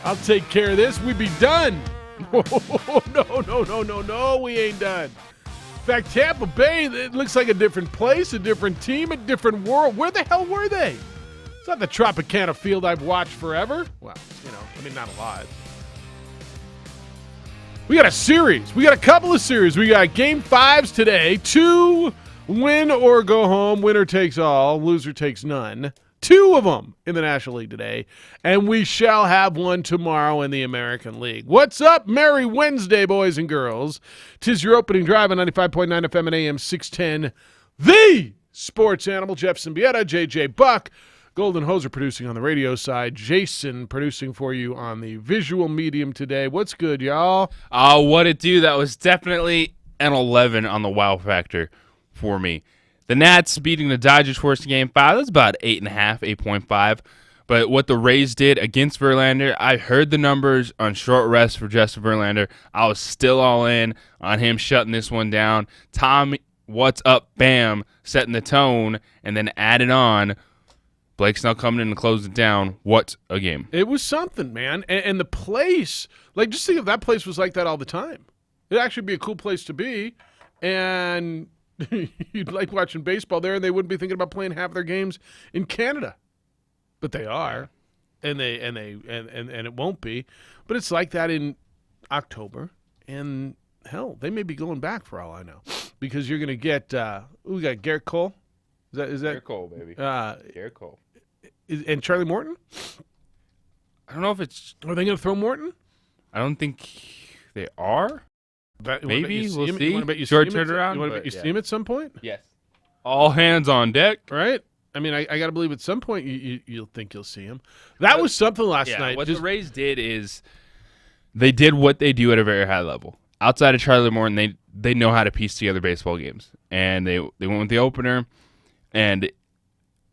I'll take care of this. We'd be done. No, we ain't done. In fact, Tampa Bay, it looks like a different place, a different team, a different world. Where the hell were they? It's not the Tropicana field I've watched forever. Well, not a lot. We got a series. We got a couple of series. We got game 5s today. 2 win or go home. Winner takes all. Loser takes none. 2 of them in the National League today. And we shall have one tomorrow in the American League. What's up? Merry Wednesday, boys and girls. 'Tis your opening drive on 95.9 FM and AM 610. The sports animal, Jeff Siembieda, JJ Buck. Golden Hoser producing on the radio side. Jason producing for you on the visual medium today. What's good, y'all? What it do? That was definitely an 11 on the wow factor for me. The Nats beating the Dodgers first game 5. That's about 8.5, 8.5. But what the Rays did against Verlander, I heard the numbers on short rest for Justin Verlander. I was still all in on him shutting this one down. Tom, what's up, bam, setting the tone, and then added on Blake Snell coming in and closing it down. What a game. It was something, man. And the place, just think if that place was like that all the time. It'd actually be a cool place to be. And you'd like watching baseball there, and they wouldn't be thinking about playing half their games in Canada. But they are. And it won't be. But it's like that in October. And, hell, they may be going back for all I know. Because you're going to get, we got Garrett Cole. Is that Garrett Cole, baby. Garrett Cole. And Charlie Morton? I don't know if it's... Are they going to throw Morton? I don't think they are. Maybe. We'll see. You want to bet you Short see him turnaround. You want to bet you see him at some point? Yes. All hands on deck. Right? I mean, I got to believe at some point you'll think you'll see him. That was something last night. What the Rays did is they did what they do at a very high level. Outside of Charlie Morton, they know how to piece together baseball games. And they went with the opener, and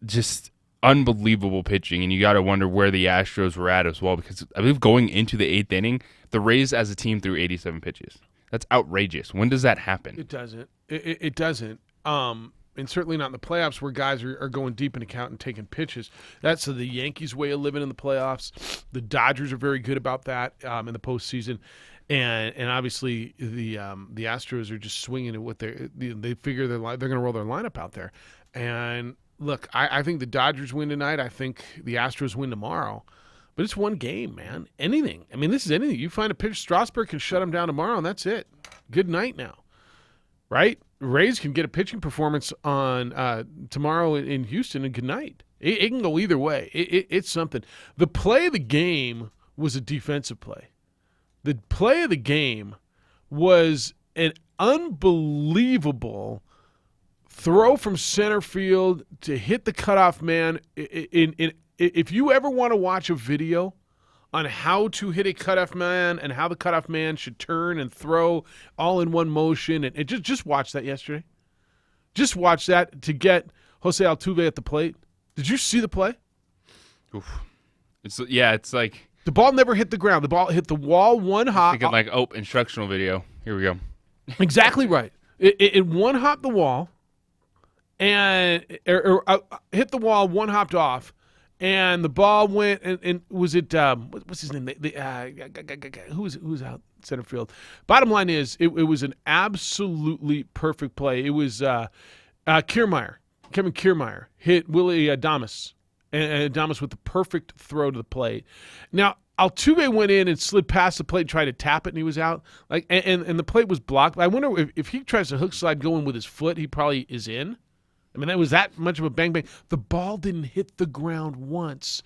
just unbelievable pitching, and you got to wonder where the Astros were at as well, because I believe going into the 8th inning, the Rays as a team threw 87 pitches. That's outrageous. When does that happen? It doesn't. It doesn't. And certainly not in the playoffs where guys are going deep in account and taking pitches. That's the Yankees' way of living in the playoffs. The Dodgers are very good about that in the postseason. And obviously the Astros are just swinging it with they figure they're going to roll their lineup out there. And look, I think the Dodgers win tonight. I think the Astros win tomorrow. But it's one game, man. Anything. I mean, this is anything. You find a pitcher, Strasburg can shut them down tomorrow, and that's it. Good night now. Right? Rays can get a pitching performance on tomorrow in Houston, and good night. It can go either way. It's something. The play of the game was a defensive play. The play of the game was an unbelievable throw from center field to hit the cutoff man. If you ever want to watch a video on how to hit a cutoff man and how the cutoff man should turn and throw all in one motion, and just watch that yesterday. Just watch that to get Jose Altuve at the plate. Did you see the play? Oof. It's like the ball never hit the ground. The ball hit the wall one hop. Thinking instructional video. Here we go. Exactly right. It one hopped the wall, and hit the wall, one hopped off, and the ball went and was it what's his name? Who's out center field? Bottom line is it was an absolutely perfect play. It was Kiermaier, Kevin Kiermaier hit Willie Adames. And Adames with the perfect throw to the plate. Now, Altuve went in and slid past the plate and tried to tap it, and he was out. And the plate was blocked. I wonder if he tries to hook slide going with his foot, he probably is in. I mean, that was that much of a bang-bang. The ball didn't hit the ground once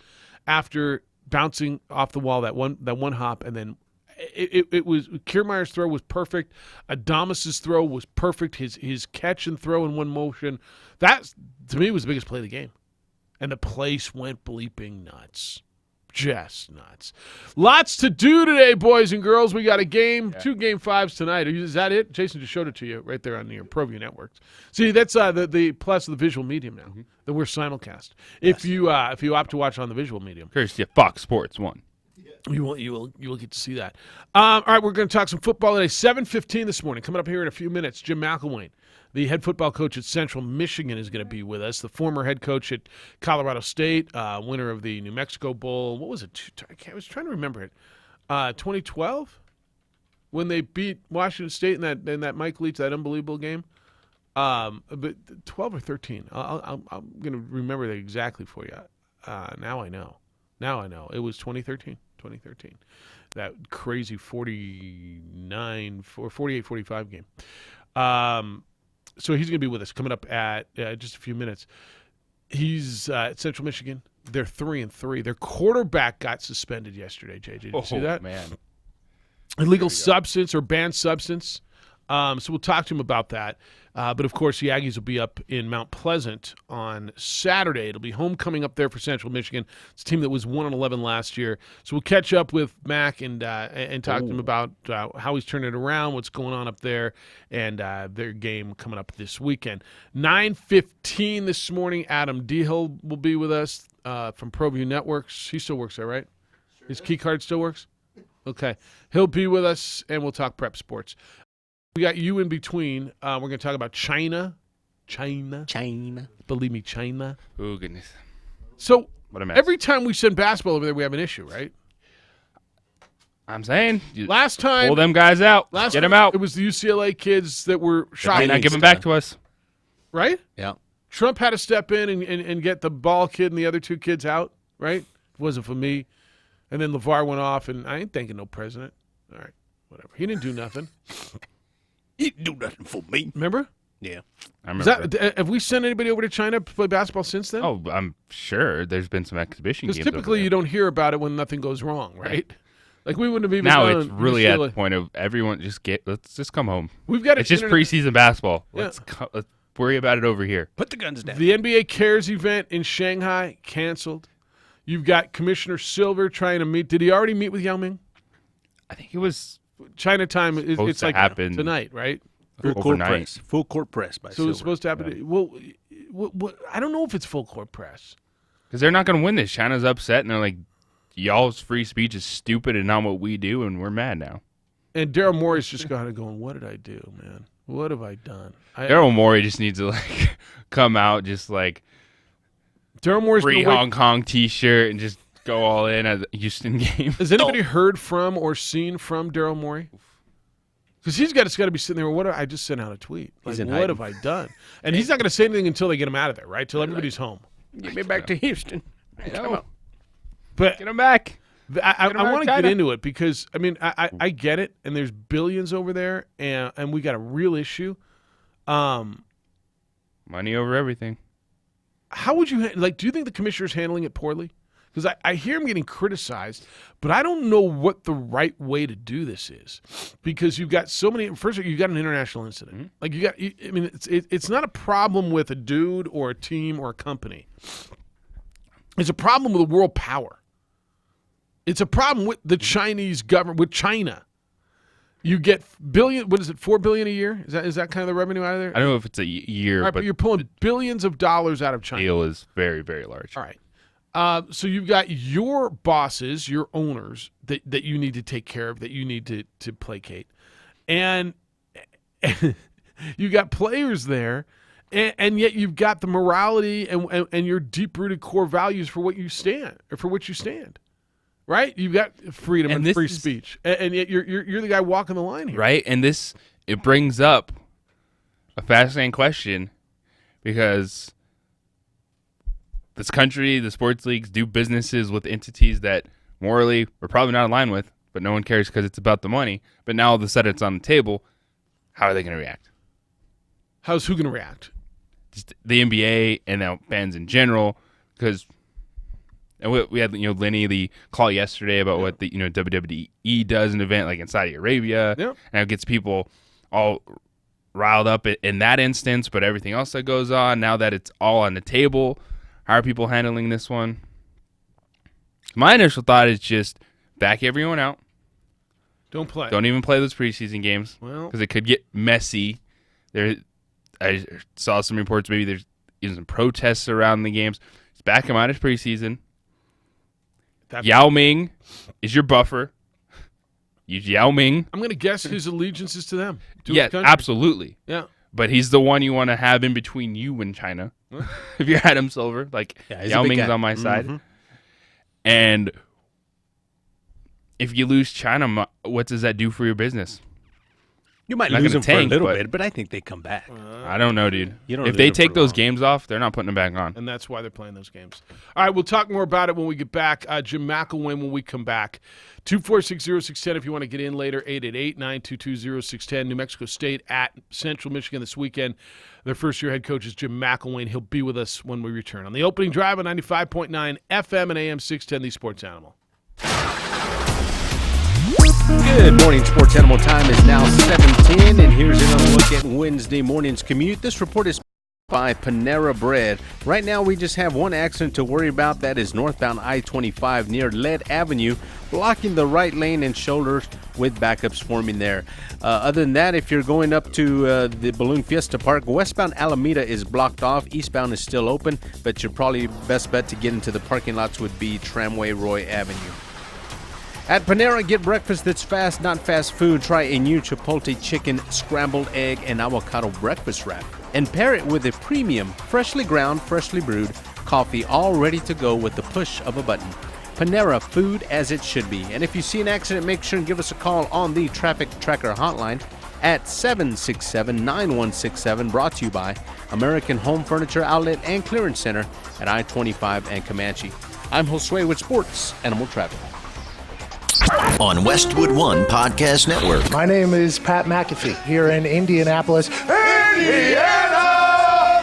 after bouncing off the wall, that one hop, and then it was Kiermaier's throw was perfect. Adames' throw was perfect. His catch and throw in one motion. That, to me, was the biggest play of the game. And the place went bleeping nuts. Just nuts. Lots to do today, boys and girls. We got a game, 2 game 5s tonight. Is that it? Jason just showed it to you right there on your ProView networks. See, that's the plus of the visual medium now. That we're simulcast. Yes. If you opt to watch on the visual medium. Courtesy of Fox Sports 1. Yeah. You will get to see that. All right, we're going to talk some football today. 7:15 this morning. Coming up here in a few minutes, Jim McElwain, the head football coach at Central Michigan, is going to be with us. The former head coach at Colorado State, winner of the New Mexico Bowl. What was it? I was trying to remember it. 2012, when they beat Washington State in that Mike Leach, that unbelievable game. But 12 or 13. I'm going to remember that exactly for you. Now I know. It was 2013. That crazy 48-45 game. So he's going to be with us coming up at just a few minutes. He's at Central Michigan. They're 3-3. Their quarterback got suspended yesterday, JJ. Did you see that? Man. Illegal substance or banned substance. So we'll talk to him about that. But, of course, the Aggies will be up in Mount Pleasant on Saturday. It'll be homecoming up there for Central Michigan. It's a team that was 1-11 last year. So we'll catch up with Mac and talk to him about how he's turning it around, what's going on up there, and their game coming up this weekend. 9:15 this morning, Adam Dehill will be with us from ProView Networks. He still works there, right? Sure. His key card still works? Okay. He'll be with us, and we'll talk prep sports. We got you in between. We're going to talk about China. Believe me, China. Oh, goodness. So What a mess. every time we send basketball over there, we have an issue, right? I'm saying. Last time. Pull them guys out. Get them out. It was the UCLA kids that were shot. They not give them back to us. Right? Yeah. Trump had to step in and get the ball kid and the other two kids out, right? It wasn't for me. And then LeVar went off, and I ain't thanking no president. All right, whatever. He didn't do nothing. He didn't do nothing for me. Remember? Yeah. I remember. Have we sent anybody over to China to play basketball since then? Oh, I'm sure there's been some exhibition games. Because typically you don't hear about it when nothing goes wrong, right? Like we wouldn't have even now done it's really at UCLA. the point of everyone let's just come home. We've got It's just preseason basketball. Yeah. Let's worry about it over here. Put the guns down. The NBA Cares event in Shanghai canceled. You've got Commissioner Silver trying to meet. Did he already meet with Yao Ming? I think it was China time. It's to like happen tonight, right? Full court overnight. press. Full court press by So Silver. it's supposed to happen. Well, I don't know if it's full court press. Because they're not going to win this. China's upset, and they're like, y'all's free speech is stupid and not what we do, and we're mad now. And Daryl Morey's just kind of going, what did I do, man? What have I done? Daryl Morey just needs to like come out, just like Daryl Morey's free gonna wait- Hong Kong T-shirt, and just go all in at the Houston game. Has anybody heard from or seen from Daryl Morey? Because he's got to be sitting there. What? I just sent out a tweet. Like, He's in what have I done? And he's not going to say anything until they get him out of there, right? Till everybody's home. Get me back to Houston. Come on. But Get him back. I Get him out want of to get China. into it because I mean I get it, and there's billions over there, and we got a real issue. Money over everything. How would you do you think the commissioner's handling it poorly? Because I hear him getting criticized, but I don't know what the right way to do this is, because you've got so many. First, you've got an international incident. Mm-hmm. Like I mean, it's not a problem with a dude or a team or a company. It's a problem with a world power. It's a problem with the Chinese government, with China. You get $4 billion a year? Is that kind of the revenue out of there? I don't know if it's a year, All right, but but you're pulling billions of dollars out of the China. deal is very, very large. All right. So you've got your bosses, your owners that you need to take care of, that you need to placate. And you got players there, and yet you've got the morality and your deep-rooted core values for what you stand, or for which you stand. Right? You've got freedom And and this free is- speech. And yet you're the guy walking the line here. Right? And it brings up a fascinating question, because this country, the sports leagues, do businesses with entities that morally we're probably not in line with, but no one cares because it's about the money. But now all of a sudden it's on the table. How are they going to react? How's who going to react? Just the NBA and now fans in general, because we had Lenny the call yesterday about what the WWE does an event like in Saudi Arabia, Yep. and it gets people all riled up in that instance. But everything else that goes on now that it's all on the table, how are people handling this one? My initial thought is just back everyone out. Don't play. Don't even play those preseason games Well, because it could get messy. I saw some reports maybe there's even some protests around the games. Just back them out as preseason. Yao Ming is your buffer. Yao Ming. I'm going to guess his allegiance is to them. To Yeah, his country. absolutely. Yeah. But he's the one you want to have in between you and China. If you're Adam Silver, like he's Yao a big Ming's guy. on my side. And if you lose China, what does that do for your business? You might Not lose gonna them for a tank, little but- bit, but I think they come back. I don't know, dude. You don't If lose they them take for those long. games off, they're not putting them back on. And that's why they're playing those games. All right, we'll talk more about it when we get back. Jim McElwain when we come back. 2460610 if you want to get in later. 888-922-0610. New Mexico State at Central Michigan this weekend. Their first-year head coach is Jim McElwain. He'll be with us when we return. On the opening drive on 95.9 FM and AM 610, the Sports Animal. Good morning, Sports Animal. Time is now 7:10, and here's another look at Wednesday morning's commute. This report is by Panera Bread. Right now, we just have one accident to worry about. That is northbound I-25 near Lead Avenue, blocking the right lane and shoulders with backups forming there. Other than that, if you're going up to the Balloon Fiesta Park, westbound Alameda is blocked off. Eastbound is still open, but your probably best bet to get into the parking lots would be Tramway Roy Avenue. At Panera, get breakfast that's fast, not fast food. Try a new Chipotle chicken, scrambled egg, and avocado breakfast wrap. And pair it with a premium, freshly ground, freshly brewed coffee, all ready to go with the push of a button. Panera, food as it should be. And if you see an accident, make sure and give us a call on the Traffic Tracker hotline at 767-9167, brought to you by American Home Furniture Outlet and Clearance Center at I-25 and Comanche. I'm Josue with Sports Animal Traffic. On Westwood One Podcast Network. My name is Pat McAfee here in Indianapolis, Indiana!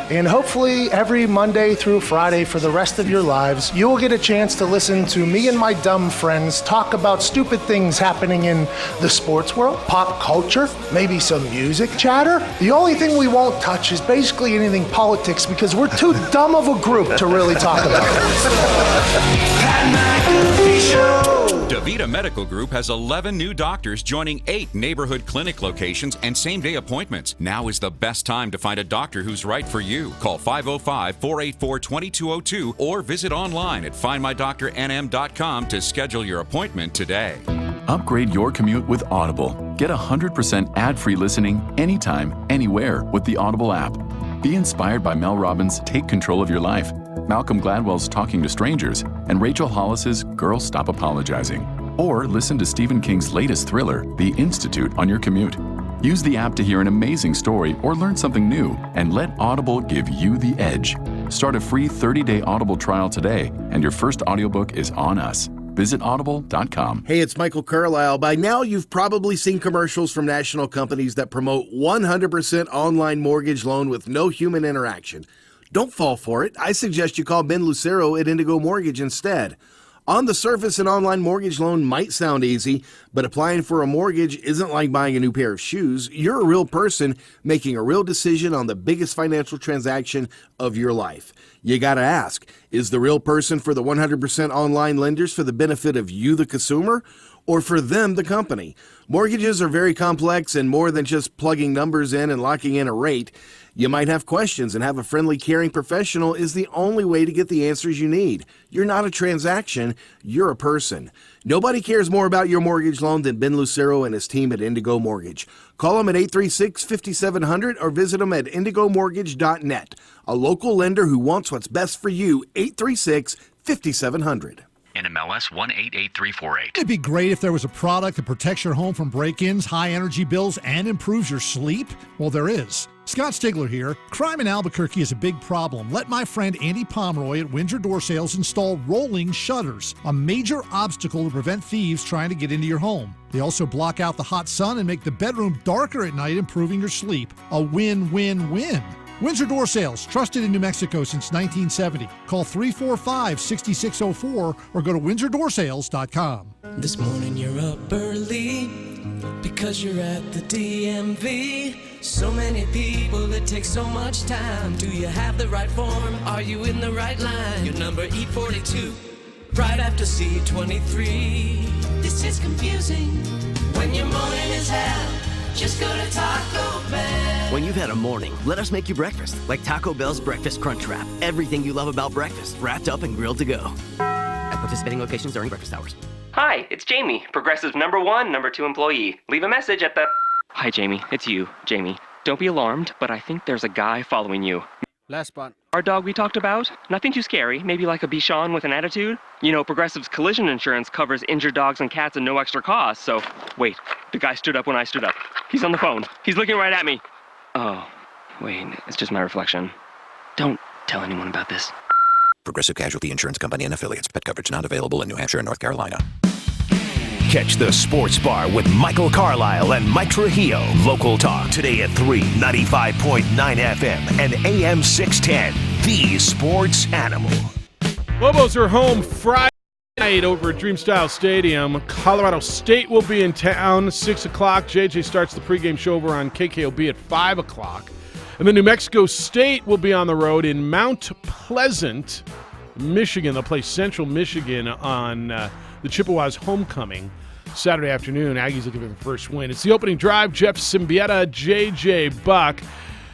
And hopefully every Monday through Friday for the rest of your lives, you will get a chance to listen to me and my dumb friends talk about stupid things happening in the sports world, pop culture, maybe some music chatter. The only thing we won't touch is basically anything politics because we're too dumb of a group to really talk about it. DaVita Medical Group has 11 new doctors joining 8 neighborhood clinic locations and same-day appointments. Now is the best time to find a doctor who's right for you. Call 505-484-2202 or visit online at findmydoctornm.com to schedule your appointment today. Upgrade your commute with Audible. Get 100% ad-free listening anytime, anywhere with the Audible app. Be inspired by Mel Robbins' Take Control of Your Life, Malcolm Gladwell's Talking to Strangers, and Rachel Hollis's Girl Stop Apologizing. Or listen to Stephen King's latest thriller, The Institute, on your commute. Use the app to hear an amazing story or learn something new, and let Audible give you the edge. Start a free 30-day Audible trial today, and your first audiobook is on us. Visit audible.com. Hey, it's Michael Carlisle. By now, you've probably seen commercials from national companies that promote 100% online mortgage loan with no human interaction. Don't fall for it. I suggest you call Ben Lucero at Indigo Mortgage instead. On the surface, an online mortgage loan might sound easy, but applying for a mortgage isn't like buying a new pair of shoes. You're a real person making a real decision on the biggest financial transaction of your life. You gotta ask, is the real person for the 100% online lenders for the benefit of you, the consumer, or for them, the company? Mortgages are very complex and more than just plugging numbers in and locking in a rate. You might have questions, and have a friendly, caring professional is the only way to get the answers you need. You're not a transaction, you're a person. Nobody cares more about your mortgage loan than Ben Lucero and his team at Indigo Mortgage. Call them at 836-5700 or visit them at indigomortgage.net. A local lender who wants what's best for you, 836-5700. NMLS 188348. It'd be great if there was a product that protects your home from break-ins, high energy bills, and improves your sleep. Well, there is. Scott Stigler here. Crime in Albuquerque is a big problem. Let my friend Andy Pomeroy at Windsor Door Sales install rolling shutters, a major obstacle to prevent thieves trying to get into your home. They also block out the hot sun and make the bedroom darker at night, improving your sleep. A win-win-win. Windsor Door Sales, trusted in New Mexico since 1970. Call 345-6604 or go to windsordorsales.com. This morning you're up early because you're at the DMV. So many people, it takes so much time. Do you have the right form? Are you in the right line? Your number E42, right after C23. This is confusing when your morning is hell. Just go to Taco Bell. When you've had a morning, let us make you breakfast. Like Taco Bell's Breakfast Crunch Wrap. Everything you love about breakfast, wrapped up and grilled to go. At participating locations during breakfast hours. Hi, it's Jamie, Progressive's #1, #2 employee. Leave a message at the... Hi, Jamie. It's you, Jamie. Don't be alarmed, but I think there's a guy following you. Last spot. Our dog we talked about? Nothing too scary. Maybe like a Bichon with an attitude? You know, Progressive's collision insurance covers injured dogs and cats at no extra cost, so... Wait, the guy stood up when I stood up. He's on the phone. He's looking right at me. Oh, wait, it's just my reflection. Don't tell anyone about this. Progressive Casualty Insurance Company and affiliates. Pet coverage not available in New Hampshire and North Carolina. Catch the Sports Bar with Michael Carlisle and Mike Trujillo. Local talk today at 3, 95.9 FM and AM 610. The Sports Animal. Lobos are home Friday night over at Dreamstyle Stadium. Colorado State will be in town 6 o'clock. JJ starts the pregame show over on KKOB at 5 o'clock. And then New Mexico State will be on the road in Mount Pleasant, Michigan. They'll play Central Michigan on the Chippewas' homecoming Saturday afternoon. Aggies looking for the first win. It's the opening drive. Jeff Siembieda, JJ Buck.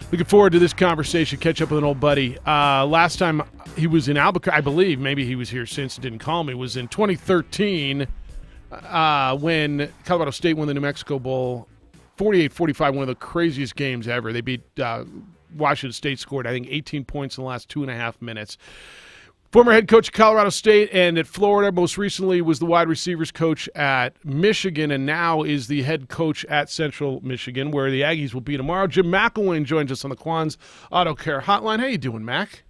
Looking forward to this conversation. Catch up with an old buddy. Last time he was in Albuquerque, I believe, maybe he was here since and didn't call me, was in 2013 when Colorado State won the New Mexico Bowl 48-45, one of the craziest games ever. They beat Washington State, scored, I think, 18 points in the last 2.5 minutes. Former head coach of Colorado State and at Florida, most recently was the wide receivers coach at Michigan, and now is the head coach at Central Michigan, where the Aggies will be tomorrow. Jim McElwain joins us on the Quan's Auto Care Hotline. How you doing, Mac?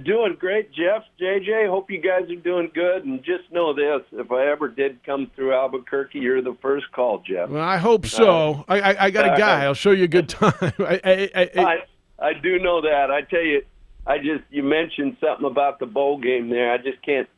Doing great, Jeff. JJ, hope you guys are doing good. And just know this, if I ever did come through Albuquerque, you're the first call, Jeff. Well, I hope so. I got a guy. I'll show you a good time. I do know that. I tell you, you mentioned something about the bowl game there. I just can't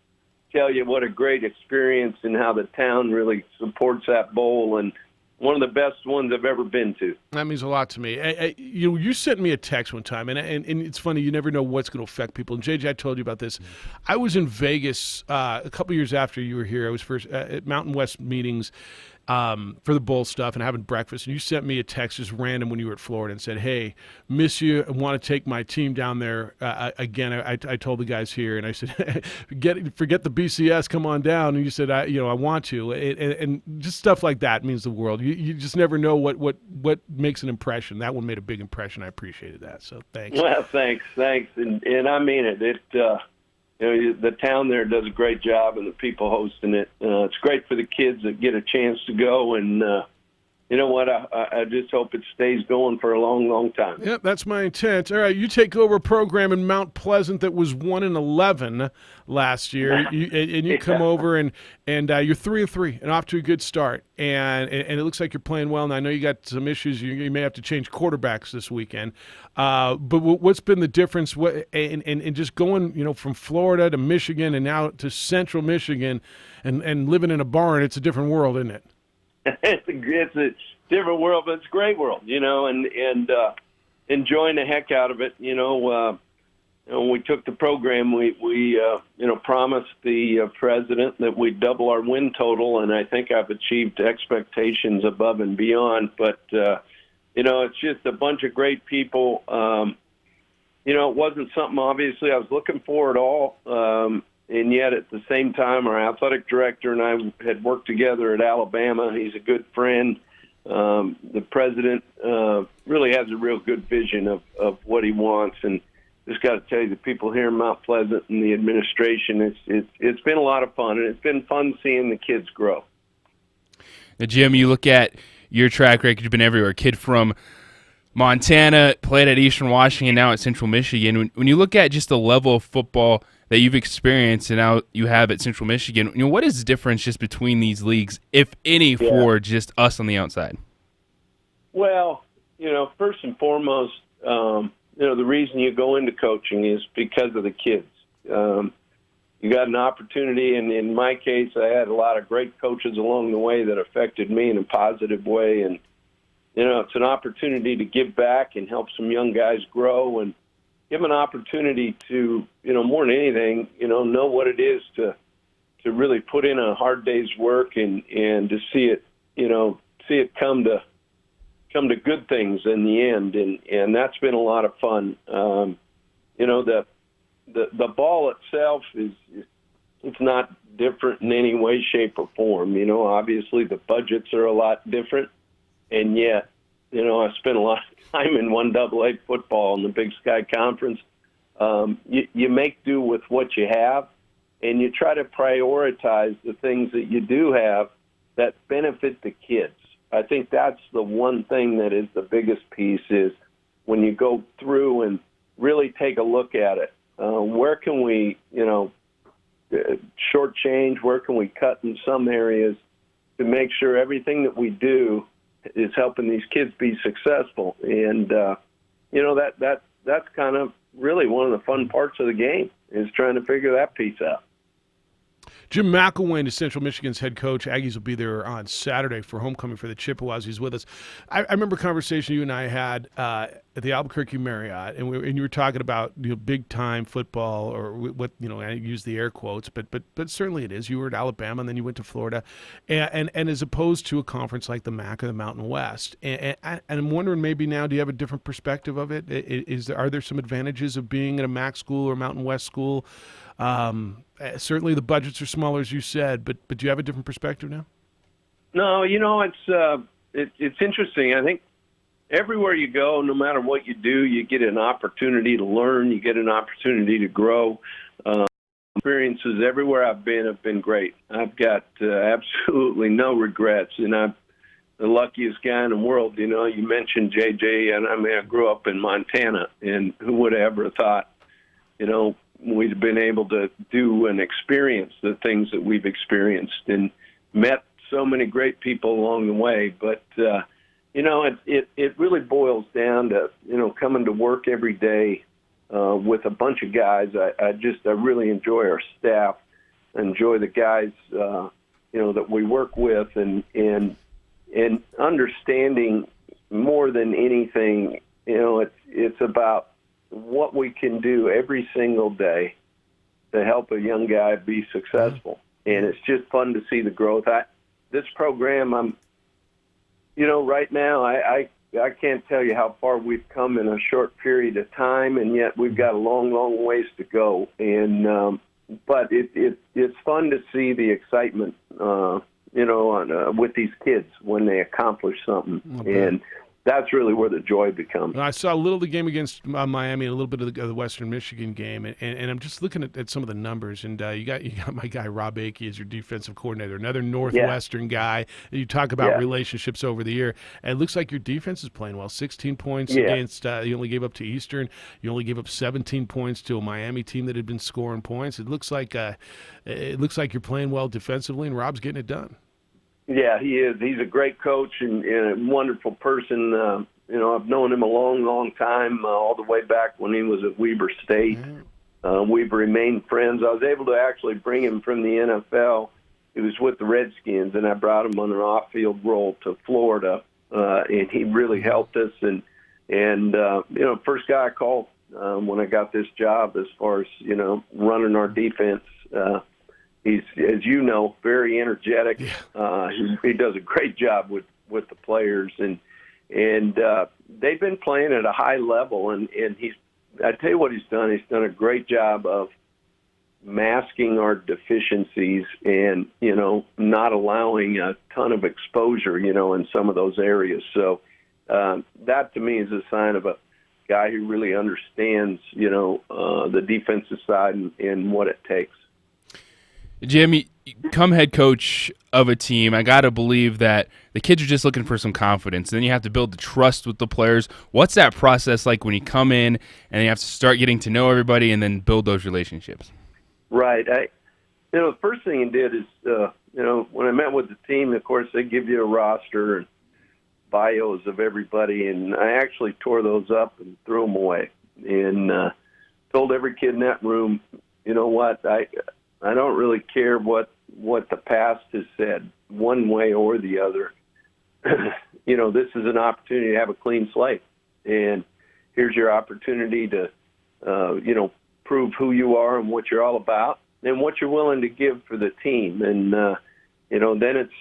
tell you what a great experience and how the town really supports that bowl, and one of the best ones I've ever been to. That means a lot to me. You sent me a text one time, and it's funny. You never know what's going to affect people. And JJ, I told you about this. I was in Vegas a couple years after you were here. I was first at Mountain West meetings for the bowl stuff and having breakfast. And you sent me a text just random when you were at Florida and said, "Hey, miss you. I want to take my team down there again." I told the guys here, and I said, "Forget the BCS. Come on down." And you said, "I want to." And just stuff like that means the world. You just never know what makes an impression. That one made a big impression. I appreciated that. So thanks. Well, thanks, and I mean it. The town there does a great job, and the people hosting it. It's great for the kids that get a chance to go, and you know what? I just hope it stays going for a long, long time. Yep, that's my intent. All right, you take over a program in Mount Pleasant that was 1-11 last year, you come over and you're 3-3 and off to a good start, and it looks like you're playing well. And I know you got some issues. You may have to change quarterbacks this weekend. But what's been the difference? And just going, from Florida to Michigan and now to Central Michigan, and living in a barn, it's a different world, isn't it? It's a different world, but it's a great world, and enjoying the heck out of it. When we took the program, we promised the president that we'd double our win total, and I think I've achieved expectations above and beyond. But it's just a bunch of great people. It wasn't something obviously I was looking for at all. And yet, at the same time, our athletic director and I had worked together at Alabama. He's a good friend. The president really has a real good vision of what he wants. And just got to tell you, the people here in Mount Pleasant and the administration, it's been a lot of fun. And it's been fun seeing the kids grow. Now, Jim, you look at your track record. You've been everywhere. Kid from Montana, played at Eastern Washington, now at Central Michigan. When you look at just the level of football that you've experienced and now you have at Central Michigan, what is the difference just between these leagues, if any, for just us on the outside? Well, first and foremost, the reason you go into coaching is because of the kids. You got an opportunity, and in my case, I had a lot of great coaches along the way that affected me in a positive way, and it's an opportunity to give back and help some young guys grow and give them an opportunity to, more than anything, know what it is to really put in a hard day's work and to see it come to good things in the end. And that's been a lot of fun. The ball itself is it's not different in any way, shape, or form. Obviously the budgets are a lot different, and yet, I spent a lot of time in 1AA football in the Big Sky Conference. You make do with what you have, and you try to prioritize the things that you do have that benefit the kids. I think that's the one thing that is the biggest piece is when you go through and really take a look at it. Where can we, shortchange? Where can we cut in some areas to make sure everything that we do is helping these kids be successful? And that's kind of really one of the fun parts of the game is trying to figure that piece out. Jim McElwain is Central Michigan's head coach. Aggies will be there on Saturday for homecoming for the Chippewas. He's with us. I remember a conversation you and I had at the Albuquerque Marriott, and you were talking about big time football, or what I use the air quotes, but certainly it is. You were at Alabama, and then you went to Florida, and as opposed to a conference like the MAC or the Mountain West. And I'm wondering, maybe now, do you have a different perspective of it? Are there some advantages of being at a MAC school or Mountain West school? Certainly the budgets are smaller, as you said, but do you have a different perspective now? No, it's interesting. I think everywhere you go, no matter what you do, you get an opportunity to learn. You get an opportunity to grow. Experiences everywhere I've been have been great. I've got absolutely no regrets, and I'm the luckiest guy in the world. You mentioned JJ, and I grew up in Montana, and who would have ever thought, we've been able to do and experience the things that we've experienced and met so many great people along the way. But, it really boils down to, coming to work every day with a bunch of guys. I really enjoy our staff, enjoy the guys, that we work with and understanding more than anything, it's about what we can do every single day to help a young guy be successful. And it's just fun to see the growth. This program, right now, I can't tell you how far we've come in a short period of time, and yet we've got a long, long ways to go. And but it's fun to see the excitement, with these kids when they accomplish something. And that's really where the joy becomes. I saw a little of the game against Miami and a little bit of the Western Michigan game, and I'm just looking at some of the numbers. And you got my guy Rob Akey as your defensive coordinator, another Northwestern guy. You talk about relationships over the year, and it looks like your defense is playing well. 16 points against you only gave up to Eastern. You only gave up 17 points to a Miami team that had been scoring points. It looks like you're playing well defensively, and Rob's getting it done. Yeah, he is. He's a great coach and a wonderful person. I've known him a long, long time, all the way back when he was at Weber State. We've remained friends. I was able to actually bring him from the NFL. He was with the Redskins, and I brought him on an off-field role to Florida, and he really helped us. And first guy I called when I got this job as far as, running our defense. He's, as you know, very energetic. He does a great job with the players, and they've been playing at a high level. And I tell you what he's done. He's done a great job of masking our deficiencies and not allowing a ton of exposure, in some of those areas. So that to me is a sign of a guy who really understands, the defensive side and what it takes. Jim, you come head coach of a team, I got to believe that the kids are just looking for some confidence. Then you have to build the trust with the players. What's that process like when you come in and you have to start getting to know everybody and then build those relationships? Right. The first thing he did is, when I met with the team, of course, they give you a roster and bios of everybody, and I actually tore those up and threw them away and told every kid in that room, you know what, I don't really care what the past has said, one way or the other. This is an opportunity to have a clean slate. And here's your opportunity to, prove who you are and what you're all about and what you're willing to give for the team. And, then it's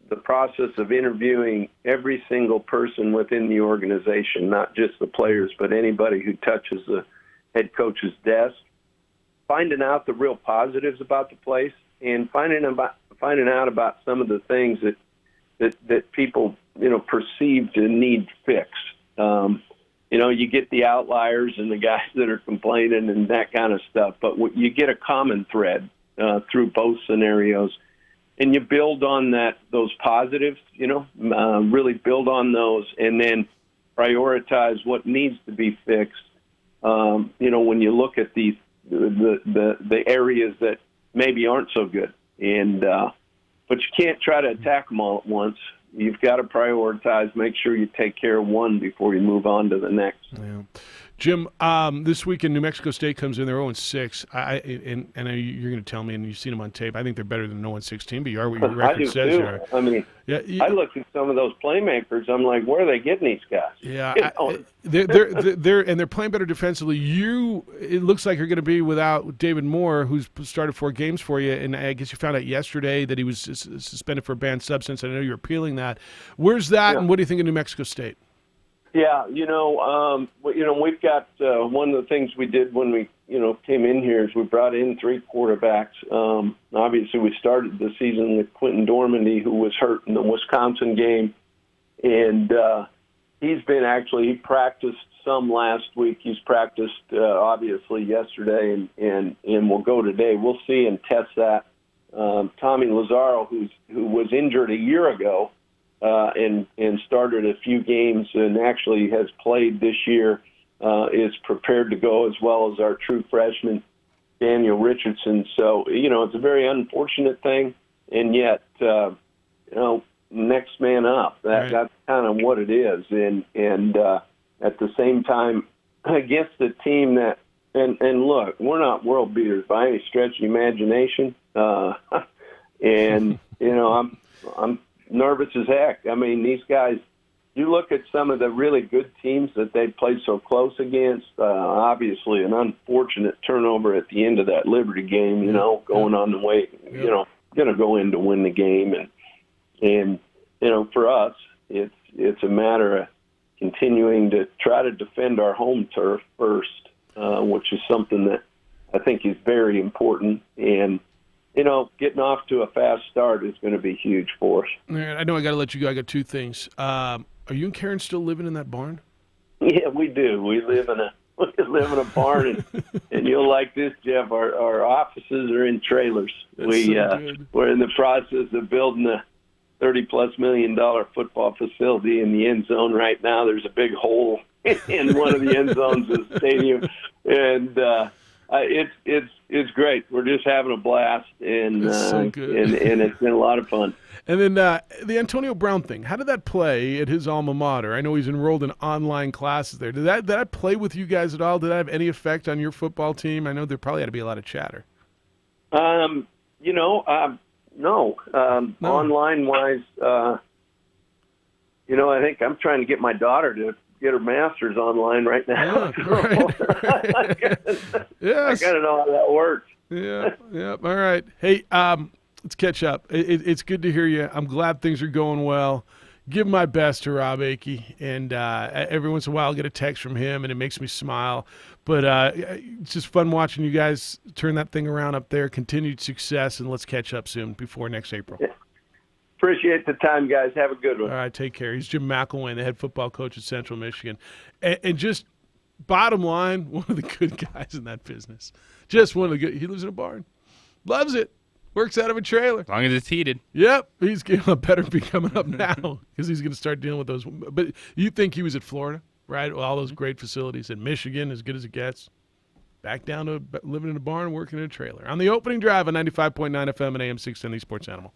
the process of interviewing every single person within the organization, not just the players, but anybody who touches the head coach's desk. finding out the real positives about the place and finding out about some of the things that people, perceive to need fixed. You get the outliers and the guys that are complaining and that kind of stuff, but you get a common thread through both scenarios, and you build on those positives, really build on those, and then prioritize what needs to be fixed. When you look at the areas that maybe aren't so good, but you can't try to attack them all at once. You've got to prioritize, make sure you take care of one before you move on to the next. Yeah. Jim, this weekend, New Mexico State comes in. They're 0-6. And I know you're going to tell me, and you've seen them on tape. I think they're better than 0-16, but you are what your record says you are. I mean, I look at some of those playmakers. I'm like, where are they getting these guys? Yeah, they're playing better defensively. It looks like you're going to be without David Moore, who's started 4 games for you, and I guess you found out yesterday that he was suspended for a banned substance. I know you're appealing that. Where's that, and what do you think of New Mexico State? Yeah, we've got one of the things we did when we, came in here is we brought in 3 quarterbacks. Obviously, we started the season with Quentin Dormandy, who was hurt in the Wisconsin game, and he practiced some last week. He's practiced obviously yesterday, and will go today. We'll see and test that. Tommy Lazaro, who was injured a year ago. And started a few games and actually has played this year, is prepared to go, as well as our true freshman, Daniel Richardson. So, it's a very unfortunate thing, and yet, next man up. That's kind of what it is. And at the same time, against a team that, and look, we're not world beaters by any stretch of the imagination. I'm nervous as heck. I mean, these guys, you look at some of the really good teams that they played so close against, obviously an unfortunate turnover at the end of that Liberty game, going on the way, going to go in to win the game. And for us, it's a matter of continuing to try to defend our home turf first, which is something that I think is very important. And getting off to a fast start is going to be huge for us. All right, I know I got to let you go. I got 2 things. Are you and Karen still living in that barn? Yeah, we do. We live in a barn, and you'll like this, Jeff. Our offices are in trailers. We're in the process of building a $30+ million football facility in the end zone right now. There's a big hole in one of the end zones of the stadium, and it's great. We're just having a blast, and so good. and it's been a lot of fun. And then the Antonio Brown thing, how did that play at his alma mater? I know he's enrolled in online classes there. Did that play with you guys at all? Did that have any effect on your football team? I know there probably had to be a lot of chatter. No. Online-wise, I think I'm trying to get my daughter to get her master's online right now. Yeah, right. Yes. I got to know how that works. Yeah. All right. Hey, let's catch up. It's good to hear you. I'm glad things are going well. Give my best to Rob Akey, and every once in a while I'll get a text from him, and it makes me smile. But it's just fun watching you guys turn that thing around up there. Continued success, and let's catch up soon before next April. Yeah. Appreciate the time, guys. Have a good one. All right, take care. He's Jim McElwain, the head football coach at Central Michigan. And just bottom line, one of the good guys in that business. Just one of the good. He lives in a barn. Loves it. Works out of a trailer. As long as it's heated. Yep. He's better be coming up now because he's going to start dealing with those. But you think he was at Florida, right? All those great facilities. In Michigan, as good as it gets. Back down to living in a barn and working in a trailer. On the opening drive on 95.9 FM and AM 610, the Sports Animal.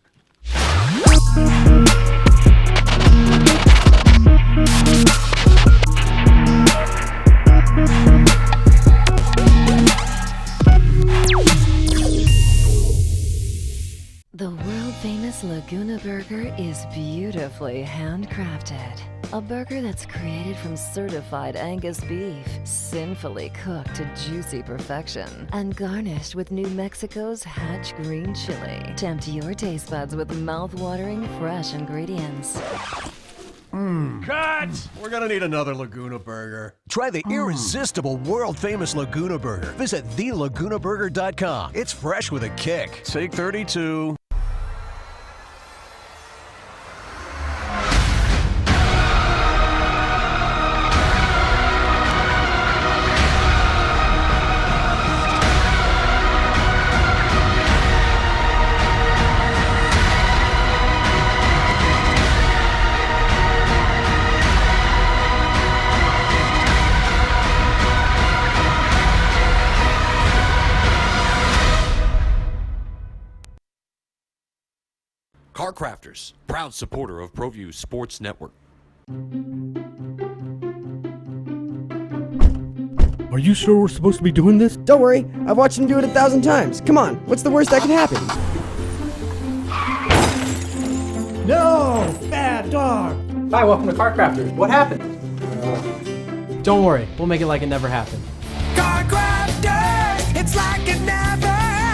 The world-famous Laguna Burger is beautifully handcrafted. A burger that's created from certified Angus beef, sinfully cooked to juicy perfection, and garnished with New Mexico's Hatch green chili. Tempt your taste buds with mouth-watering fresh ingredients. Cut! We're gonna need another Laguna Burger. Try the irresistible, world-famous Laguna Burger. Visit thelagunaburger.com. It's fresh with a kick. Take 32. Car Crafters, proud supporter of ProView Sports Network. Are you sure we're supposed to be doing this? Don't worry, I've watched him do it 1,000 times. Come on, what's the worst that can happen? No! Bad dog! Hi, welcome to Car Crafters. What happened? Don't worry, we'll make it like it never happened. Car Crafters, it's like it never happened.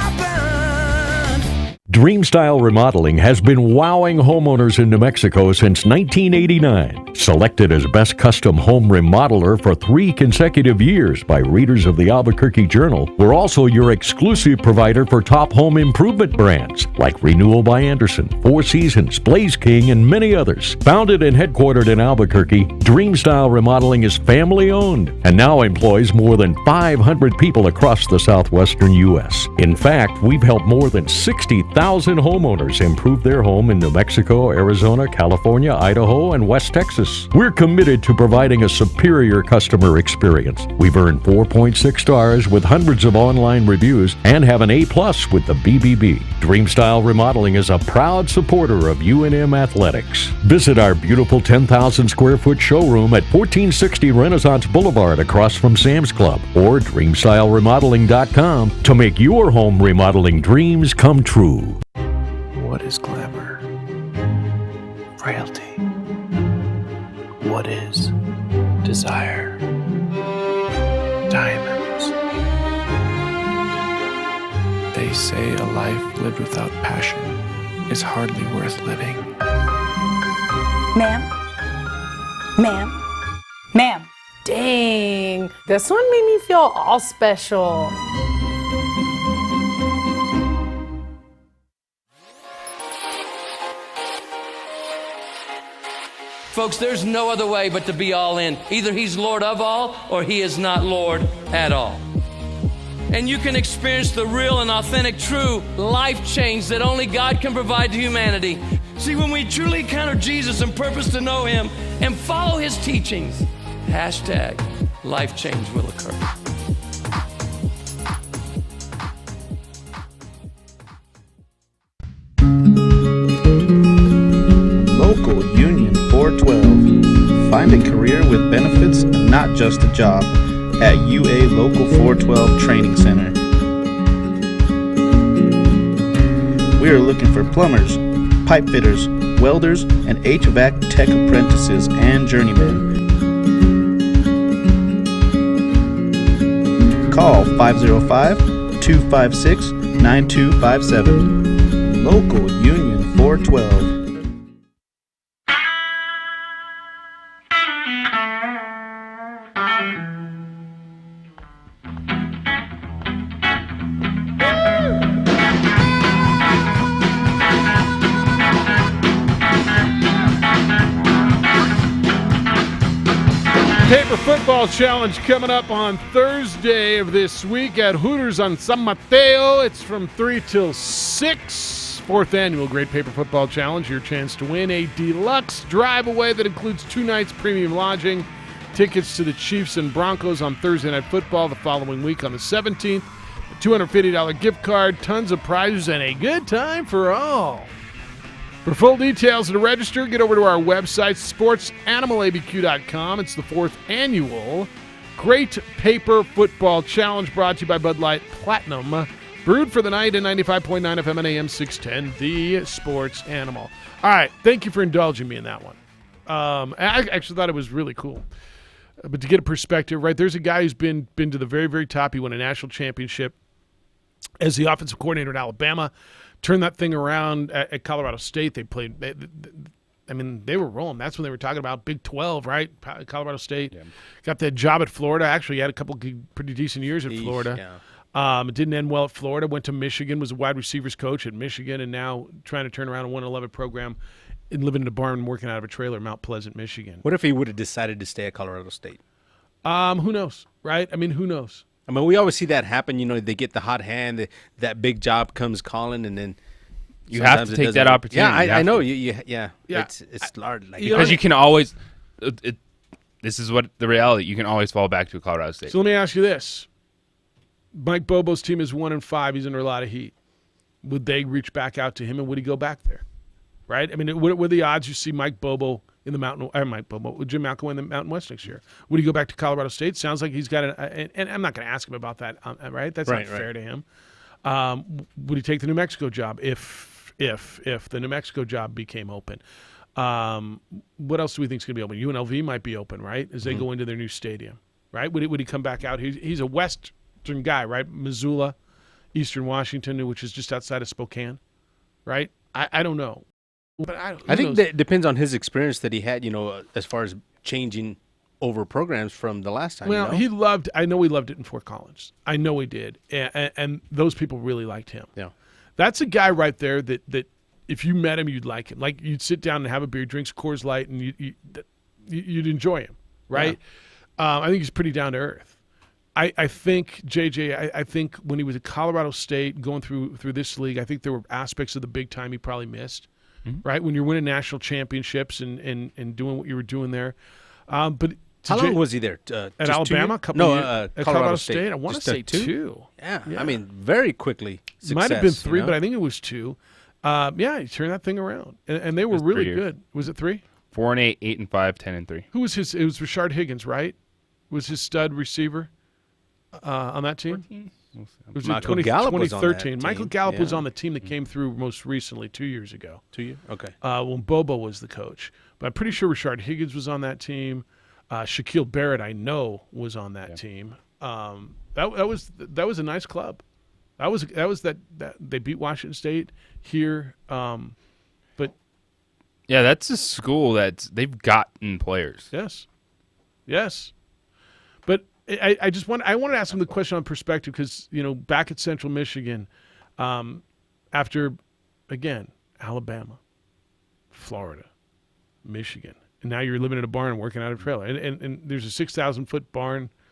Dreamstyle Remodeling has been wowing homeowners in New Mexico since 1989. Selected as Best Custom Home Remodeler for 3 consecutive years by readers of the Albuquerque Journal, we're also your exclusive provider for top home improvement brands like Renewal by Anderson, Four Seasons, Blaze King, and many others. Founded and headquartered in Albuquerque, Dreamstyle Remodeling is family-owned and now employs more than 500 people across the southwestern U.S. In fact, we've helped more than 60,000 homeowners improve their home in New Mexico, Arizona, California, Idaho, and West Texas. We're committed to providing a superior customer experience. We've earned 4.6 stars with hundreds of online reviews and have an A+ with the BBB. Dreamstyle Remodeling is a proud supporter of UNM Athletics. Visit our beautiful 10,000 square foot showroom at 1460 Renaissance Boulevard across from Sam's Club or dreamstyleremodeling.com to make your home remodeling dreams come true. What is glamour? Frailty. What is desire? Diamonds. They say a life lived without passion is hardly worth living. Ma'am? Ma'am? Ma'am? Dang, this one made me feel all special. Folks, there's no other way but to be all in. Either he's Lord of all or he is not Lord at all. And you can experience the real and authentic, true life change that only God can provide to humanity. See, when we truly encounter Jesus and purpose to know him and follow his teachings, hashtag life change will occur. Local Union 412. Find a career with benefits and not just a job at UA Local 412 Training Center. We are looking for plumbers, pipe fitters, welders, and HVAC tech apprentices and journeymen. Call 505-256-9257. Local Union 412. Paper Football Challenge coming up on Thursday of this week at Hooters on San Mateo. It's from 3 till 6. 4th annual Great Paper Football Challenge. Your chance to win a deluxe drive-away that includes 2 nights premium lodging, tickets to the Chiefs and Broncos on Thursday Night Football the following week on the 17th, a $250 gift card, tons of prizes, and a good time for all. For full details and to register, get over to our website, sportsanimалabq.com. It's the 4th annual Great Paper Football Challenge, brought to you by Bud Light Platinum. Brewed for the night at 95.9 FM and AM 610, the Sports Animal. All right, thank you for indulging me in that one. I actually thought it was really cool. But to get a perspective, right, there's a guy who's been to the very, very top. He won a national championship as the offensive coordinator at Alabama. Turned that thing around at Colorado State. They I mean, they were rolling. That's when they were talking about Big 12, right? Colorado State. Yeah. Got that job at Florida. Actually, he had a couple pretty decent years at Florida. Yeah. It didn't end well at Florida. Went to Michigan, was a wide receivers coach at Michigan, and now trying to turn around a 1-11 program and living in a barn working out of a trailer in Mount Pleasant, Michigan. What if he would have decided to stay at Colorado State? Who knows, right? I mean, who knows? I mean, we always see that happen. You know, they get the hot hand, that big job comes calling, and then you have to take that opportunity. Yeah, I know. Yeah. It's large. Like, because you can always. This is what the reality. You can always fall back to Colorado State. So let me ask you this: Mike Bobo's team is 1-5. He's under a lot of heat. Would they reach back out to him, and would he go back there? Right? I mean, what are the odds you see Mike Bobo in the Jim Malco in the Mountain West next year? Would he go back to Colorado State? Sounds like he's got and I'm not going to ask him about that, right? That's not fair to him. Would he take the New Mexico job if the New Mexico job became open? What else do we think is going to be open? UNLV might be open, right? As they go into their new stadium, right? Would he come back out? He's a Western guy, right? Missoula, Eastern Washington, which is just outside of Spokane, right? I don't know. But I think that depends on his experience that he had, as far as changing over programs from the last time. Well, I know he loved it in Fort Collins. I know he did. And those people really liked him. Yeah. That's a guy right there that if you met him, you'd like him. Like, you'd sit down and have a beer, drinks Coors Light, and you'd enjoy him, right? Yeah. I think he's pretty down to earth. I think, JJ, I think when he was at Colorado State going through this league, I think there were aspects of the big time he probably missed. Right, when you're winning national championships and doing what you were doing there, but how long was he there? At Alabama, at Colorado State. I want to say two. Yeah, I mean, very quickly. Success, might have been three, but I think it was two. He turned that thing around, and they were really good. Was it 3? 4-8, 8-5, 10-3. Who was his? It was Rashard Higgins, right? Was his stud receiver on that team? 14? It was Michael Gallup 2013. was on that Michael team. Gallup was Yeah. on the team that came through most recently 2 years ago. 2 years? Okay. When Bobo was the coach. But I'm pretty sure Rashard Higgins was on that team. Shaquille Barrett, I know, was on that team. That was a nice club. That was that they beat Washington State here. But yeah, that's a school that they've gotten players. Yes. But I wanted to ask him the question on perspective because, back at Central Michigan, after, again, Alabama, Florida, Michigan, and now you're living in a barn and working out of a trailer. And there's a 6,000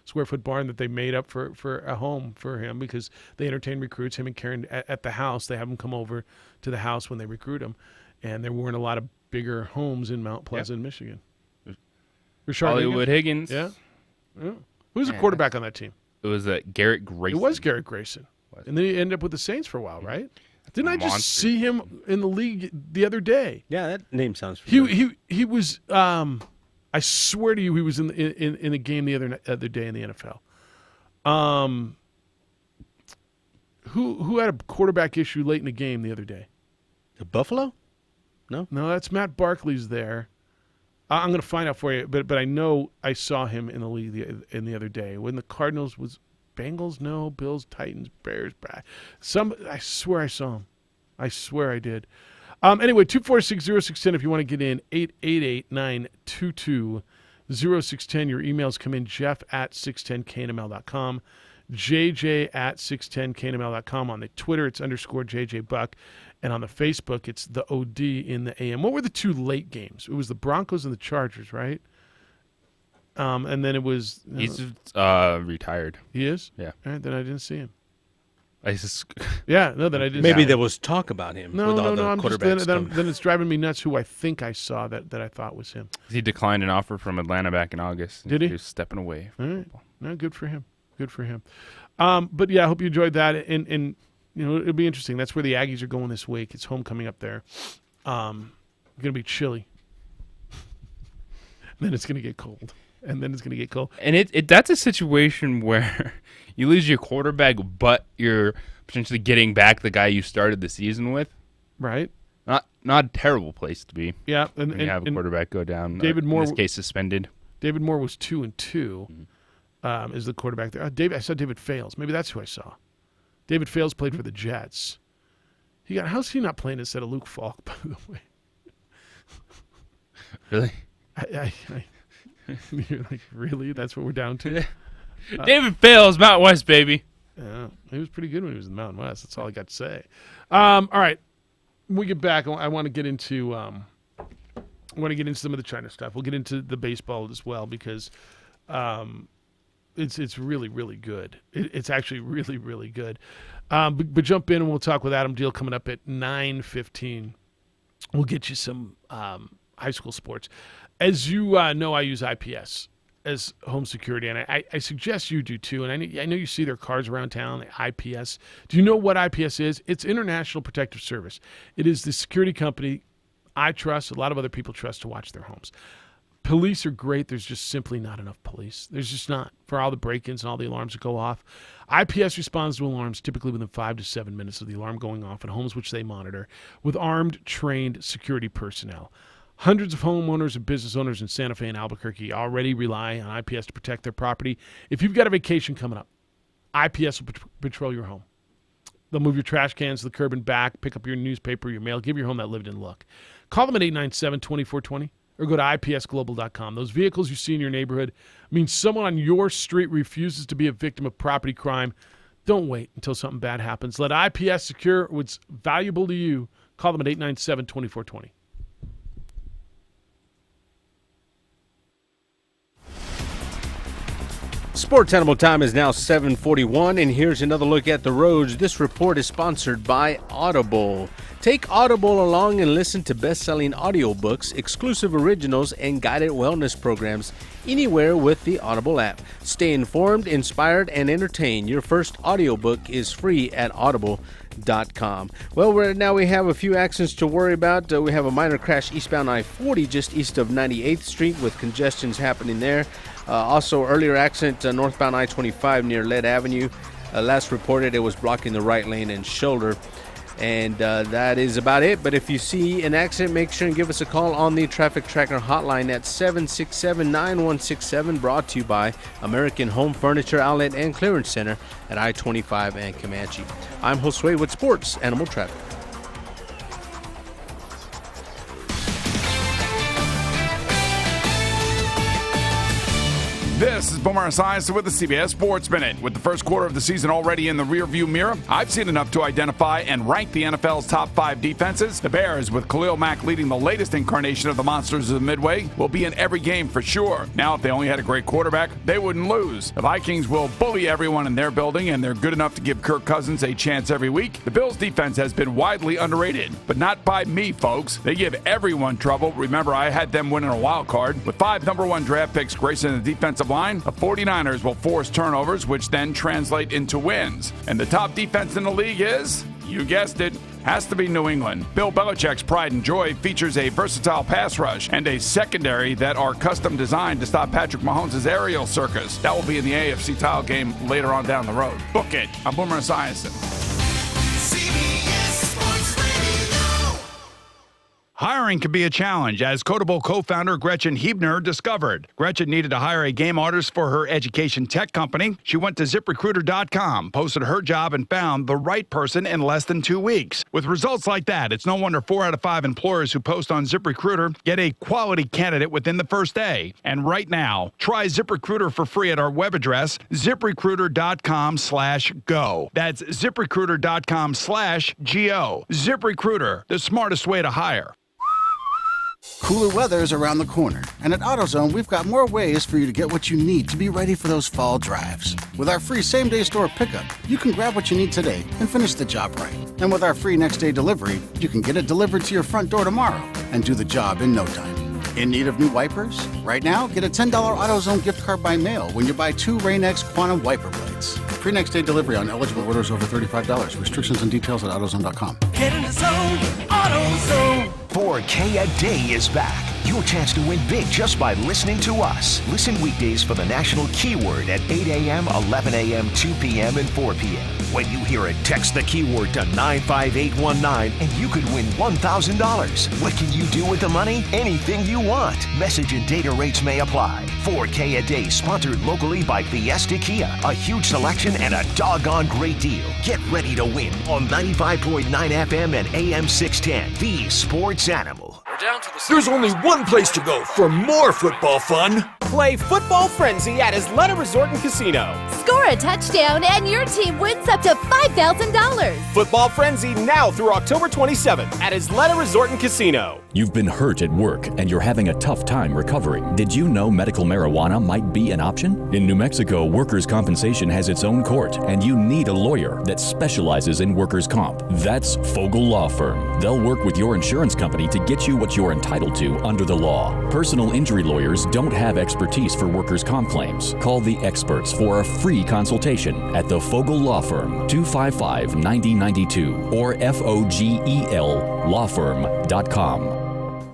square foot barn that they made up for a home for him because they entertain recruits, him and Karen at the house. They have him come over to the house when they recruit him. And there weren't a lot of bigger homes in Mount Pleasant, Michigan. Hollywood Higgins. Yeah. Who's the quarterback on that team? It was Garrett Grayson. It was Garrett Grayson. And then he ended up with the Saints for a while, right? Didn't I just see him in the league the other day? Yeah, that name sounds familiar. He was I swear to you he was in a game the other day in the NFL. Who had a quarterback issue late in the game the other day? The Buffalo? No, that's Matt Barkley's there. I'm going to find out for you, but I know I saw him in the league the other day when the Cardinals was Bengals, no, Bills, Titans, Bears. I swear I saw him. I swear I did. Anyway, 246-0610 if you want to get in. 888-922-0610. Your emails come in. Jeff at 610knml.com. JJ at 610knml.com. On the Twitter, it's _JJ Buck. And on the Facebook, it's the OD in the AM. What were the two late games? It was the Broncos and the Chargers, right? And then it was... He's retired. He is? Yeah. All right, then I didn't see him. Then I didn't. Maybe there was talk about him. No. I'm just, then it's driving me nuts. Who I think I saw that I thought was him. He declined an offer from Atlanta back in August. Did he? He was stepping away. All right. No, good for him. But yeah, I hope you enjoyed that. And it'll be interesting. That's where the Aggies are going this week. It's homecoming up there. Going to be chilly. Then it's going to get cold. And that's a situation where you lose your quarterback, but you're potentially getting back the guy you started the season with. Right. Not a terrible place to be. Yeah. And you have a quarterback go down. David Moore, in this case, suspended. David Moore was 2-2. Is the quarterback there? I saw David Fales. Maybe that's who I saw. David Fales played for the Jets. How's he not playing instead of Luke Falk, by the way? Really? You're like, really? That's what we're down to? David Fales, Mountain West, baby. Yeah, he was pretty good when he was in the Mountain West. That's all I got to say. All right, when we get back, I want to get into some of the China stuff. We'll get into the baseball as well because it's really, really good. It's actually really, really good. But jump in and we'll talk with Adam Deal coming up at 9:15. We'll get you some high school sports. As you know, I use IPS as home security, and I suggest you do too. And I know you see their cars around town, the IPS. Do you know what IPS is? It's International Protective Service. It is the security company I trust, a lot of other people trust to watch their homes. Police are great. There's just simply not enough police. There's just not, for all the break-ins and all the alarms that go off. IPS responds to alarms typically within 5 to 7 minutes of the alarm going off in homes which they monitor with armed, trained security personnel. Hundreds of homeowners and business owners in Santa Fe and Albuquerque already rely on IPS to protect their property. If you've got a vacation coming up, IPS will patrol your home. They'll move your trash cans to the curb and back, pick up your newspaper, your mail, give your home that lived-in look. Call them at 897-2420 or go to ipsglobal.com. Those vehicles you see in your neighborhood mean someone on your street refuses to be a victim of property crime. Don't wait until something bad happens. Let IPS secure what's valuable to you. Call them at 897-2420. Sports Animal time is now 7:41, and here's another look at the roads. This report is sponsored by Audible. Take Audible along and listen to best-selling audiobooks, exclusive originals, and guided wellness programs anywhere with the Audible app. Stay informed, inspired, and entertained. Your first audiobook is free at audible.com. Well, now we have a few accidents to worry about. We have a minor crash eastbound I-40 just east of 98th Street with congestions happening there. Also, earlier accident northbound I-25 near Lead Avenue. Last reported it was blocking the right lane and shoulder. And that is about it. But if you see an accident, make sure and give us a call on the Traffic Tracker hotline at 767-9167, brought to you by American Home Furniture Outlet and Clearance Center at I-25 and Comanche. I'm Josue with Sports Animal Traffic. This is Boomer Esiason with the CBS Sports Minute. With the first quarter of the season already in the rearview mirror, I've seen enough to identify and rank the NFL's top 5 defenses. The Bears, with Khalil Mack leading the latest incarnation of the Monsters of the Midway, will be in every game for sure. Now, if they only had a great quarterback, they wouldn't lose. The Vikings will bully everyone in their building, and they're good enough to give Kirk Cousins a chance every week. The Bills' defense has been widely underrated, but not by me, folks. They give everyone trouble. Remember, I had them winning a wild card. With 5 number 1 draft picks gracing the defensive line, the 49ers will force turnovers, which then translate into wins. And the top defense in the league is, you guessed it, has to be New England. Bill Belichick's pride and joy features a versatile pass rush and a secondary that are custom designed to stop Patrick Mahomes' aerial circus. That will be in the AFC title game later on down the road. Book it. I'm Boomer Esiason. Hiring can be a challenge, as Codable co-founder Gretchen Hebner discovered. Gretchen needed to hire a game artist for her education tech company. She went to ZipRecruiter.com, posted her job, and found the right person in less than 2 weeks. With results like that, it's no wonder 4 out of 5 employers who post on ZipRecruiter get a quality candidate within the first day. And right now, try ZipRecruiter for free at our web address, ZipRecruiter.com/go. That's ZipRecruiter.com/go. ZipRecruiter, the smartest way to hire. Cooler weather is around the corner, and at AutoZone, we've got more ways for you to get what you need to be ready for those fall drives. With our free same-day store pickup, you can grab what you need today and finish the job right. And with our free next-day delivery, you can get it delivered to your front door tomorrow and do the job in no time. In need of new wipers? Right now, get a $10 AutoZone gift card by mail when you buy 2 Rain-X Quantum wiper blades. Free next-day delivery on eligible orders over $35. Restrictions and details at AutoZone.com. Get in the zone, AutoZone. 4K a Day is back. Your chance to win big just by listening to us. Listen weekdays for the national keyword at 8 a.m., 11 a.m., 2 p.m., and 4 p.m. When you hear it, text the keyword to 95819 and you could win $1,000. What can you do with the money? Anything you want. Message and data rates may apply. 4K a Day, sponsored locally by Fiesta Kia. A huge selection and a doggone great deal. Get ready to win on 95.9 FM and AM 610. The Sports Animal. down to the... There's only one place to go for more football fun. Play Football Frenzy at Isleta Resort and Casino. Score a touchdown and your team wins up to $5,000. Football Frenzy now through October 27th at Isleta Resort and Casino. You've been hurt at work and you're having a tough time recovering. Did you know medical marijuana might be an option? In New Mexico, workers' compensation has its own court, and you need a lawyer that specializes in workers' comp. That's Fogel Law Firm. They'll work with your insurance company to get you what you're entitled to under the law. Personal injury lawyers don't have expertise for workers' comp claims. Call the experts for a free consultation at the Fogel Law Firm, 255-9092 or FOGEL-lawfirm.com.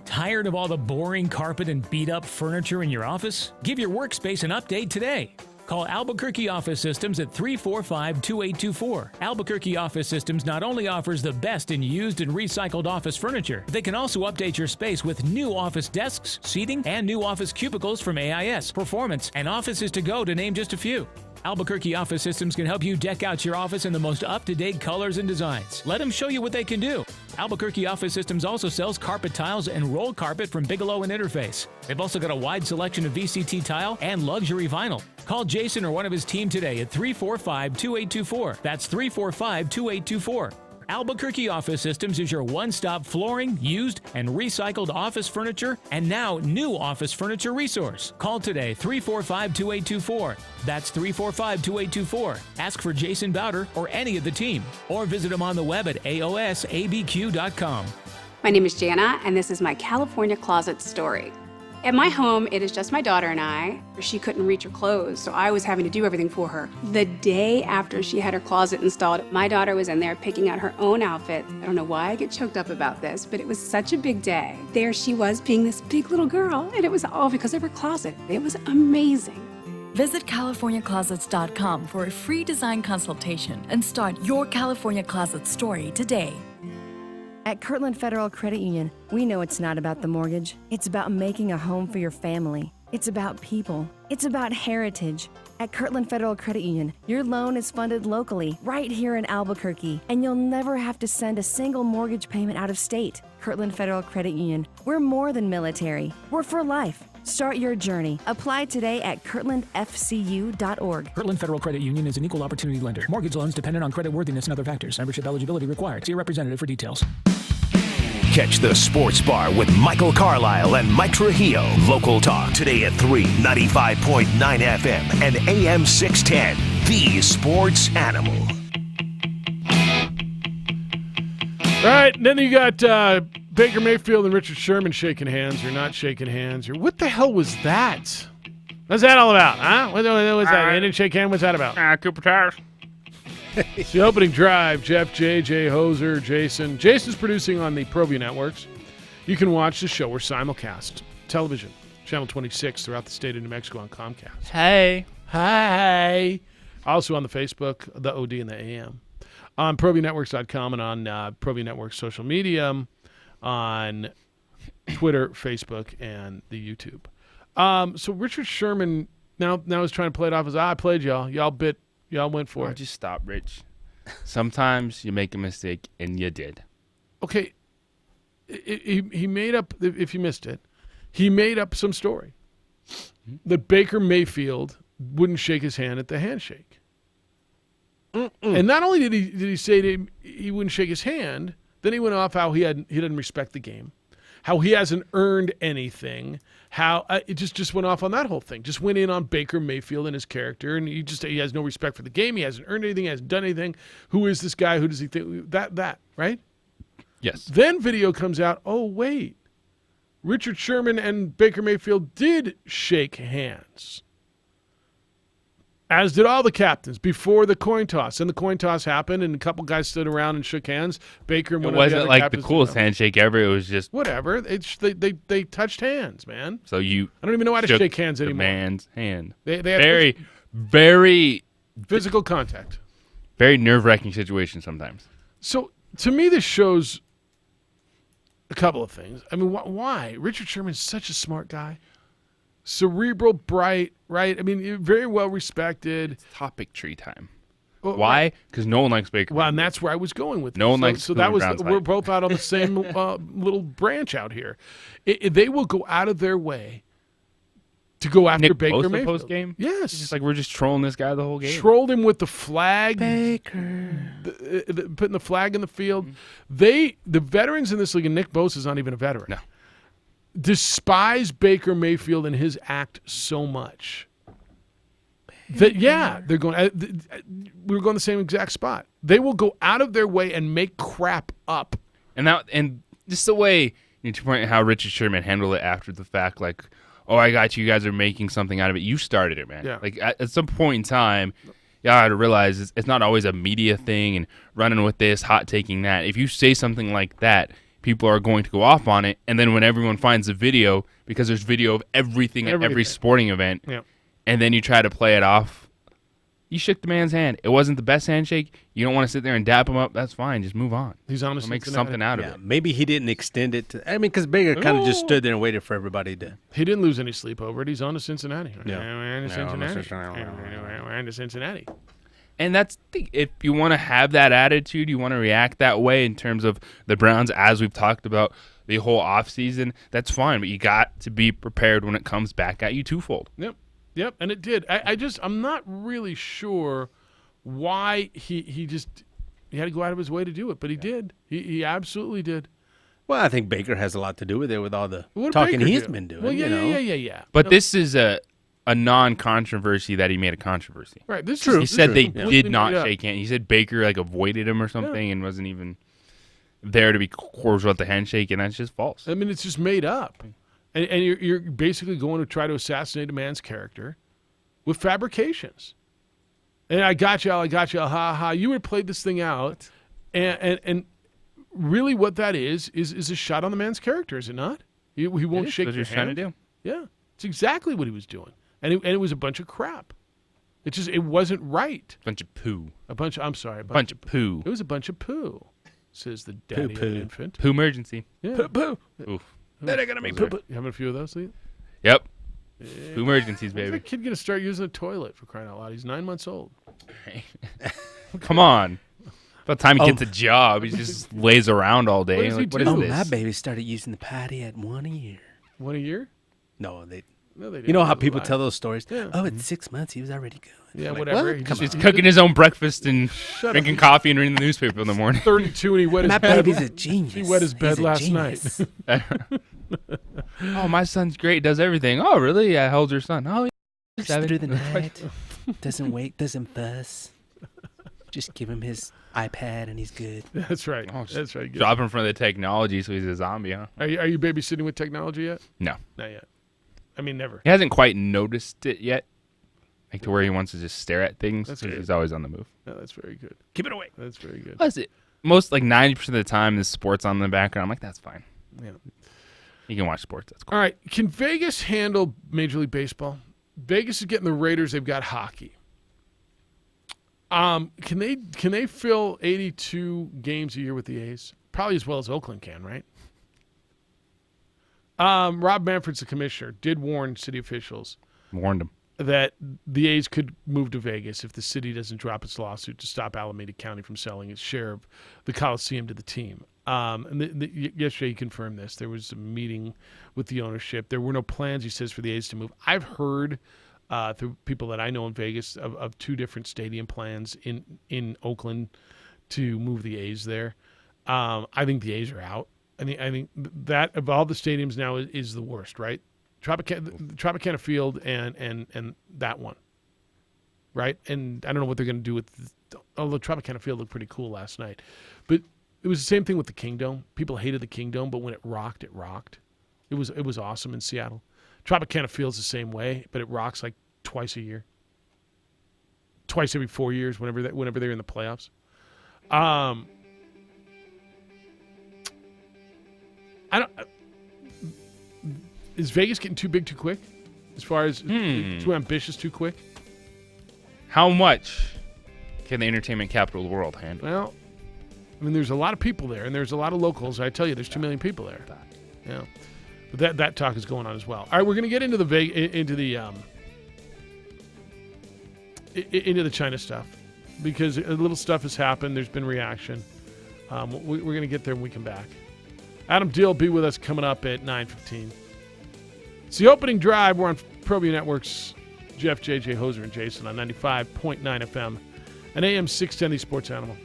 Tired of all the boring carpet and beat-up furniture in your office? Give your workspace an update today. Call Albuquerque Office Systems at 345-2824. Albuquerque Office Systems not only offers the best in used and recycled office furniture, but they can also update your space with new office desks, seating, and new office cubicles from AIS, Performance, and Offices to Go, to name just a few. Albuquerque Office Systems can help you deck out your office in the most up-to-date colors and designs. Let them show you what they can do. Albuquerque Office Systems also sells carpet tiles and roll carpet from Bigelow and Interface. They've also got a wide selection of VCT tile and luxury vinyl. Call Jason or one of his team today at 345-2824. That's 345-2824. Albuquerque Office Systems is your one-stop flooring, used, and recycled office furniture, and now new office furniture resource. Call today, 345-2824. That's 345-2824. Ask for Jason Bowder or any of the team, or visit them on the web at aosabq.com. My name is Jana, and this is my California closet story. At my home, it is just my daughter and I. She couldn't reach her clothes, so I was having to do everything for her. The day after she had her closet installed, my daughter was in there picking out her own outfit. I don't know why I get choked up about this, but it was such a big day. There she was being this big little girl, and it was all because of her closet. It was amazing. Visit CaliforniaClosets.com for a free design consultation and start your California Closet story today. At Kirtland Federal Credit Union, we know it's not about the mortgage. It's about making a home for your family. It's about people. It's about heritage. At Kirtland Federal Credit Union, your loan is funded locally, right here in Albuquerque, and you'll never have to send a single mortgage payment out of state. Kirtland Federal Credit Union, we're more than military. We're for life. Start your journey. Apply today at kirtlandfcu.org. Kirtland Federal Credit Union is an equal opportunity lender. Mortgage loans dependent on credit worthiness and other factors. Membership eligibility required. See a representative for details. Catch the Sports Bar with Michael Carlisle and Mike Trujillo. Local talk today at 3, 95.9 FM and AM 610. The Sports Animal. All right, then you got Baker Mayfield and Richard Sherman shaking hands or not shaking hands. Or what the hell was that? What's that all about, huh? What was that? They didn't shake hands? What's that about? Cooper Tires. It's the opening drive. Jeff, JJ, Hoser, Jason. Jason's producing on the ProView networks. You can watch the show or simulcast television, channel 26 throughout the state of New Mexico on Comcast. Hey. Also on the Facebook, the OD and the AM. On ProViewNetworks.com and on ProView Networks social media, on Twitter, Facebook, and the YouTube. So Richard Sherman now is trying to play it off as I played y'all. Y'all went for it. Just stop, Rich. Sometimes you make a mistake, and you did. Okay. He made up, if you missed it, he made up some story that Baker Mayfield wouldn't shake his hand at the handshake. And not only did he say that he wouldn't shake his hand, then he went off how he didn't respect the game, how he hasn't earned anything, how it just went off on that whole thing. Just went in on Baker Mayfield and his character, and he has no respect for the game. He hasn't earned anything. He hasn't done anything. Who is this guy? Who does he think? That right? Yes. Then video comes out. Oh wait, Richard Sherman and Baker Mayfield did shake hands, as did all the captains before the coin toss. And the coin toss happened, and a couple guys stood around and shook hands. Baker and one of the other captains. It wasn't like the captains coolest handshake ever. It was just whatever. They touched hands, man. So I don't even know how to shake hands anymore. The man's hand. They very physical contact. Very nerve-wracking situation sometimes. So to me, this shows a couple of things. I mean, why? Richard Sherman's such a smart guy. Cerebral, bright, right? I mean, very well respected. It's topic tree time. Why? Because no one likes Baker. Well, and that's where I was going with. No one likes So that was Browns we're hype. both out on the same little branch out here. They will go out of their way to go after Nick Baker Bosa Mayfield. post game. Yes, It's just like we're just trolling this guy the whole game. trolled him with the flag, Baker. putting the flag in the field. The veterans in this league, and Nick Bosa is not even a veteran. No. Despise Baker Mayfield and his act so much that they're going. We were going the same exact spot. They will go out of their way and make crap up. And just the way to point how Richard Sherman handled it after the fact, like, oh, I got you. You guys are making something out of it. You started it, man. Yeah. Like at some point in time, you got to realize it's not always a media thing and running with this, hot taking that. If you say something like that, people are going to go off on it. And then when everyone finds the video, because there's video of everything at every sporting event, and then you try to play it off, you shook the man's hand. It wasn't the best handshake. You don't want to sit there and dap him up. That's fine. Just move on. He's honest. Make something out of it. Maybe he didn't extend it. Because Baker kind of just stood there and waited for everybody to. He didn't lose any sleep over it. He's on to Cincinnati. Yeah. We're on to Cincinnati. And that's if you want to have that attitude, you want to react that way in terms of the Browns, as we've talked about the whole offseason, that's fine. But you got to be prepared when it comes back at you twofold. Yep, and it did. I'm not really sure why he had to go out of his way to do it, but he did. He absolutely did. Well, I think Baker has a lot to do with it, with all the What did talking Baker he's do? been doing. Well, yeah. But this is a non-controversy that he made a controversy. Right, this is True. true. He said they Completely- did not shake hands. He said Baker avoided him or something and wasn't even there to be cordial at the handshake, and that's just false. I mean, it's just made up. And you're basically going to try to assassinate a man's character with fabrications. And I got you, ha ha. You would have played this thing out, and really, what that is a shot on the man's character, is it not? He won't shake what your he's trying to hand. do. Yeah, it's exactly what he was doing, and it was a bunch of crap. It wasn't right. Bunch of poo. Bunch of poo. It was a bunch of poo, says the daddy of an infant. Poo emergency. Yeah. Poo. Oof. Then I gotta make poo. You having a few of those, Lee? Yep. Poo emergencies, When's baby. that kid gonna start using a toilet, for crying out loud? He's 9 months old. Come on. By the time he gets a job, he just lays around all day. What does he Like, what do? is Oh, this? my baby started using the potty at 1 a year. 1 a year? No, they didn't. You know how It was people live. tell those stories? Yeah. Oh, at 6 months, he was already going. Yeah, Like, whatever. what? He Come just- on. He's cooking his own breakfast and up. drinking coffee and reading the newspaper in the morning. 32 and he wet his My bed. baby's a genius. He wet his bed He's a last genius. night. Oh, my son's great. Does everything. Oh, really? Yeah, how old's your son? Oh, he's Sleeps 7. through the night. Doesn't wake, doesn't fuss. Just give him his iPad and he's good. That's right. Oh, just That's right. Good. drop him in front of the technology so he's a zombie, huh? Are you babysitting with technology yet? No. Not yet. I mean, never. He hasn't quite noticed it yet, like to where he wants to just stare at things. That's 'cause good. he's always on the move. No, that's very good. Keep it away. That's very good. Plus, most like 90% of the time, there's sports on in the background. I'm like, that's fine. Yeah. You can watch sports. That's cool. All right. Can Vegas handle Major League Baseball? Vegas is getting the Raiders. They've got hockey. Can they fill 82 games a year with the A's? Probably as well as Oakland can, right? Rob Manfred's the commissioner, did warn city officials. Warned him. That the A's could move to Vegas if the city doesn't drop its lawsuit to stop Alameda County from selling its share of the Coliseum to the team. And yesterday he confirmed this. There was a meeting with the ownership. There were no plans, he says, for the A's to move. I've heard through people that I know in Vegas of 2 different stadium plans in Oakland to move the A's there. I think the A's are out. I think that of all the stadiums now is the worst, right? Tropicana Field and that one, right? And I don't know what they're going to do with. Although Tropicana Field looked pretty cool last night, but it was the same thing with the Kingdome. People hated the Kingdome, but when it rocked, it rocked. It was awesome in Seattle. Tropicana Field's the same way, but it rocks like twice a year, twice every 4 years. Whenever they're in the playoffs. Is Vegas getting too big too quick? As far as too ambitious too quick? How much can the entertainment capital of the world handle? Well, I mean, there's a lot of people there, and there's a lot of locals. I tell you, there's 2 million people there. Yeah, but that talk is going on as well. All right, we're going to get into the China stuff. because a little stuff has happened. There's been reaction. We're going to get there when we come back. Adam Deal will be with us coming up at 9:15. It's the opening drive. We're on ProView Networks. Jeff, JJ, Hoser, and Jason on 95.9 FM and AM 610, the Sports Animal.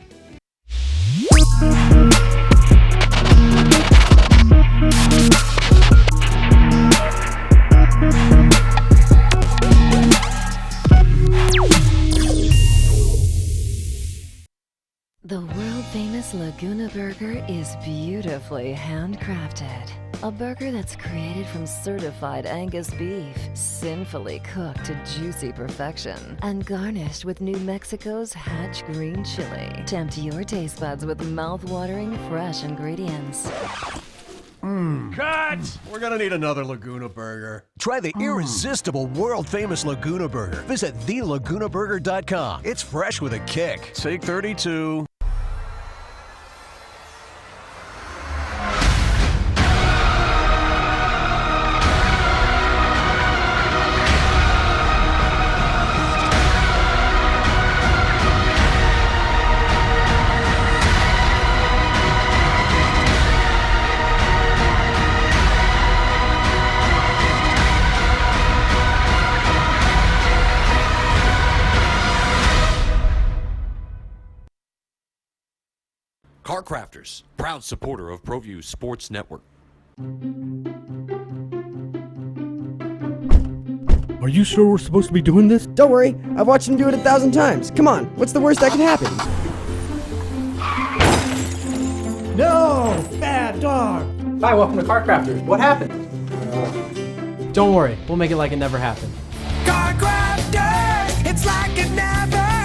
The world-famous Laguna Burger is beautifully handcrafted. A burger that's created from certified Angus beef, sinfully cooked to juicy perfection, and garnished with New Mexico's Hatch green chili. Tempt your taste buds with mouth-watering fresh ingredients. Cut! We're gonna need another Laguna Burger. Try the irresistible, world-famous Laguna Burger. Visit thelagunaburger.com. It's fresh with a kick. Take 32. Car Crafters, proud supporter of ProView Sports Network. Are you sure we're supposed to be doing this? Don't worry, I've watched him do it 1,000 times. Come on, what's the worst that can happen? No! Bad dog! Hi, welcome to Car Crafters. What happened? Don't worry, we'll make it like it never happened. Car Crafters, it's like it never happened.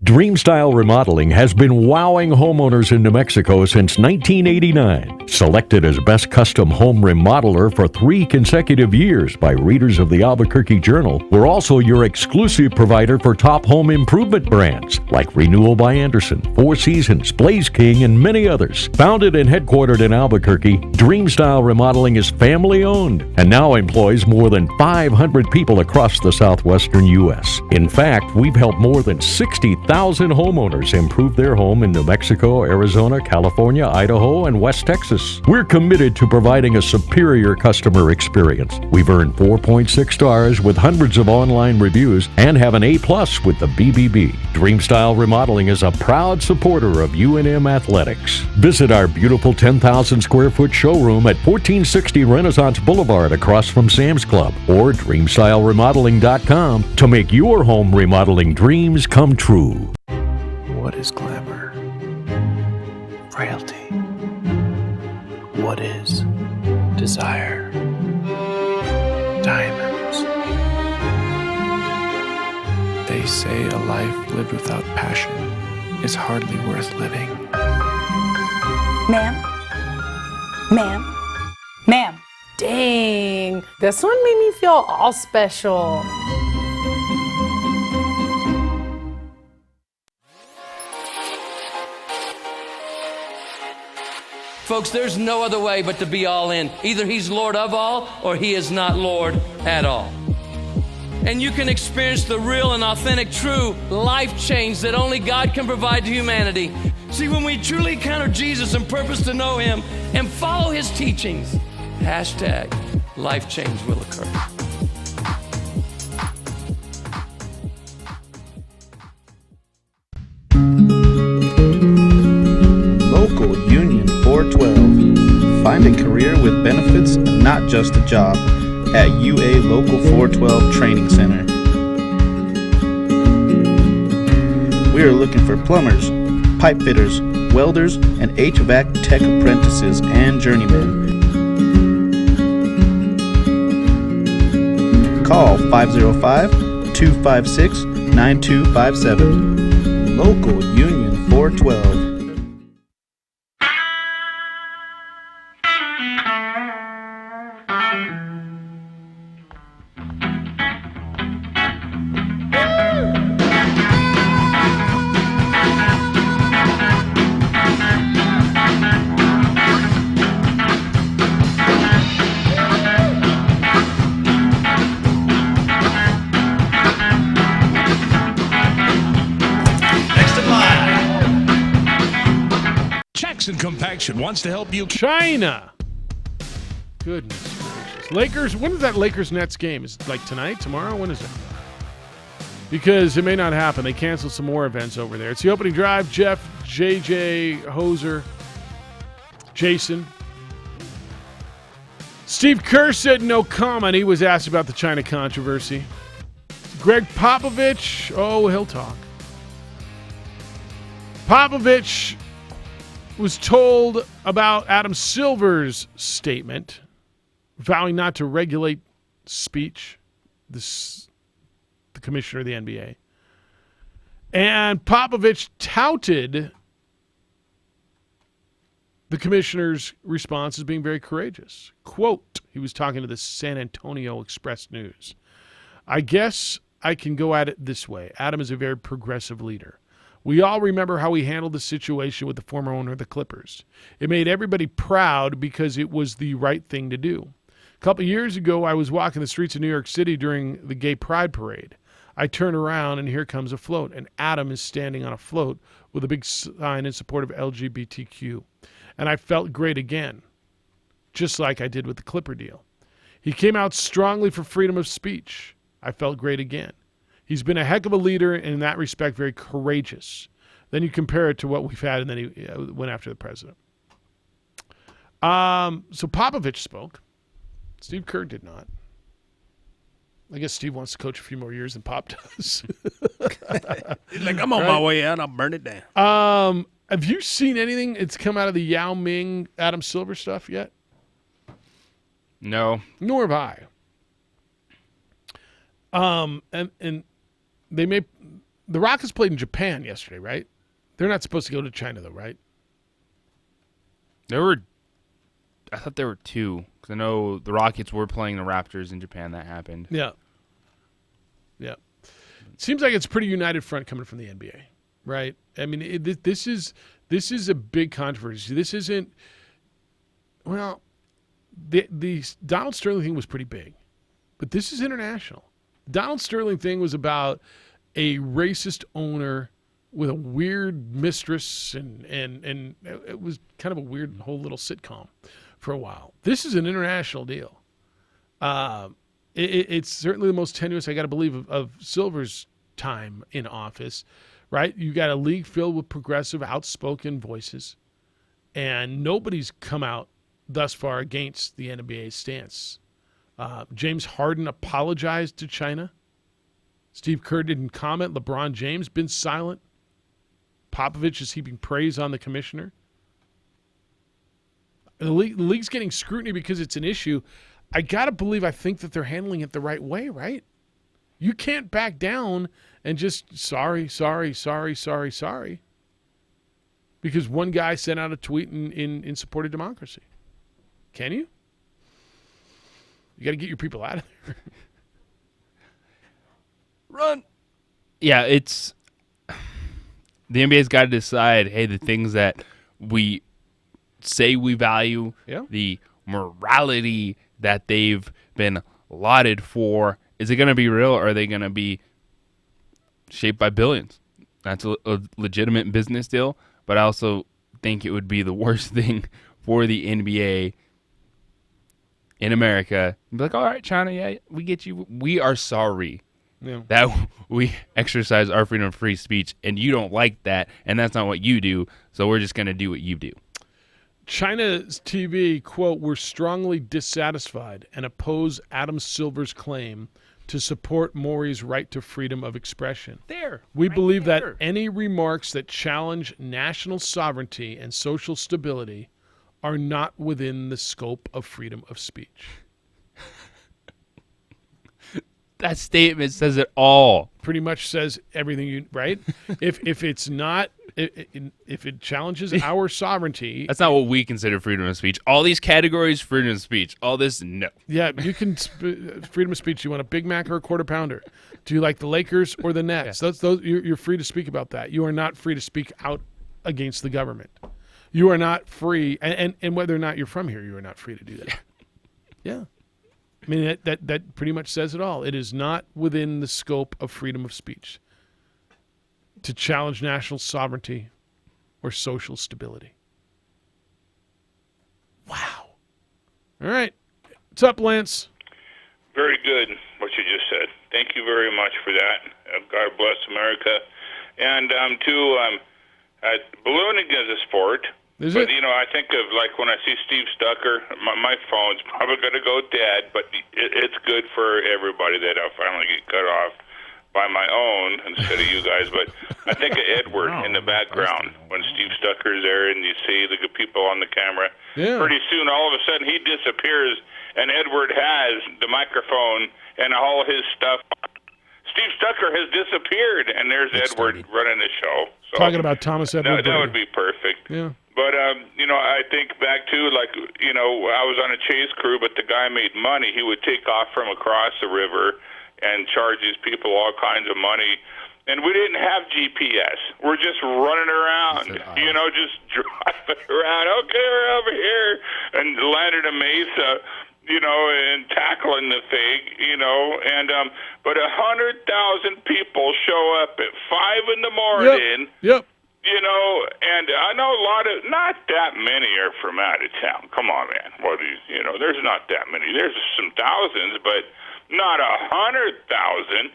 Dreamstyle Remodeling has been wowing homeowners in New Mexico since 1989. Selected as Best Custom Home Remodeler for 3 consecutive years by readers of the Albuquerque Journal, we're also your exclusive provider for top home improvement brands like Renewal by Anderson, Four Seasons, Blaze King, and many others. Founded and headquartered in Albuquerque, Dreamstyle Remodeling is family-owned and now employs more than 500 people across the southwestern U.S. In fact, we've helped more than 60,000 homeowners improve their home in New Mexico, Arizona, California, Idaho, and West Texas. We're committed to providing a superior customer experience. We've earned 4.6 stars with hundreds of online reviews and have an A+ with the BBB. Dreamstyle Remodeling is a proud supporter of UNM Athletics. Visit our beautiful 10,000 square foot showroom at 1460 Renaissance Boulevard across from Sam's Club or DreamstyleRemodeling.com to make your home remodeling dreams come true. What is glamour? Frailty. What is desire? Diamonds. They say a life lived without passion is hardly worth living. Ma'am? Ma'am? Ma'am? Dang, this one made me feel all special. Folks, there's no other way but to be all in. Either he's Lord of all or he is not Lord at all. And you can experience the real and authentic, true life change that only God can provide to humanity. See, when we truly encounter Jesus and purpose to know him and follow his teachings, hashtag life change will occur. Local Union 412. Find a career with benefits and not just a job at UA Local 412 Training Center. We are looking for plumbers, pipe fitters, welders, and HVAC tech apprentices and journeymen. Call 505-256-9257. Local Union 412. Compaction wants to help you. China. Goodness gracious. Lakers, when is that Lakers-Nets game? Is it like tonight, tomorrow? When is it? Because it may not happen. They canceled some more events over there. It's the opening drive. Jeff, JJ, Hoser, Jason. Steve Kerr said no comment. He was asked about the China controversy. Greg Popovich, he'll talk. Popovich was told about Adam Silver's statement, vowing not to regulate speech, the commissioner of the NBA. And Popovich touted the commissioner's response as being very courageous. Quote, he was talking to the San Antonio Express News. I guess I can go at it this way. Adam is a very progressive leader. We all remember how he handled the situation with the former owner of the Clippers. It made everybody proud because it was the right thing to do. A couple of years ago, I was walking the streets of New York City during the Gay Pride Parade. I turn around, and here comes a float, and Adam is standing on a float with a big sign in support of LGBTQ. And I felt great again, just like I did with the Clipper deal. He came out strongly for freedom of speech. I felt great again. He's been a heck of a leader, and in that respect, very courageous. Then you compare it to what we've had, and then he went after the president. So Popovich spoke. Steve Kerr did not. I guess Steve wants to coach a few more years than Pop does. He's like, I'm on my way out. I'll burn it down. Have you seen anything that's come out of the Yao Ming, Adam Silver stuff yet? No. Nor have I. And they may. The Rockets played in Japan yesterday, right? They're not supposed to go to China, though, right? I thought there were two, because I know the Rockets were playing the Raptors in Japan. That happened. Yeah. Seems like it's a pretty united front coming from the NBA, right? I mean, this is a big controversy. This isn't. Well, the Donald Sterling thing was pretty big, but this is international. Donald Sterling thing was about a racist owner with a weird mistress, and it was kind of a weird whole little sitcom for a while. This is an international deal. It's certainly the most tenuous, I got to believe, of Silver's time in office, right? You got a league filled with progressive, outspoken voices, and nobody's come out thus far against the NBA's stance. James Harden apologized to China. Steve Kerr didn't comment. LeBron James been silent. Popovich is heaping praise on the commissioner. The league's getting scrutiny because it's an issue. I I think that they're handling it the right way, right? You can't back down and just sorry. Because one guy sent out a tweet in support of democracy. Can you? You got to get your people out of there. Run. Yeah, it's the NBA's got to decide, hey, the things that we say we value, the morality that they've been lauded for, is it going to be real, or are they going to be shaped by billions? That's a legitimate business deal, but I also think it would be the worst thing for the NBA in America. Be like, all right, China, yeah, we get you. We are sorry that we exercise our freedom of free speech, and you don't like that, and that's not what you do, so we're just going to do what you do. China's TV, quote, we're strongly dissatisfied and oppose Adam Silver's claim to support Maury's right to freedom of expression. We believe that any remarks that challenge national sovereignty and social stability are not within the scope of freedom of speech. That statement says it all. Pretty much says everything right? If it's not, if it challenges our sovereignty. That's not what we consider freedom of speech. All these categories, freedom of speech. All this, no. Yeah, you can, freedom of speech. You want a Big Mac or a quarter pounder? Do you like the Lakers or the Nets? Yeah. Those you're free to speak about that. You are not free to speak out against the government. You are not free, and whether or not you're from here, you are not free to do that. Yeah. I mean, that pretty much says it all. It is not within the scope of freedom of speech to challenge national sovereignty or social stability. All right. What's up, Lance? Very good, what you just said. Thank you very much for that. God bless America. And, ballooning is a sport. Is but, it? I think of, like, when I see Steve Stucker, my phone's probably going to go dead, but it's good for everybody that I'll finally get cut off by my own instead of you guys. But I think of Edward in the background when Steve Stucker's there and you see the good people on the camera. Yeah. Pretty soon, all of a sudden, he disappears, and Edward has the microphone and all his stuff. Steve Stucker has disappeared, and there's Edward running the show. So Talking about Thomas Edward that Berger. would be perfect. Yeah. But, I think back to, like, I was on a chase crew, but the guy made money. He would take off from across the river and charge these people all kinds of money. And we didn't have GPS. We're just running around, just driving around. Okay, we're over here. And landed a Mesa, and tackling the thing, but 100,000 people show up at 5 in the morning. Yep. And I know not that many are from out of town. Come on, man. There's not that many. There's some thousands, but not 100,000.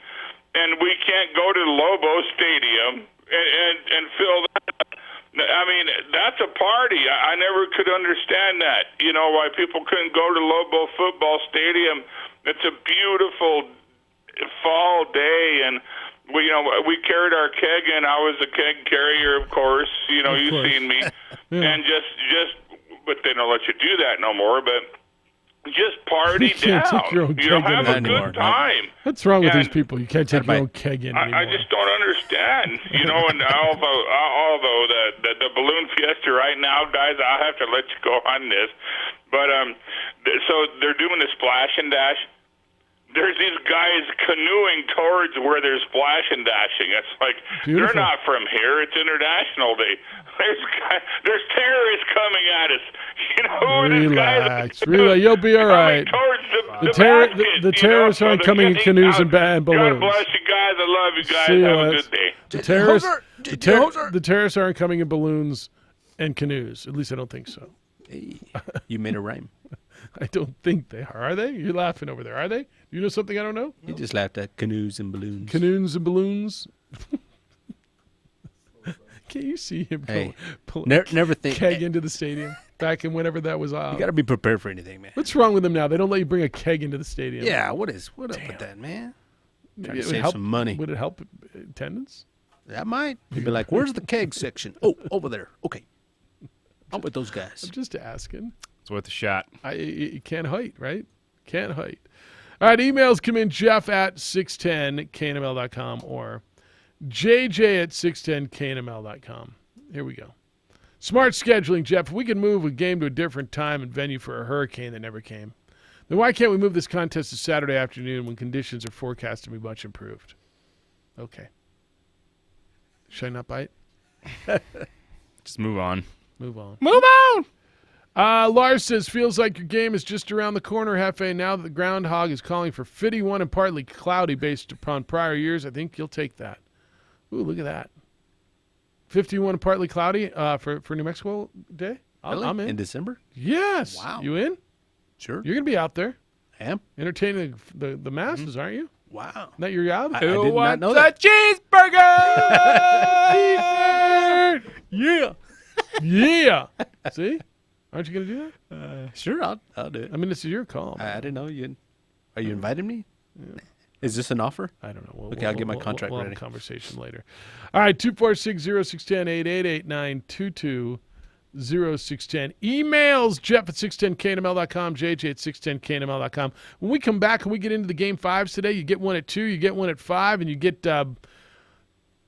And we can't go to Lobo Stadium and fill that up. I mean, that's a party. I never could understand that. Why people couldn't go to Lobo Football Stadium. It's a beautiful fall day, and we carried our keg in. I was a keg carrier, of course. You've seen me. And but they don't let you do that no more. But just party You can't down. take your own keg in Have a anymore, good time. What's wrong with And these people? You can't take your own keg in anymore. I just don't understand, and although the balloon fiesta right now, guys, I'll have to let you go on this, but so they're doing the splash and dash. There's these guys canoeing towards where there's splash and dashing. It's like Beautiful. They're not from here. It's International Day. There's terrorists coming at us. Relax. You'll be all right. Towards The terrorists aren't coming in canoes and balloons. God bless you guys. I love you guys. See you, Have a Lance. good day. The terrorists aren't coming in balloons and canoes. At least I don't think so. Hey, you made a rhyme. I don't think they are. Are they? You're laughing over there. Are they? You know something I don't know? You just laughed at canoes and balloons. Canoes and balloons. Can you see him pull never think keg into the stadium back in whenever that was out? You got to be prepared for anything, man. What's wrong with them now? They don't let you bring a keg into the stadium. Yeah, what up with that, man? Trying to It would save help- some money. Would it help attendance? That might. You'd be like, where's the keg section? Oh, over there. Okay. I'm with those guys. I'm just asking. It's worth a shot. You can't hide, right? Can't hide. All right, emails come in, Jeff at 610knml.com or JJ at 610knml.com. Here we go. Smart scheduling, Jeff. If we could move a game to a different time and venue for a hurricane that never came, then why can't we move this contest to Saturday afternoon when conditions are forecast to be much improved? Okay. Should I not bite? Just move on. Move on. Move on! Lars says, feels like your game is just around the corner, Hefe. Now that the groundhog is calling for 51 and partly cloudy based upon prior years, I think you'll take that. Ooh, look at that. 51 and partly cloudy for New Mexico Day? Really? I'm in. In December? Yes. Wow. You in? Sure. You're going to be out there. I am. Entertaining the masses, aren't you? Wow. Isn't that your job? I did not know that. Cheeseburger! Yeah. Yeah. See? Aren't you going to do that? Sure, I'll do it. I mean, this is your call. I didn't know you. Are you inviting me? Yeah. Is this an offer? I don't know. Okay, I'll get my contract we'll ready. Have a conversation later. All right, 246-0610-8889-22-0610. Emails, Jeff at 610knml.com, JJ at 610knml.com. When we come back and we get into the Game 5s today, you get one at 2, you get one at 5, and you get they're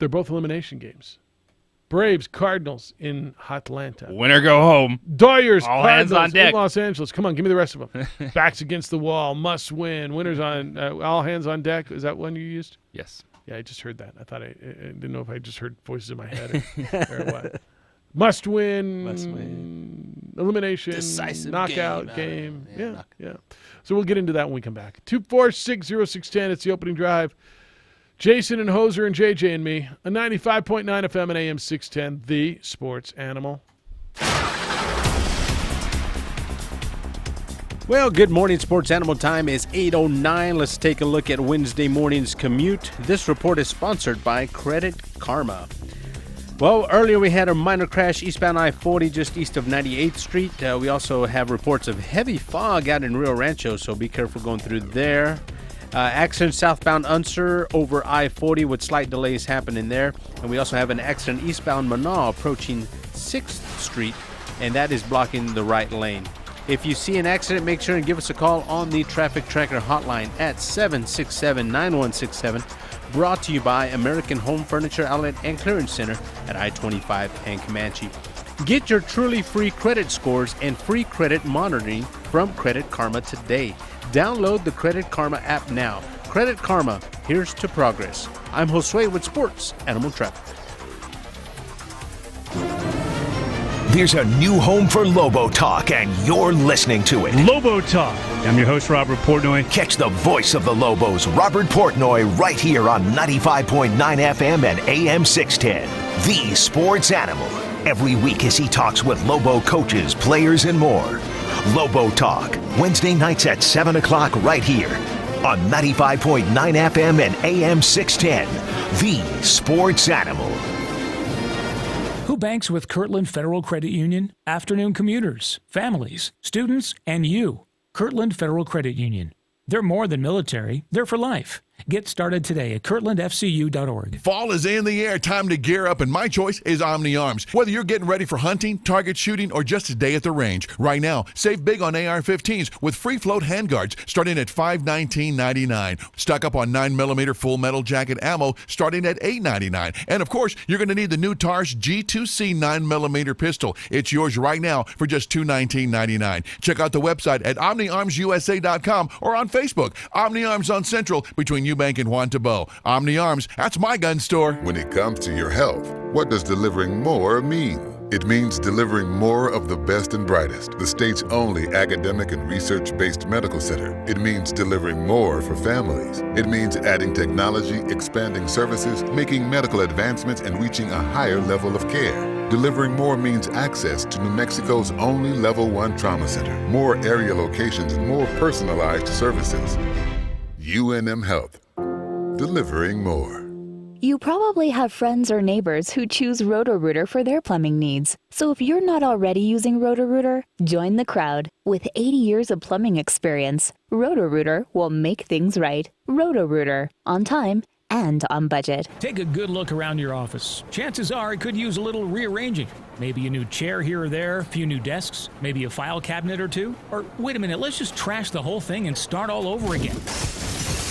both elimination games. Braves, Cardinals in Atlanta. Winner go home. Doyers, All Cardinals hands on deck. in Los Angeles. Come on, give me the rest of them. Backs against the wall, must win. Winners on all hands on deck. Is that one you used? Yes. Yeah, I just heard that. I thought I didn't know if I just heard voices in my head or what. Must win. Must win. Elimination. Decisive knockout game. game. Yeah. So we'll get into that when we come back. 246-0610. It's the opening drive. Jason and Hoser and JJ and me. A 95.9 FM and AM 610. The Sports Animal. Well, good morning, Sports Animal. Time is 8:09. Let's take a look at Wednesday morning's commute. This report is sponsored by Credit Karma. Well, earlier we had a minor crash eastbound I-40 just east of 98th Street. We also have reports of heavy fog out in Rio Rancho, so be careful going through there. Accident southbound Unser over I-40 with slight delays happening there. And we also have an accident eastbound Manaw approaching 6th Street, and that is blocking the right lane. If you see an accident, make sure and give us a call on the Traffic Tracker hotline at 767-9167. Brought to you by American Home Furniture Outlet and Clearance Center at I-25 and Comanche. Get your truly free credit scores and free credit monitoring from Credit Karma today. Download the Credit Karma app now. Credit Karma, here's to progress. I'm Josue with Sports Animal Traffic. There's a new home for Lobo Talk, and you're listening to it. Lobo Talk. I'm your host, Robert Portnoy. Catch the voice of the Lobos, Robert Portnoy, right here on 95.9 FM and AM 610. The Sports Animal. Every week as he talks with Lobo coaches, players, and more. Lobo Talk, Wednesday nights at 7 o'clock right here on 95.9 FM and AM 610. The Sports Animal. Who banks with Kirtland Federal Credit Union? Afternoon commuters, families, students, and you. Kirtland Federal Credit Union. They're more than military. They're for life. Get started today at kirtlandfcu.org. Fall is in the air. Time to gear up, and my choice is Omni Arms. Whether you're getting ready for hunting, target shooting, or just a day at the range, right now, save big on AR-15s with free float handguards starting at $519.99. Stock up on 9mm full metal jacket ammo starting at $899. And of course, you're going to need the new TARS G2C 9mm pistol. It's yours right now for just $219.99. Check out the website at OmniArmsUSA.com or on Facebook. Omni Arms on Central between Eubank and Juan Tabo. Omni Arms, that's my gun store. When it comes to your health, what does delivering more mean? It means delivering more of the best and brightest, the state's only academic and research-based medical center. It means delivering more for families. It means adding technology, expanding services, making medical advancements, and reaching a higher level of care. Delivering more means access to New Mexico's only Level 1 trauma center, more area locations, and more personalized services. UNM Health, delivering more. You probably have friends or neighbors who choose Roto-Rooter for their plumbing needs. So if you're not already using Roto-Rooter, join the crowd. With 80 years of plumbing experience, Roto-Rooter will make things right. Roto-Rooter, on time and on budget. Take a good look around your office. Chances are it could use a little rearranging. Maybe a new chair here or there, a few new desks, maybe a file cabinet or two. Or wait a minute, let's just trash the whole thing and start all over again.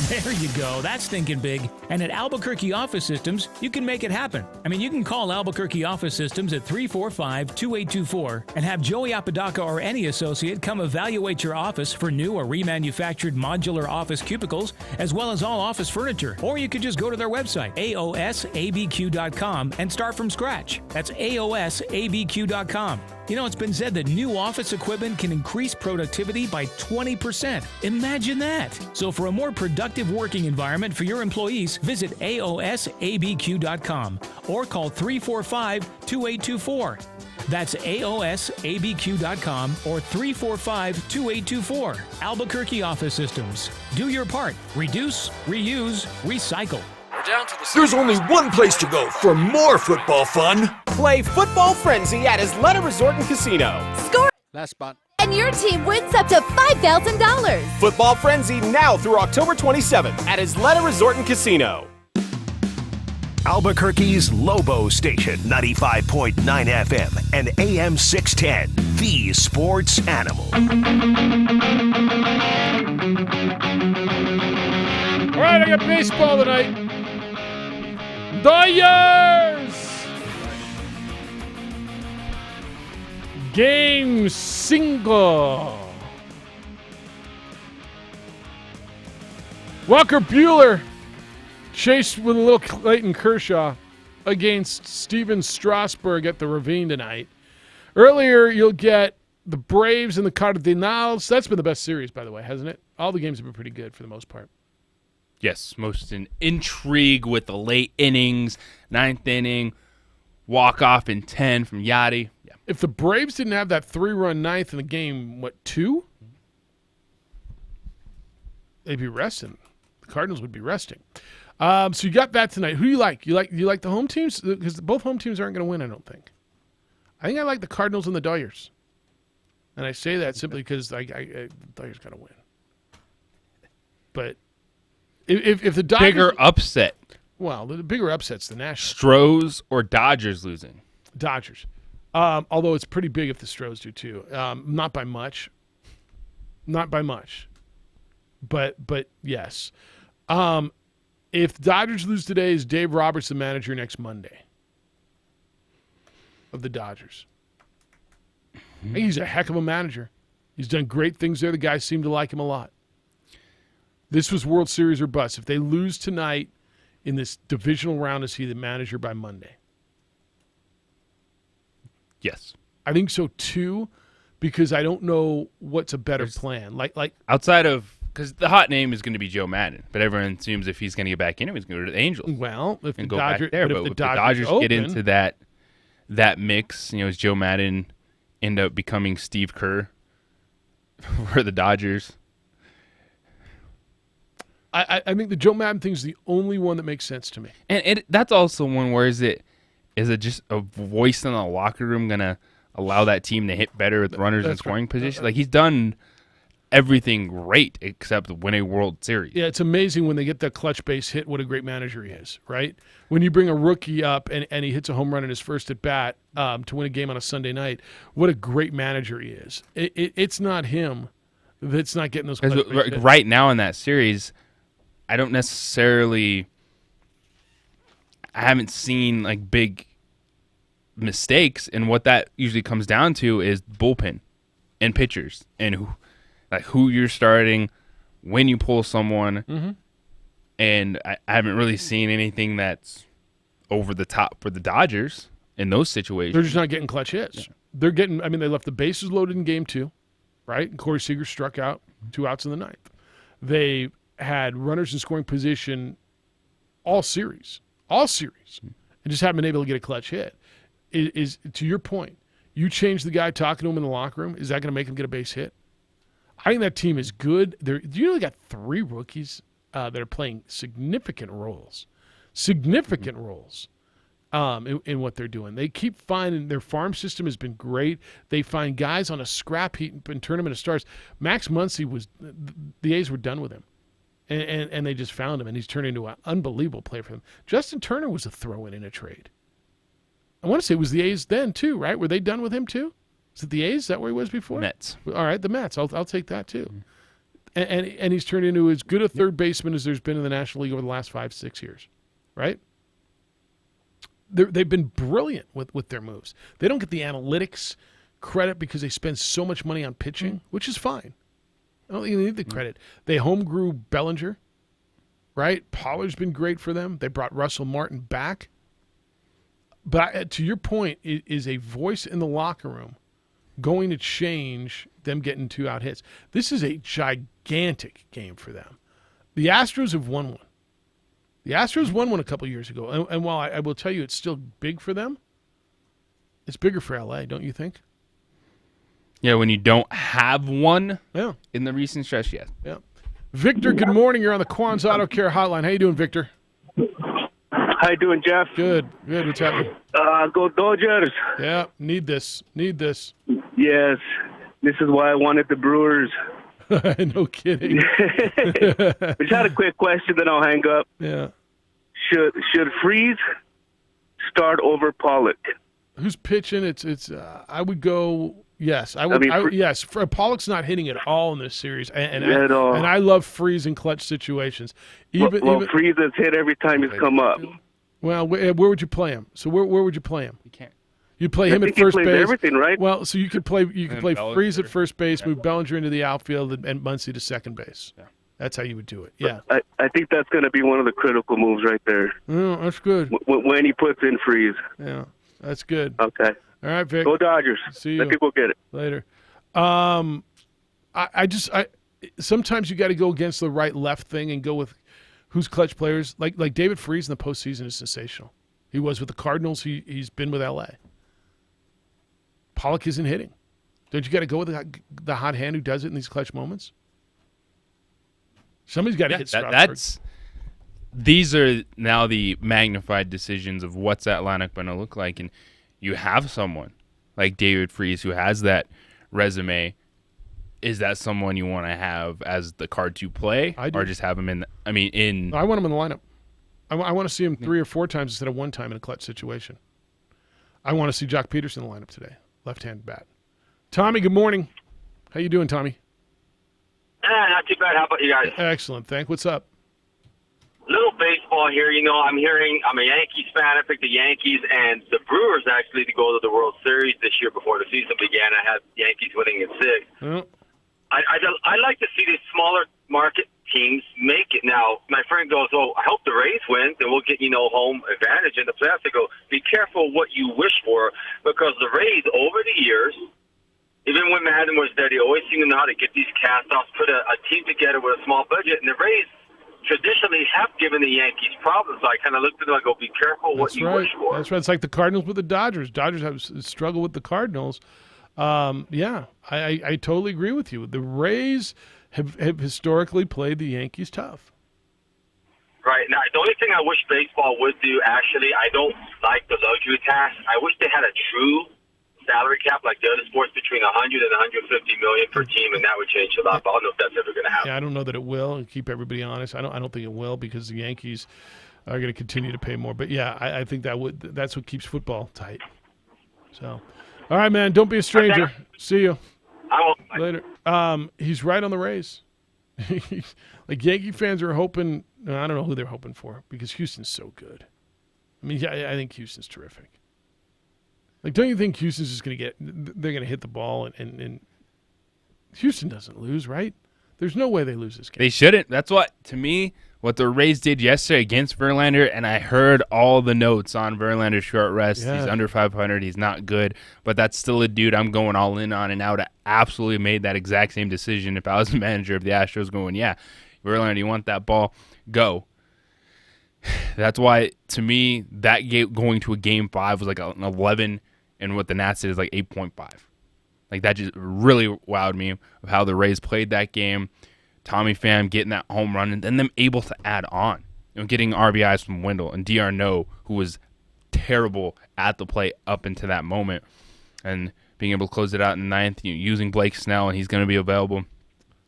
There you go. That's thinking big. And at Albuquerque Office Systems, you can make it happen. I mean, you can call Albuquerque Office Systems at 345-2824 and have Joey Apodaca or any associate come evaluate your office for new or remanufactured modular office cubicles, as well as all office furniture. Or you could just go to their website, aosabq.com, and start from scratch. That's aosabq.com. You know, it's been said that new office equipment can increase productivity by 20%. Imagine that. So for a more productive working environment for your employees, visit aosabq.com or call 345-2824. That's aosabq.com or 345-2824. Albuquerque Office Systems. Do your part. Reduce, reuse, recycle. There's only one place to go for more football fun. Play Football Frenzy at Isleta Resort and Casino. Score! Last spot. And your team wins up to $5,000. Football Frenzy now through October 27th at Isleta Resort and Casino. Albuquerque's Lobo Station, 95.9 FM and AM 610, the Sports Animal. All right, I got baseball tonight. Dodgers! Game 5. Walker Buehler chased with a little Clayton Kershaw against Steven Strasburg at the Ravine tonight. Earlier, you'll get the Braves and the Cardinals. That's been the best series, by the way, hasn't it? All the games have been pretty good for the most part. Yes, most in intrigue with the late innings, 9th inning, walk-off in 10 from Yachty. Yeah. If the Braves didn't have that 3-run ninth in the game, 2? They'd be resting. The Cardinals would be resting. So you got that tonight. Who do you like? You like the home teams? Because both home teams aren't going to win, I don't think. I think I like the Cardinals and the Dodgers. And I say that simply because the Dodgers got to win. But if the Dodgers... Bigger upset. Well, the bigger upset's the Nationals. Stros or Dodgers losing? Dodgers. Although it's pretty big if the Stros do too. Not by much. Not by much. But yes. If the Dodgers lose today, is Dave Roberts the manager next Monday of the Dodgers? I think he's a heck of a manager. He's done great things there. The guys seem to like him a lot. This was World Series or bust. If they lose tonight in this divisional round, is he the manager by Monday? Yes. I think so too, because I don't know what's a better plan. Like outside of, because the hot name is going to be Joe Madden, but everyone assumes if he's going to get back in, he's going to go to the Angels. Well, if and the go back there, but if the Dodgers get into that mix, is Joe Madden end up becoming Steve Kerr for the Dodgers? I think the Joe Madden thing is the only one that makes sense to me. And that's also one where is it just a voice in the locker room going to allow that team to hit better with runners in scoring position? Like, he's done everything great except win a World Series. Yeah, it's amazing when they get that clutch base hit, what a great manager he is, right? When you bring a rookie up and he hits a home run in his first at bat to win a game on a Sunday night, what a great manager he is. It's not him that's not getting those clutch base hits. Right now in that series, I don't necessarily – I haven't seen, like, big mistakes, and what that usually comes down to is bullpen and pitchers and who you're starting, when you pull someone. Mm-hmm. And I haven't really seen anything that's over the top for the Dodgers in those situations. They're just not getting clutch hits. Yeah. They're getting – I mean, they left the bases loaded in Game 2, right? And Corey Seager struck out 2 outs in the ninth. They had runners in scoring position all series, and just haven't been able to get a clutch hit. Is to your point, you change the guy talking to him in the locker room, is that going to make him get a base hit? I think that team is good. Do you know they got 3 rookies that are playing significant roles in what they're doing. They keep finding their farm system has been great. They find guys on a scrap heap and turn them into stars. Max Muncy the A's were done with him. And they just found him, and he's turned into an unbelievable player for them. Justin Turner was a throw-in in a trade. I want to say it was the A's then, too, right? Were they done with him, too? Is it the A's? Is that where he was before? Mets. All right, the Mets. I'll take that, too. And he's turned into as good a third baseman as there's been in the National League over the last 5-6 years, right? They've been brilliant with their moves. They don't get the analytics credit because they spend so much money on pitching, which is fine. I don't think they need the credit. They home grew Bellinger, right? Pollard's been great for them. They brought Russell Martin back. But to your point, is a voice in the locker room going to change them getting 2-out hits? This is a gigantic game for them. The Astros have won one. The Astros won one a couple years ago. And while I will tell you it's still big for them, it's bigger for L.A., don't you think? Yeah, when you don't have one in the recent stretch yet. Yeah. Victor, good morning. You're on the Quan's Auto Care Hotline. How you doing, Victor? How you doing, Jeff? Good. What's happening? Go Dodgers. Yeah, need this. Yes. This is why I wanted the Brewers. No kidding. Just had a quick question, then I'll hang up. Yeah. Should Freeze start over Pollock? Who's pitching? It's. I would go. Yes, I would. Yes, Pollock's not hitting at all in this series, and I love Freeze in clutch situations. Even Freeze has hit every time he's come up. Well, where would you play him? So where would you play him? You can't. You'd play him at first base. Everything, right? Well, so you could play Freeze at first base, move Bellinger into the outfield, and Muncy to second base. Yeah. That's how you would do it. Yeah. I think that's going to be one of the critical moves right there. Oh, that's good. When he puts in Freeze. Yeah, that's good. Okay. All right, Vic. Go Dodgers. See you. Let people get it. Later. I sometimes you got to go against the right left thing and go with who's clutch players. Like David Freese in the postseason is sensational. He was with the Cardinals. He's been with L.A. Pollock isn't hitting. Don't you got to go with the hot hand who does it in these clutch moments? Somebody's got to hit Strasburg. These are now the magnified decisions of what's that lineup going to look like. And you have someone like David Freese who has that resume. Is that someone you want to have as the card to play? I do. Or just have him in? I want him in the lineup. I want to see him 3 or 4 times instead of 1 time in a clutch situation. I want to see Jock Peterson in the lineup today. Left-hand bat. Tommy, good morning. How you doing, Tommy? Not too bad. How about you guys? Excellent. What's up? Little baseball here. You know, I'm a Yankees fan. I picked the Yankees and the Brewers actually to go to the World Series this year before the season began. I had Yankees winning in 6. Oh. I like to see these smaller market teams make it. Now, my friend goes, "Oh, I hope the Rays win, then we'll get home advantage in the playoffs." I go, "Be careful what you wish for, because the Rays over the years, even when Madden was there, they always seem to know how to get these cast-offs, put a team together with a small budget, and the Rays traditionally have given the Yankees problems." So I kind of looked at them and go, "Be careful what you wish for." That's right. It's like the Cardinals with the Dodgers. Dodgers have struggled with the Cardinals. I totally agree with you. The Rays have historically played the Yankees tough. Right. Now, the only thing I wish baseball would do, actually, I don't like the luxury tax. I wish they had a true salary cap like the other sports between 100 and 150 million per team, and that would change a lot. But I don't know if that's ever going to happen. Yeah, I don't know that it will. And keep everybody honest, I don't think it will, because the Yankees are going to continue to pay more. But yeah, I think that's what keeps football tight. So, all right, man, don't be a stranger. Okay. See you I won't. later. He's right on the Rays. Like, Yankee fans are hoping. I don't know who they're hoping for, because Houston's so good. I mean, I think Houston's terrific. Like, don't you think Houston's just going to they're going to hit the ball and Houston doesn't lose, right? There's no way they lose this game. They shouldn't. That's to me, what the Rays did yesterday against Verlander, and I heard all the notes on Verlander's short rest. Yeah. He's under 500. He's not good, but that's still a dude I'm going all in on, and I would have absolutely made that exact same decision if I was the manager of the Astros going, yeah, Verlander, you want that ball? Go. That's why, to me, that game going to a Game 5 was like an 11, and what the Nats did is like 8.5. Like, that just really wowed me of how the Rays played that game. Tommy Pham getting that home run, and then them able to add on. Getting RBIs from Wendell and d'Arnaud, who was terrible at the plate up into that moment, and being able to close it out in the 9th, using Blake Snell, and he's going to be available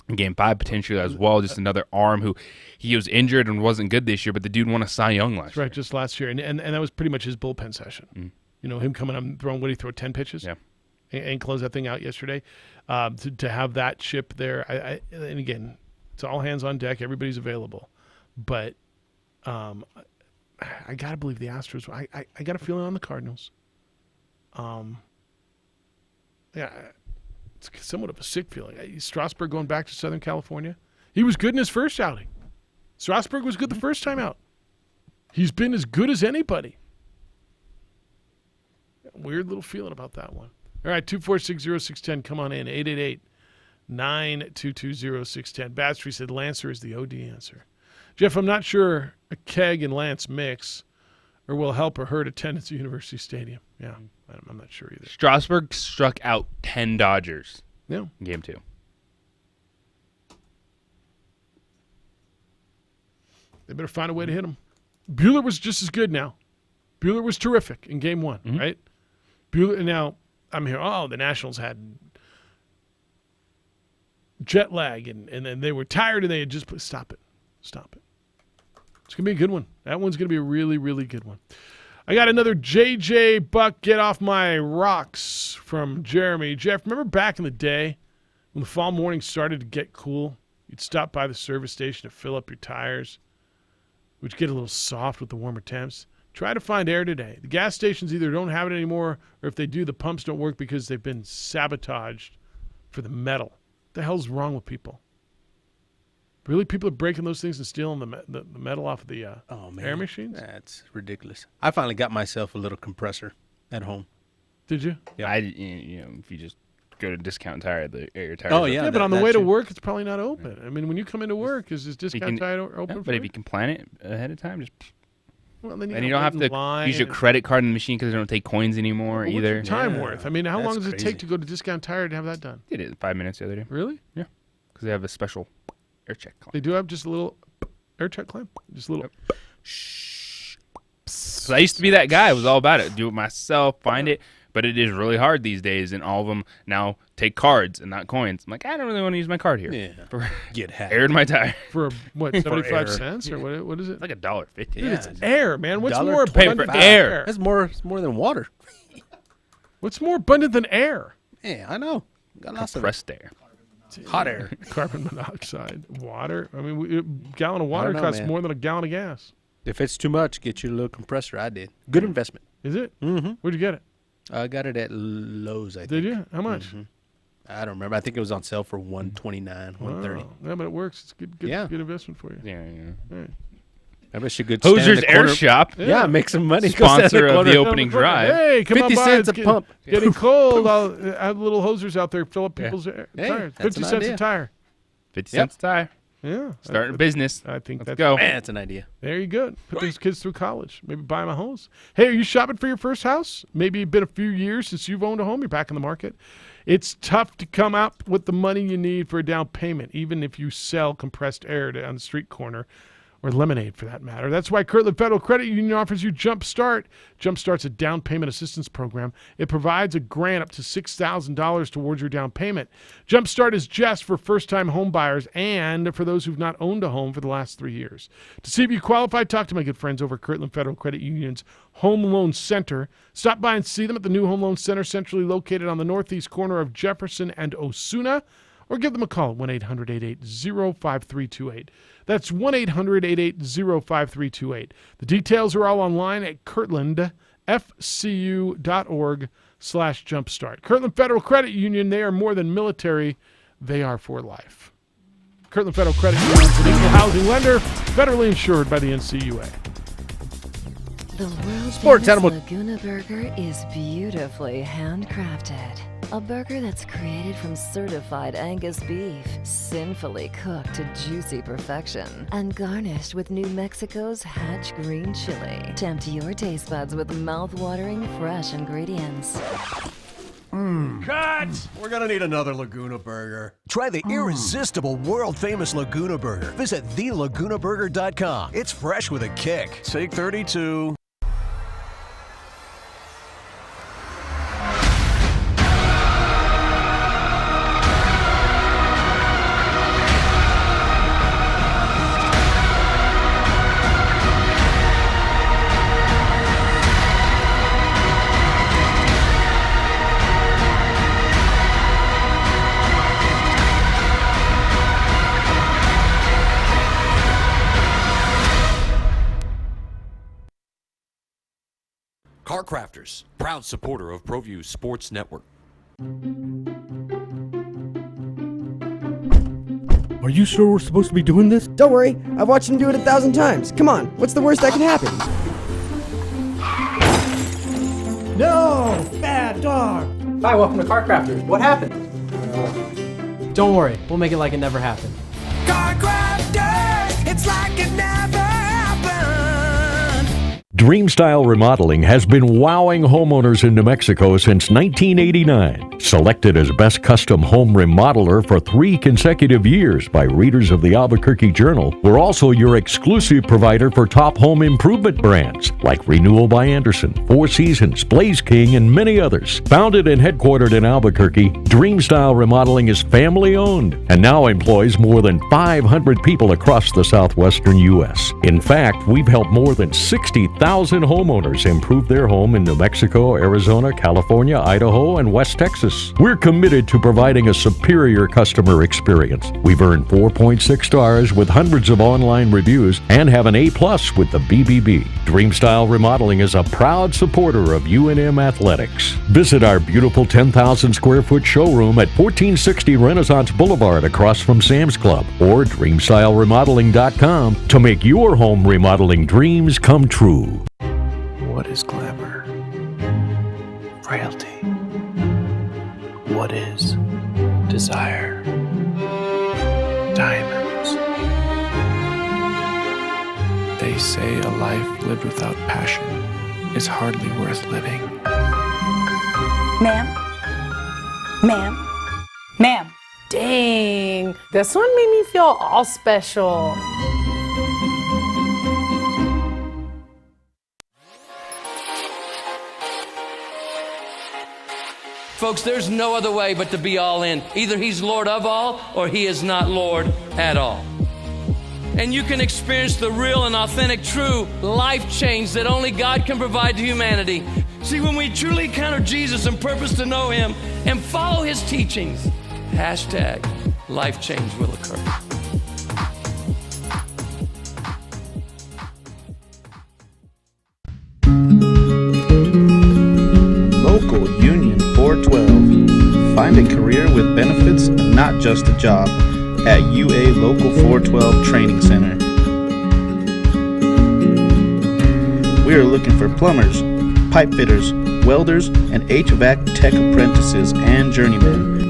in Game 5 potentially as well. Just another arm who he was injured and wasn't good this year, but the dude won a Cy Young last year. Right, just last year. And that was pretty much his bullpen session. Him coming up and throwing, what did he throw, 10 pitches? Yeah. And close that thing out yesterday. To have that chip there, and again, it's all hands on deck. Everybody's available. But I got to believe the Astros. I got a feeling on the Cardinals. Yeah, it's somewhat of a sick feeling. Strasburg going back to Southern California. He was good in his first outing. Strasburg was good the first time out. He's been as good as anybody. Weird little feeling about that one. All right, 2460610, come on in. 888-922-0610. Batstreet said Lancer is the OD answer. Jeff, I'm not sure a keg and Lance mix or will help or hurt attendance at University Stadium. Yeah, I'm not sure either. Strasburg struck out 10 Dodgers in Game 2. They better find a way to hit him. Buehler was just as good now. Buehler was terrific in Game 1, right? Buehler, now, I'm here, the Nationals had jet lag, and then they were tired, and they had just stop it. It's going to be a good one. That one's going to be a really, really good one. I got another JJ Buck Get Off My Rocks from Jeremy. Jeff, remember back in the day when the fall morning started to get cool? You'd stop by the service station to fill up your tires, which get a little soft with the warmer temps. Try to find air today. The gas stations either don't have it anymore, or if they do, the pumps don't work because they've been sabotaged for the metal. What the hell's wrong with people? Really, people are breaking those things and stealing the metal off of the air machines? That's ridiculous. I finally got myself a little compressor at home. Did you? Yeah. If you just go to Discount Tire, the air tires. Oh, yeah. Yeah, but on the way to work, it's probably not open. I mean, when you come into work, is Discount Tire open? But if you can plan it ahead of time, just. Well, then you don't have to use your credit card in the machine because they don't take coins anymore either. What's your time worth? I mean, how long does it take to go to Discount Tire to have that done? Did it in 5 minutes the other day. Really? Yeah. Because they have a special. Air check clamp. They do have just a little air check clamp. Just a little. So I used to be that guy. I was all about it. Do it myself, find it. But it is really hard these days, and all of them now take cards and not coins. I'm like, I don't really want to use my card here. Yeah. Get hacked. Air in my tire. For what, 75 cents or what is it? Like $1.50. Dude, it's air, man. What's more $1.25. abundant than Air. That's more than water. What's more abundant than air? Yeah, I know. Got lots of Compressed air. hot air. Carbon monoxide, water. I mean, a gallon of water know, costs man. more than a gallon of gas. If it's too much, get you a little compressor. I did. Good investment. Is it? Mm-hmm. Where'd you get it? I got it at Lowe's, I think. Did you? How much? Mm-hmm. I don't remember. I think it was on sale for $129, $130. Wow. Yeah, but it works. It's good investment for you. Yeah. Right. I bet you could Hoser's Air Shop. Yeah, make some money. Sponsor of the opening drive. Hey, come 50 on by. cents It's a pump. Getting cold. I'll have little hosers out there fill up people's Hey, tires. that's 50 an cents idea. a tire. 50 cents a tire. Yeah. Starting a business. I think Let's that's go. Man, that's an idea. There you go. Put those kids through college. Maybe buy them a hose. Hey, are you shopping for your first house? Maybe it's been a few years since you've owned a home. You're back in the market. It's tough to come up with the money you need for a down payment, even if you sell compressed air on the street corner. Or lemonade, for that matter. That's why Kirtland Federal Credit Union offers you Jump Start. Jump Start's a down payment assistance program. It provides a grant up to $6,000 towards your down payment. Jump Start is just for first-time home buyers and for those who've not owned a home for the last 3 years. To see if you qualify, talk to my good friends over at Kirtland Federal Credit Union's Home Loan Center. Stop by and see them at the new Home Loan Center, centrally located on the northeast corner of Jefferson and Osuna. Or give them a call at 1-800-880-5328. That's 1-800-880-5328. The details are all online at kirtlandfcu.org/jumpstart. Kirtland Federal Credit Union, they are more than military. They are for life. Kirtland Federal Credit Union is an equal housing lender, federally insured by the NCUA. The world Sports famous animal. Laguna Burger is beautifully handcrafted. A burger that's created from certified Angus beef, sinfully cooked to juicy perfection, and garnished with New Mexico's Hatch green chili. Tempt your taste buds with mouth-watering fresh ingredients. Cut! We're gonna need another Laguna Burger. Try the irresistible, world-famous Laguna Burger. Visit thelagunaburger.com. It's fresh with a kick. Take 32. Car Crafters, proud supporter of ProView Sports Network. Are you sure we're supposed to be doing this? Don't worry, I've watched him do it 1,000 times. Come on, what's the worst that can happen? No! Bad dog! Hi, welcome to Car Crafters. What happened? Don't worry, we'll make it like it never happened. Car Crafters, it's like it never happened. Dream Style Remodeling has been wowing homeowners in New Mexico since 1989. Selected as Best Custom Home Remodeler for 3 consecutive years by readers of the Albuquerque Journal, we're also your exclusive provider for top home improvement brands like Renewal by Anderson, Four Seasons, Blaze King, and many others. Founded and headquartered in Albuquerque, Dream Style Remodeling is family-owned and now employs more than 500 people across the southwestern U.S. In fact, we've helped more than 60,000 homeowners improve their home in New Mexico, Arizona, California, Idaho, and West Texas. We're committed to providing a superior customer experience. We've earned 4.6 stars with hundreds of online reviews and have an A+ with the BBB. Dream Style Remodeling is a proud supporter of UNM Athletics. Visit our beautiful 10,000 square foot showroom at 1460 Renaissance Boulevard across from Sam's Club or DreamStyleRemodeling.com to make your home remodeling dreams come true. What is glamour? Frailty. What is desire? Diamonds. They say a life lived without passion is hardly worth living. Ma'am? Ma'am? Ma'am? Dang, this one made me feel all special. Folks, there's no other way but to be all in. Either he's Lord of all or he is not Lord at all. And you can experience the real and authentic, true life change that only God can provide to humanity. See, when we truly encounter Jesus and purpose to know him and follow his teachings, hashtag life change will occur. Local Union 412. Find a career with benefits, not just a job, at UA Local 412 Training Center. We are looking for plumbers, pipe fitters, welders, and HVAC tech apprentices and journeymen.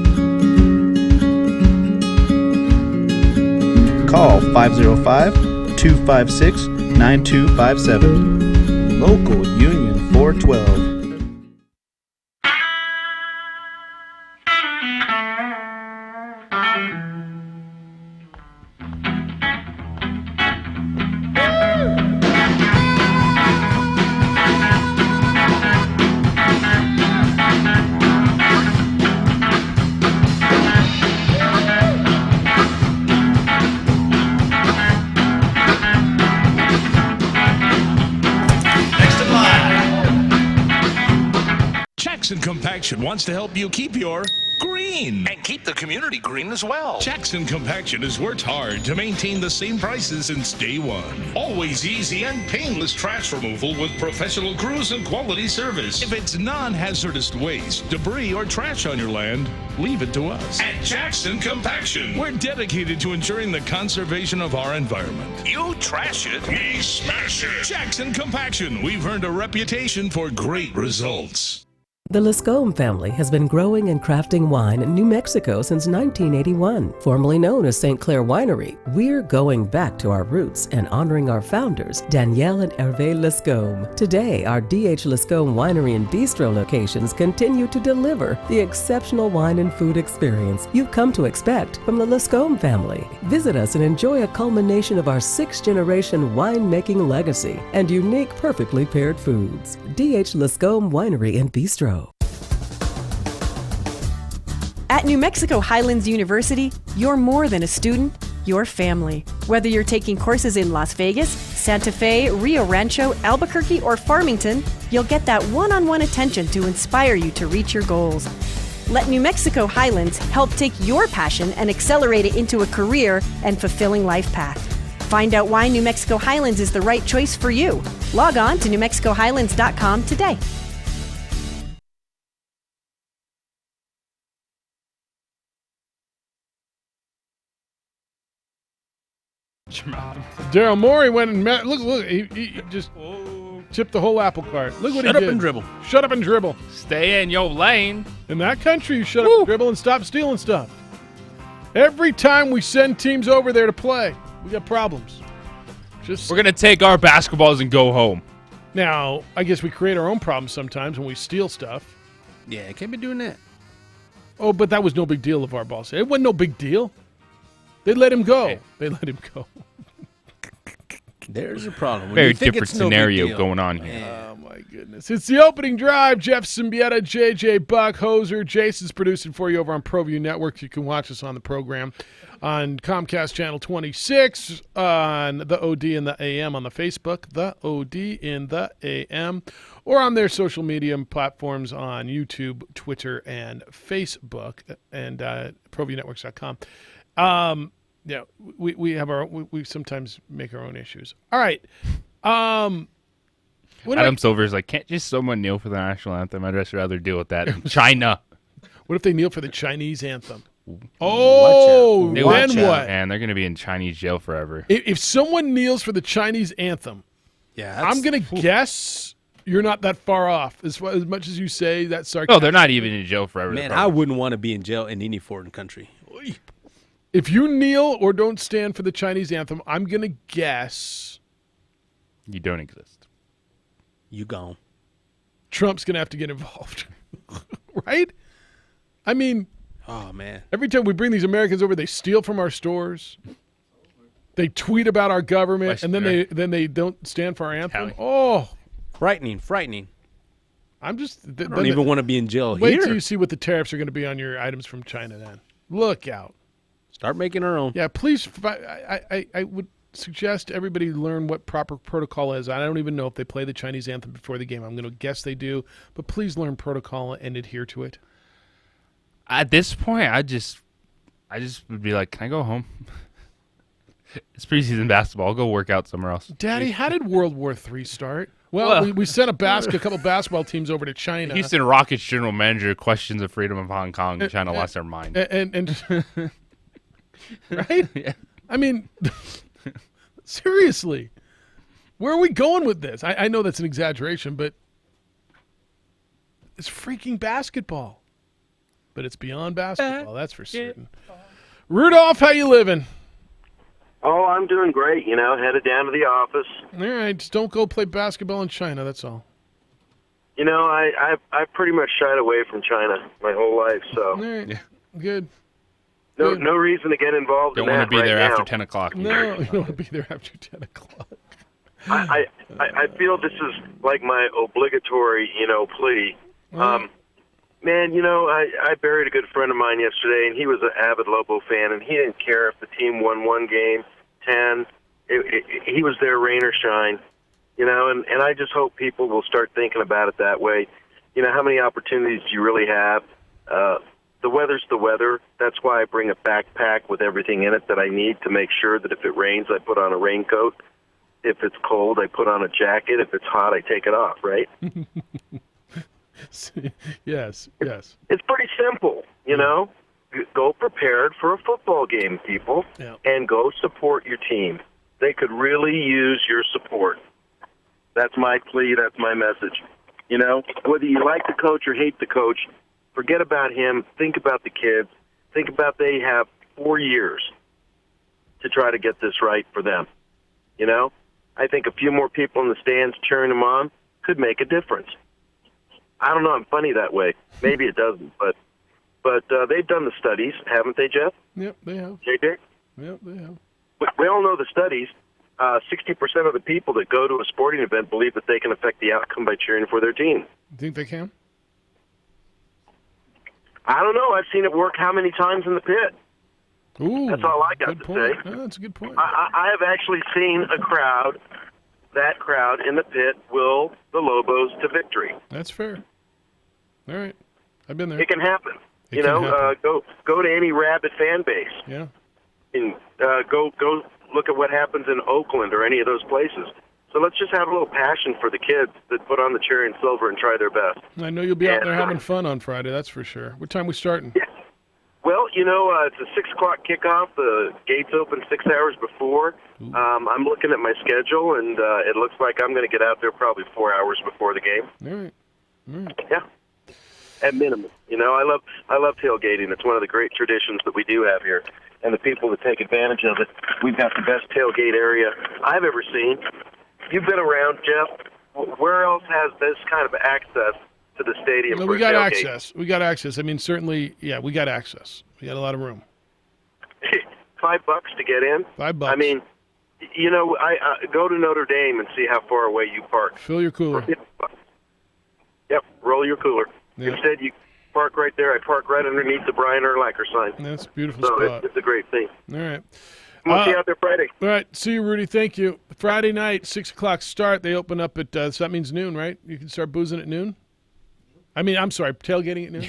Call 505-256-9257. Local Union 412. Jackson Compaction wants to help you keep your green. And keep the community green as well. Jackson Compaction has worked hard to maintain the same prices since day one. Always easy and painless trash removal with professional crews and quality service. If it's non-hazardous waste, debris, or trash on your land, leave it to us. At Jackson Compaction, we're dedicated to ensuring the conservation of our environment. You trash it, we smash it. Jackson Compaction, we've earned a reputation for great results. The Lascombe family has been growing and crafting wine in New Mexico since 1981. Formerly known as St. Clair Winery, we're going back to our roots and honoring our founders, Danielle and Hervé Lascombe. Today, our D.H. Lascombe Winery and Bistro locations continue to deliver the exceptional wine and food experience you've come to expect from the Lascombe family. Visit us and enjoy a culmination of our 6th-generation winemaking legacy and unique, perfectly paired foods. D.H. Lascombe Winery and Bistro. At New Mexico Highlands University, you're more than a student, you're family. Whether you're taking courses in Las Vegas, Santa Fe, Rio Rancho, Albuquerque, or Farmington, you'll get that one-on-one attention to inspire you to reach your goals. Let New Mexico Highlands help take your passion and accelerate it into a career and fulfilling life path. Find out why New Mexico Highlands is the right choice for you. Log on to newmexicohighlands.com today. Daryl Morey went and met. Look, he just tipped the whole apple cart. Look what he did. Shut up and dribble. Shut up and dribble. Stay in your lane. In that country, you shut up and dribble and stop stealing stuff. Every time we send teams over there to play, we got problems. We're going to take our basketballs and go home. Now, I guess we create our own problems sometimes when we steal stuff. Yeah, can't be doing that. Oh, but that was no big deal of our boss. It wasn't no big deal. They let him go. Hey. They let him go. There's a problem. Very different scenario going on here. Oh, my goodness. It's the opening drive. Jeff Siembieda, JJ Buck, Hoser. Jason's producing for you over on ProView Network. You can watch us on the program on Comcast Channel 26, on the OD in the AM on the Facebook, the OD in the AM, or on their social media platforms on YouTube, Twitter, and Facebook, and ProViewNetworks.com. Yeah, we have we sometimes make our own issues. All right. Adam Silver's like, can't just someone kneel for the national anthem? I'd just rather deal with that in China. What if they kneel for the Chinese anthem? Oh, then what? And they're going to be in Chinese jail forever. If someone kneels for the Chinese anthem, I'm going to guess you're not that far off. As much as you say that sarcastic. Oh, they're not even in jail forever. Man, I wouldn't want to be in jail in any foreign country. If you kneel or don't stand for the Chinese anthem, I'm going to guess you don't exist. You gone. Trump's going to have to get involved. Right? I mean, Oh, man. Every time we bring these Americans over, they steal from our stores. They tweet about our government, and then they don't stand for our anthem. Oh, frightening. I'm just. I don't even want to be in jail Wait here. till you see what the tariffs are going to be on your items from China. Then look out. Start making our own. Yeah, please. I would suggest everybody learn what proper protocol is. I don't even know if they play the Chinese anthem before the game. I'm going to guess they do, but please learn protocol and adhere to it. At this point, I just would be like, can I go home? It's preseason basketball. I'll go work out somewhere else. Daddy, how did World War III start? Well, we sent a couple basketball teams over to China. Houston Rockets general manager questions the freedom of Hong Kong. China lost their mind. And right? Yeah. I mean, seriously, where are we going with this? I know that's an exaggeration, but it's freaking basketball. But it's beyond basketball, that's for certain. Rudolph, how you living? Oh, I'm doing great, headed down to the office. All right, just don't go play basketball in China, that's all. I pretty much shied away from China my whole life, so. All right, good. No reason to get involved in that. Don't want to be there now. after 10 o'clock. No, you don't want to be there after 10 o'clock. I feel this is like my obligatory, plea. Man, I buried a good friend of mine yesterday, and he was an avid Lobo fan, and he didn't care if the team won 1 game, 10. He was there rain or shine, and I just hope people will start thinking about it that way. How many opportunities do you really have? The weather's the weather. That's why I bring a backpack with everything in it that I need to make sure that if it rains, I put on a raincoat. If it's cold, I put on a jacket. If it's hot, I take it off, right? Yes. It's pretty simple, Go prepared for a football game, people, and go support your team. They could really use your support. That's my plea. That's my message. Whether you like the coach or hate the coach, forget about him. Think about the kids. Think about they have 4 years to try to get this right for them. I think a few more people in the stands cheering them on could make a difference. I don't know. I'm funny that way. Maybe it doesn't, but they've done the studies, haven't they, Jeff? Yep, they have. JJ? Yep, they have. We all know the studies. 60% of the people that go to a sporting event believe that they can affect the outcome by cheering for their team. You think they can? I don't know. I've seen it work how many times in the pit? Ooh, that's all I got to say. Oh, that's a good point. I have actually seen that crowd in the pit will the Lobos to victory. That's fair. All right. I've been there. It can happen. It can happen. Go to any rabid fan base. Yeah. And go look at what happens in Oakland or any of those places. So let's just have a little passion for the kids that put on the cherry and silver and try their best. I know you'll be out there having fun on Friday, that's for sure. What time we starting? Yeah. Well, it's a 6 o'clock kickoff. The gates open 6 hours before. I'm looking at my schedule, and it looks like I'm going to get out there probably 4 hours before the game. All right. Yeah. At minimum. I love tailgating. It's one of the great traditions that we do have here. And the people that take advantage of it, we've got the best tailgate area I've ever seen. You've been around, Jeff. Where else has this kind of access to the stadium? No, for we got tailgate? access. We got access. I mean, certainly, yeah, we got access. We got a lot of room. $5 to get in? $5. I mean, I go to Notre Dame and see how far away you park. Fill your cooler. Yep, roll your cooler. Yep. Instead, you park right there. I park right underneath the Brian Urlacher sign. That's a beautiful so spot. It's a great thing. All right. We'll see you out there Friday. All right. See you, Rudy. Thank you. Friday night, 6 o'clock start. They open up at, so that means noon, right? You can start boozing at noon? I'm sorry, tailgating at noon?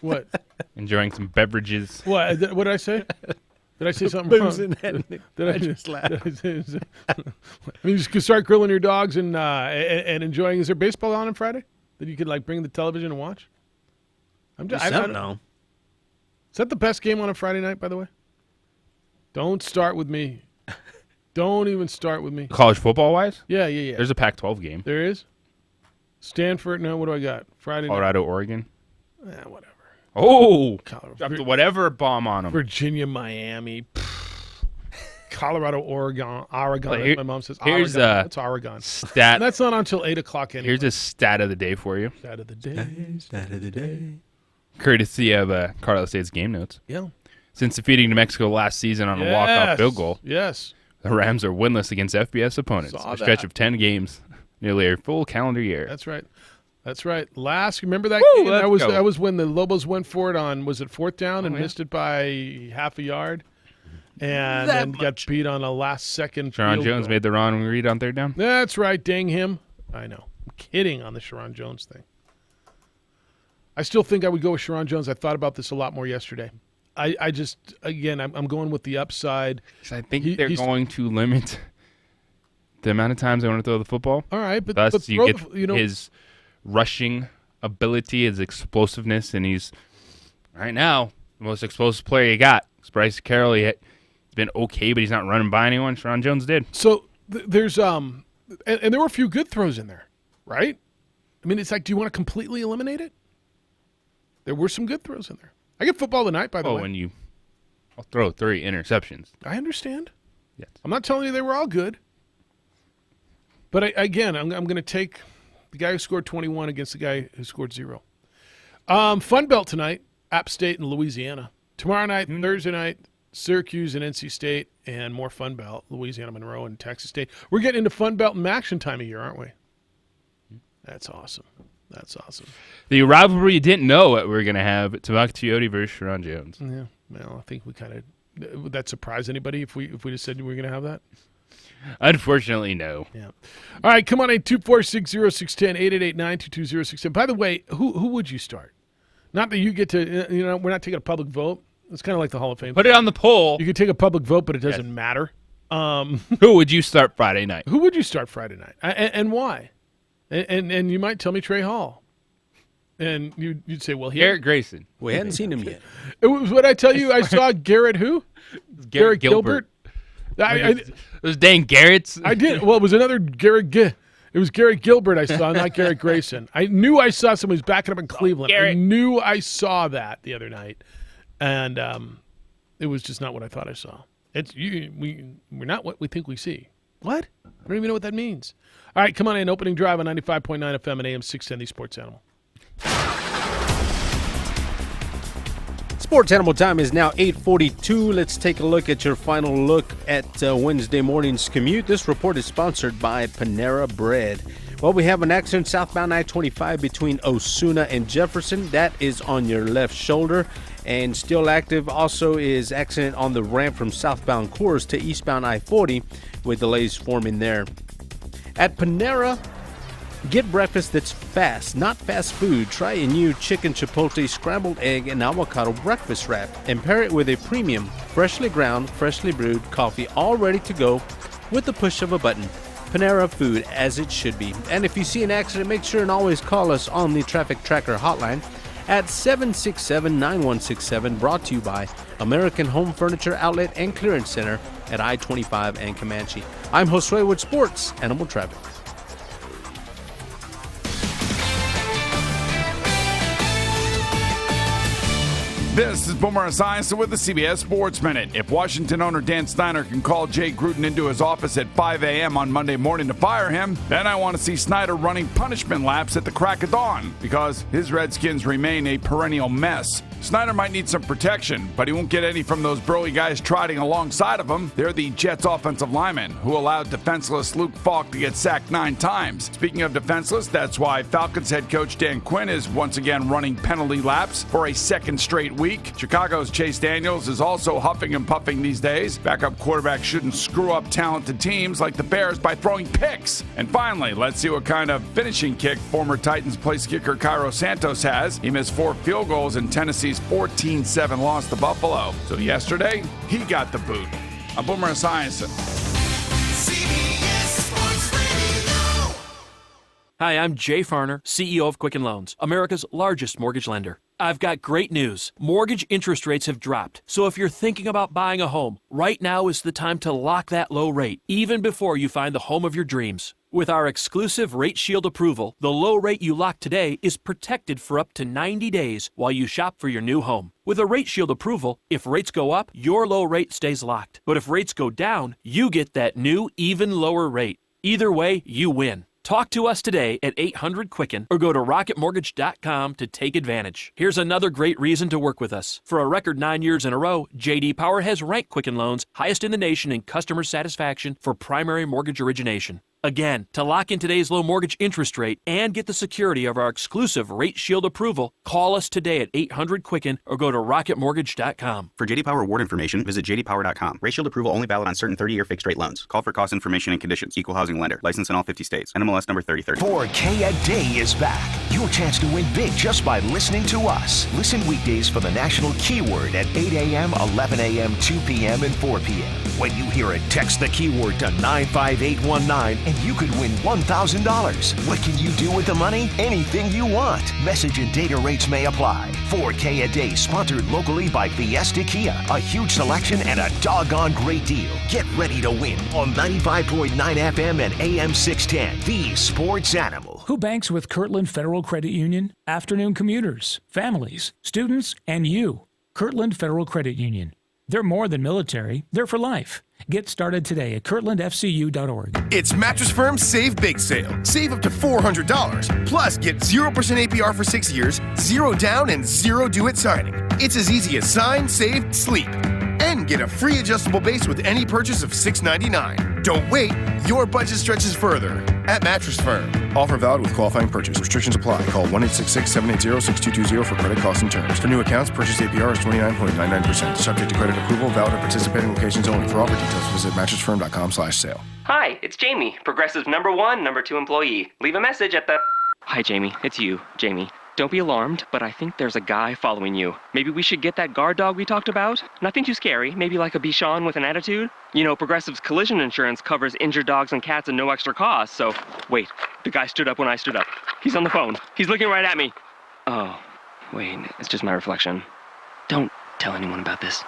What? Enjoying some beverages. What did I say? Did I say something wrong? Did I just laugh? You just could start grilling your dogs and enjoying. Is there baseball on Friday that you could bring the television and watch? I don't know. Is that the best game on a Friday night, by the way? Don't start with me. Don't even start with me. College football-wise? Yeah. There's a Pac-12 game. There is? Stanford, no, what do I got? Friday night. Colorado, Oregon. Whatever. Oh! Dropped the whatever bomb on them. Virginia, Miami. Colorado, Oregon. Like my mom says Oregon. That's Oregon. Stat. And that's not until 8 o'clock anyway. Here's a stat of the day for you. Stat of the day. Stat of the day. courtesy of Carlos State's game notes. Yeah. Since defeating New Mexico last season on a walk-off field goal, Yes. the Rams are winless against FBS opponents. Saw A stretch that. of 10 games, nearly a full calendar year. That's right. That's right. Remember that Woo, game? let's go. That was when the Lobos went for it on, was it 4th down and missed it by half a yard? And then got beat on a last-second Sharon field Jones goal. made the wrong read on 3rd down. That's right. Dang him. I know. I'm kidding on the Sharon Jones thing. I still think I would go with Sharon Jones. I thought about this a lot more yesterday. I just, again, I'm going with the upside. I think they're going to limit the amount of times they want to throw the football. All right, but thus you throw get his rushing ability, his explosiveness, and he's right now the most explosive player you got. Bryce Carroll, he's been okay, but he's not running by anyone. Sharon Jones did. So there's and there were a few good throws in there, right? I mean, it's like, do you want to completely eliminate it? There were some good throws in there. I get football tonight, by the way. I'll throw 3 interceptions. I understand. Yes. I'm not telling you they were all good. But I'm going to take the guy who scored 21 against the guy who scored 0. Fun Belt tonight, App State and Louisiana. Tomorrow night, Thursday night, Syracuse and NC State, and more Fun Belt, Louisiana Monroe and Texas State. We're getting into Fun Belt and action time of year, aren't we? That's awesome. That's awesome. The rivalry you didn't know what we were going to have, Timbuktu versus Sharon Jones. Yeah, well, I think we kind of, would that surprise anybody if we just said we were going to have that? Unfortunately, no. Yeah. All right, come on, 824-60610, 888-922-0610. By the way, who would you start? Not that you get to, we're not taking a public vote. It's kind of like the Hall of Fame. Put it on the poll. You could take a public vote, but it doesn't matter. Who would you start Friday night? Who would you start Friday night, and why? And you might tell me Trey Hall, and you'd say, well, Garrett Grayson. We hadn't seen him yet. It was what I tell you. I saw Garrett who? Garrett Gilbert. It Those dang Garretts. I did. Well, it was another Garrett. It was Garrett Gilbert I saw, not Garrett Grayson. I knew I saw somebody who's backing up in Cleveland. I knew I saw that the other night, and it was just not what I thought I saw. We're not what we think we see. What? I don't even know what that means. All right, come on in. Opening drive on 95.9 FM and AM 610, the Sports Animal. Sports Animal time is now 8:42. Let's take a look at your final look at Wednesday morning's commute. This report is sponsored by Panera Bread. Well, we have an accident southbound I-25 between Osuna and Jefferson. That is on your left shoulder. And still active also is accident on the ramp from southbound Coors to eastbound I-40 with delays forming there. At Panera, get breakfast that's fast, not fast food. Try a new chicken chipotle scrambled egg and avocado breakfast wrap and pair it with a premium, freshly ground, freshly brewed coffee all ready to go with the push of a button. Panera food as it should be. And if you see an accident, make sure and always call us on the Traffic Tracker hotline at 767-9167, brought to you by American Home Furniture Outlet and Clearance Center at I-25 and Comanche. I'm Josue with Sports Animal Traffic. This is Boomer Esiason with the CBS Sports Minute. If Washington owner Dan Snyder can call Jay Gruden into his office at 5 a.m. on Monday morning to fire him, then I want to see Snyder running punishment laps at the crack of dawn because his Redskins remain a perennial mess. Snyder might need some protection, but he won't get any from those burly guys trotting alongside of him. They're the Jets' offensive linemen who allowed defenseless Luke Falk to get sacked 9 times. Speaking of defenseless, that's why Falcons head coach Dan Quinn is once again running penalty laps for a second straight week. Chicago's Chase Daniels is also huffing and puffing these days. Backup quarterbacks shouldn't screw up talented teams like the Bears by throwing picks. And finally, let's see what kind of finishing kick former Titans place kicker Cairo Santos has. He missed 4 field goals in Tennessee's 14-7 loss to Buffalo. So yesterday, he got the boot. I'm Boomer Esiason. Hi, I'm Jay Farner, CEO of Quicken Loans, America's largest mortgage lender. I've got great news. Mortgage interest rates have dropped. So if you're thinking about buying a home, right now is the time to lock that low rate, even before you find the home of your dreams. With our exclusive Rate Shield approval, the low rate you lock today is protected for up to 90 days while you shop for your new home. With a Rate Shield approval, if rates go up, your low rate stays locked. But if rates go down, you get that new, even lower rate. Either way, you win. Talk to us today at 800-QUICKEN or go to rocketmortgage.com to take advantage. Here's another great reason to work with us. For a record 9 years in a row, J.D. Power has ranked Quicken Loans highest in the nation in customer satisfaction for primary mortgage origination. Again, to lock in today's low mortgage interest rate and get the security of our exclusive Rate Shield approval, call us today at 800-QUICKEN or go to rocketmortgage.com. For J.D. Power award information, visit jdpower.com. Rate Shield approval only valid on certain 30-year fixed-rate loans. Call for cost information and conditions. Equal housing lender. License in all 50 states. NMLS number 3030. 4K a Day is back. Your chance to win big just by listening to us. Listen weekdays for the national keyword at 8 a.m., 11 a.m., 2 p.m., and 4 p.m. When you hear it, text the keyword to 95819 and you could win $1,000. What can you do with the money? Anything you want. Message and data rates may apply. 4K a Day, sponsored locally by Fiesta Kia. A huge selection and a doggone great deal. Get ready to win on 95.9 FM and AM 610. The Sports Animal. Who banks with Kirtland Federal Credit Union? Afternoon commuters, families, students, and you. Kirtland Federal Credit Union. They're more than military. They're for life. Get started today at kirtlandfcu.org. It's Mattress Firm's Save Big Sale. Save up to $400. Plus, get 0% APR for 6 years, 0 down, and 0 due-it signing. It's as easy as sign, save, sleep. And get a free adjustable base with any purchase of $699. Don't wait. Your budget stretches further at Mattress Firm. Offer valid with qualifying purchase. Restrictions apply. Call 1-866-780-6220 for credit costs and terms. For new accounts, purchase APR is 29.99%. Subject to credit approval. Valid at participating locations only. For offer details, visit mattressfirm.com/sale. Hi, it's Jamie, Progressive #1, #2 employee. Leave a message at the... Hi, Jamie. It's you, Jamie. Don't be alarmed, but I think there's a guy following you. Maybe we should get that guard dog we talked about? Nothing too scary. Maybe like a Bichon with an attitude? You know, Progressive's collision insurance covers injured dogs and cats at no extra cost, so... Wait, the guy stood up when I stood up. He's on the phone. He's looking right at me. Oh, wait, it's just my reflection. Don't tell anyone about this.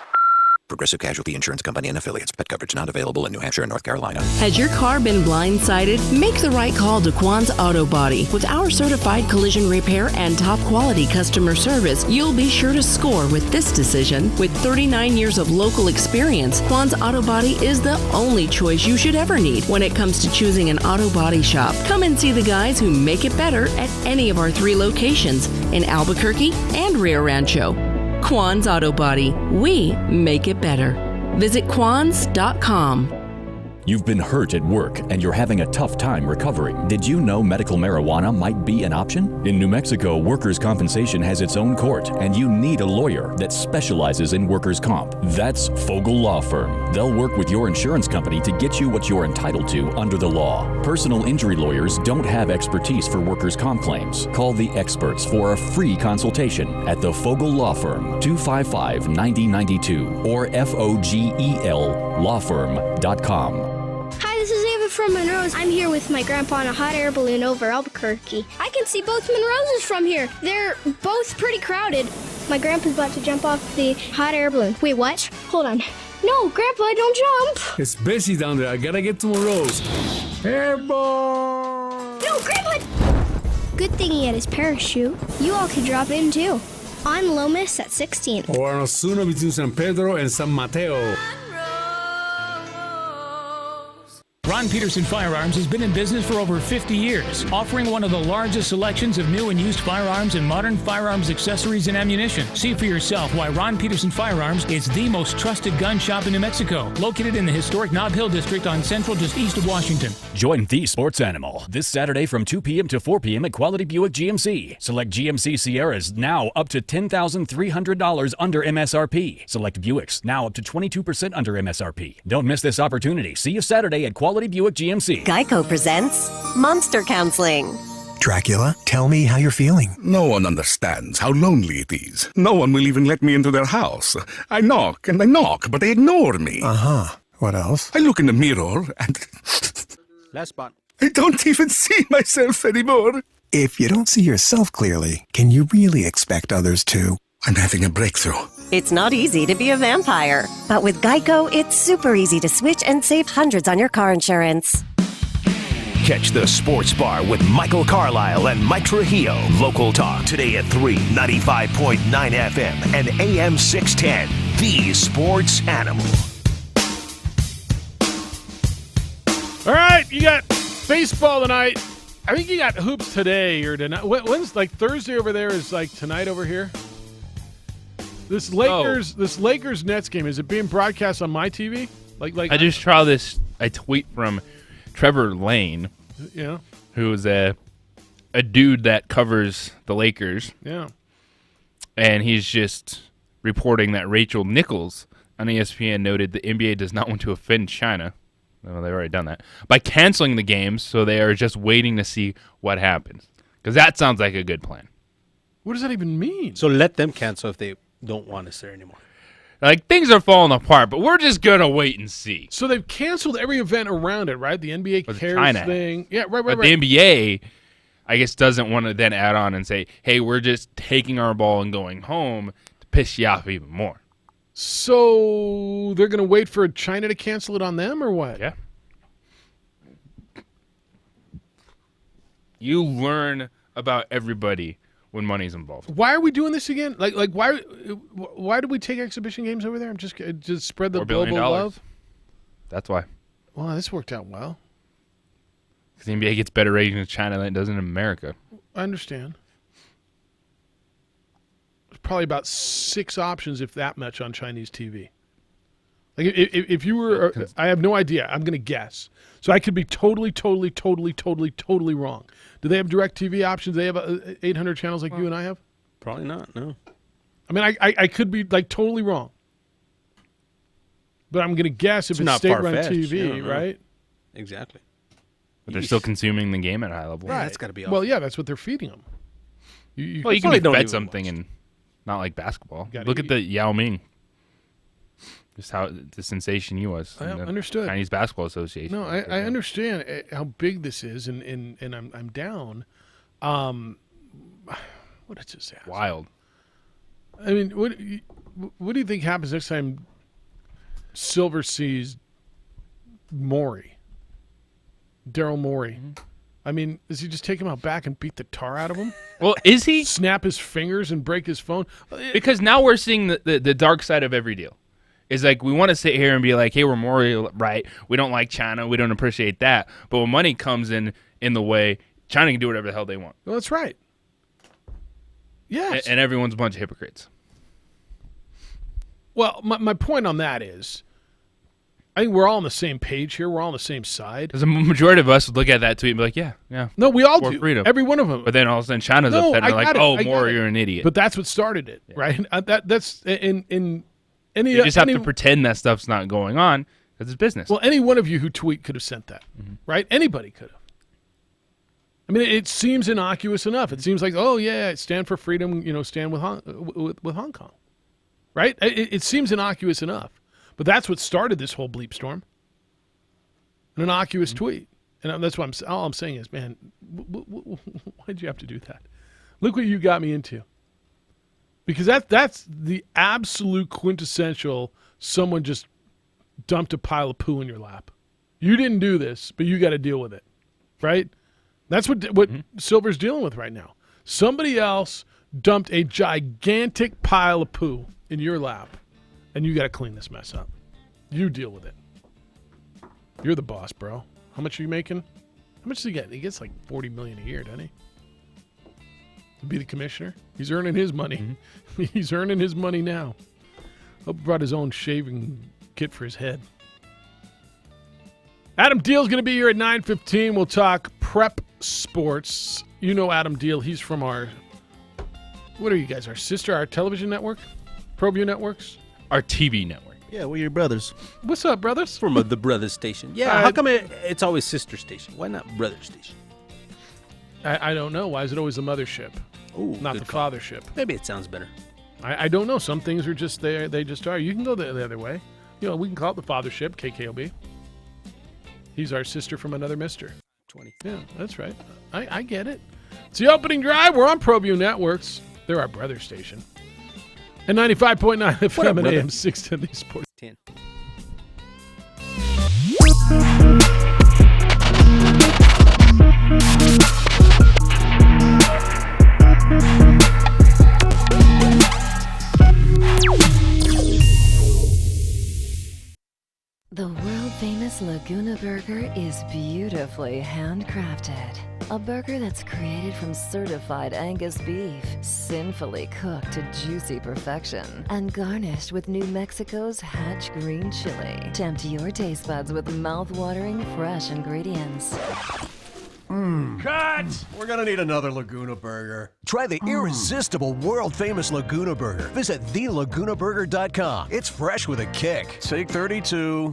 Progressive Casualty Insurance Company and affiliates. Pet coverage not available in New Hampshire and North Carolina. Has your car been blindsided? Make the right call to Quan's Auto Body. With our certified collision repair and top quality customer service, you'll be sure to score with this decision. With 39 years of local experience, Quan's Auto Body is the only choice you should ever need when it comes to choosing an auto body shop. Come and see the guys who make it better at any of our 3 locations in Albuquerque and Rio Rancho. Quan's Auto Body. We make it better. Visit quans.com. You've been hurt at work and you're having a tough time recovering. Did you know medical marijuana might be an option? In New Mexico, workers' compensation has its own court, and you need a lawyer that specializes in workers' comp. That's Fogel Law Firm. They'll work with your insurance company to get you what you're entitled to under the law. Personal injury lawyers don't have expertise for workers' comp claims. Call the experts for a free consultation at the Fogel Law Firm, 255-9092 or FOGEL-lawfirm.com. Hi, this is Ava from Monroe's. I'm here with my grandpa on a hot air balloon over Albuquerque. I can see both Monroe's from here. They're both pretty crowded. My grandpa's about to jump off the hot air balloon. Wait, what? Hold on. No, Grandpa, don't jump. It's busy down there. I gotta get to Monroe's. Airborne! No, Grandpa! Good thing he had his parachute. You all could drop in, too. On Lomas at 16. Or on Osuna between San Pedro and San Mateo. Ron Peterson Firearms has been in business for over 50 years, offering one of the largest selections of new and used firearms and modern firearms accessories and ammunition. See for yourself why Ron Peterson Firearms is the most trusted gun shop in New Mexico, located in the historic Nob Hill District on Central just east of Washington. Join the Sports Animal this Saturday from 2 p.m. to 4 p.m. at Quality Buick GMC. Select GMC Sierras now up to $10,300 under MSRP. Select Buicks now up to 22% under MSRP. Don't miss this opportunity. See you Saturday at Quality Buick GMC. Geico presents Monster Counseling. Dracula, tell me how you're feeling. No one understands how lonely it is. No one will even let me into their house. I knock and I knock, but they ignore me. Uh-huh. What else? I look in the mirror and... Last spot. I don't even see myself anymore. If you don't see yourself clearly, can you really expect others to? I'm having a breakthrough. It's not easy to be a vampire, but with Geico, it's super easy to switch and save hundreds on your car insurance. Catch the Sports Bar with Michael Carlisle and Mike Trujillo. Local talk today at 3, 95.9 FM and AM 610. The Sports Animal. All right, you got baseball tonight. I think you got hoops today or tonight. When's like Thursday over there is like tonight over here? This Lakers Nets game, is it being broadcast on my TV? Like I just saw a tweet from Trevor Lane, who is a dude that covers the Lakers. Yeah. And he's just reporting that Rachel Nichols on ESPN noted the NBA does not want to offend China. Well, they've already done that. By canceling the games, so they are just waiting to see what happens. Because that sounds like a good plan. What does that even mean? So let them cancel if they don't want us there anymore. Like, things are falling apart, but we're just going to wait and see. So they've canceled every event around it, right? The NBA cares China thing. Yeah, right. But the NBA, I guess, doesn't want to then add on and say, hey, we're just taking our ball and going home to piss you off even more. So they're going to wait for China to cancel it on them or what? Yeah. You learn about everybody when money's involved. Why are we doing this again? Like why do we take exhibition games over there? I'm just spread the $4 billion. global love. That's why. Well, this worked out well. Because the NBA gets better ratings in China than it does in America. I understand. There's probably about 6 options, if that much, on Chinese TV. Like if you were, I have no idea. I'm going to guess. So I could be totally wrong. Do they have direct TV options? They have 800 channels like you and I have? Probably not, no. I mean, I could be like totally wrong. But I'm going to guess if it's state-run TV, right? Exactly. But they're still consuming the game at a high level. Right. That's got to be awesome. Well, yeah, that's what they're feeding them. You can bet something and not like basketball. Look at the Yao Ming. Just how the sensation he was. I understood. Chinese Basketball Association. No, I understand how big this is, and I'm down. What is this? Wild. I mean, what do you think happens next time Silver sees Morey, Daryl Morey? Mm-hmm. I mean, does he just take him out back and beat the tar out of him? Well, is he? Snap his fingers and break his phone? Because now we're seeing the dark side of every deal. It's like we want to sit here and be like, hey, we're morally right. We don't like China. We don't appreciate that. But when money comes in the way, China can do whatever the hell they want. Well, that's right. Yes. And everyone's a bunch of hypocrites. Well, my point on that is, I think we're all on the same page here. We're all on the same side. Because the majority of us would look at that tweet and be like, yeah. No, we all do. Freedom. Every one of them. But then all of a sudden China's upset and they're like, oh, Maury, you're an idiot. But that's what started it, right? That's in any. You just have to pretend that stuff's not going on because it's business. Well, any one of you who tweet could have sent that, right? Anybody could have. I mean, it seems innocuous enough. It seems like, oh yeah, stand for freedom. Stand with Hong Kong, right? It seems innocuous enough. But that's what started this whole bleep storm. An innocuous tweet. And that's what all I'm saying is, man, why'd you have to do that? Look what you got me into. Because that's the absolute quintessential someone just dumped a pile of poo in your lap. You didn't do this, but you got to deal with it, right? That's what Silver's dealing with right now. Somebody else dumped a gigantic pile of poo in your lap. And you got to clean this mess up. You deal with it. You're the boss, bro. How much are you making? How much does he get? He gets like $40 million a year, doesn't he? To be the commissioner. He's earning his money. Mm-hmm. He's earning his money now. Hope brought his own shaving kit for his head. Adam Deal's going to be here at 9:15. We'll talk prep sports. You know Adam Deal. He's from our, what are you guys? Our sister, our television network? ProView Networks? Our TV network. Yeah, we're your brothers. What's up, brothers? From the brother station. Yeah, how come it's always sister station? Why not brother station? I don't know. Why is it always the mothership? Ooh, not the fathership? Maybe it sounds better. I don't know. Some things are just there. They just are. You can go the other way. We can call it the fathership, KKOB. He's our sister from another mister. 20. Yeah, that's right. I get it. It's the opening drive. We're on ProView Networks. They're our brother station. And 95.9 FM and AM 610 The Sports. 10. The world-famous Laguna Burger is beautifully handcrafted. A burger that's created from certified Angus beef, sinfully cooked to juicy perfection, and garnished with New Mexico's Hatch green chili. Tempt your taste buds with mouth-watering fresh ingredients. Cut! We're gonna need another Laguna Burger. Try the irresistible, world-famous Laguna Burger. Visit thelagunaburger.com. It's fresh with a kick. Take 32.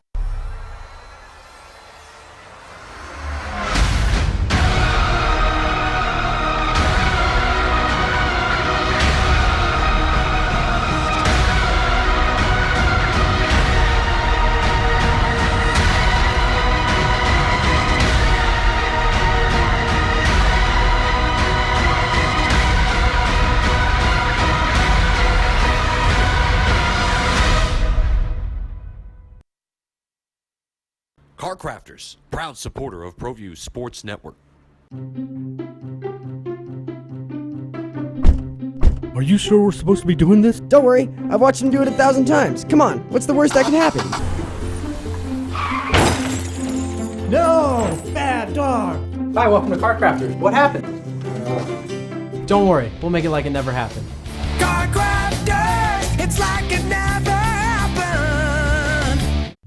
Car Crafters, proud supporter of ProView Sports Network. Are you sure we're supposed to be doing this? Don't worry, I've watched him do it 1,000 times. Come on, what's the worst that can happen? No! Bad dog! Hi, welcome to Car Crafters. What happened? Don't worry, we'll make it like it never happened. Car Crafters! It's like it never happened!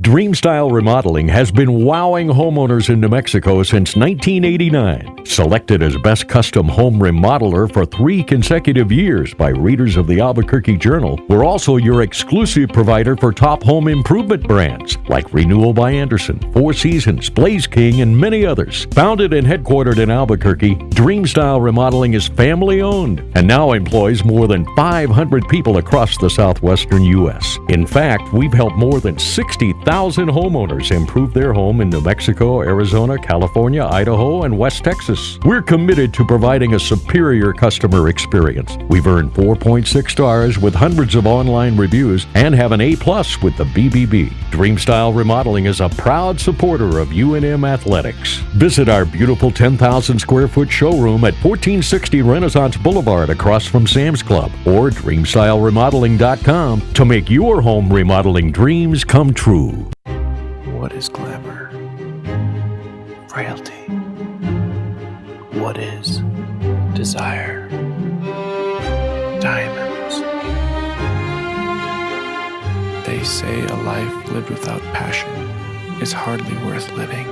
Dream Style Remodeling has been wowing homeowners in New Mexico since 1989. Selected as Best Custom Home Remodeler for 3 consecutive years by readers of the Albuquerque Journal, we're also your exclusive provider for top home improvement brands like Renewal by Anderson, Four Seasons, Blaze King, and many others. Founded and headquartered in Albuquerque, Dream Style Remodeling is family-owned and now employs more than 500 people across the southwestern U.S. In fact, we've helped more than 60,000 homeowners improve their home in New Mexico, Arizona, California, Idaho, and West Texas. We're committed to providing a superior customer experience. We've earned 4.6 stars with hundreds of online reviews and have an A+ with the BBB. Dream Style Remodeling is a proud supporter of UNM Athletics. Visit our beautiful 10,000 square foot showroom at 1460 Renaissance Boulevard across from Sam's Club or dreamstyleremodeling.com to make your home remodeling dreams come true. What is glamour? Frailty. What is desire? Diamonds. They say a life lived without passion is hardly worth living.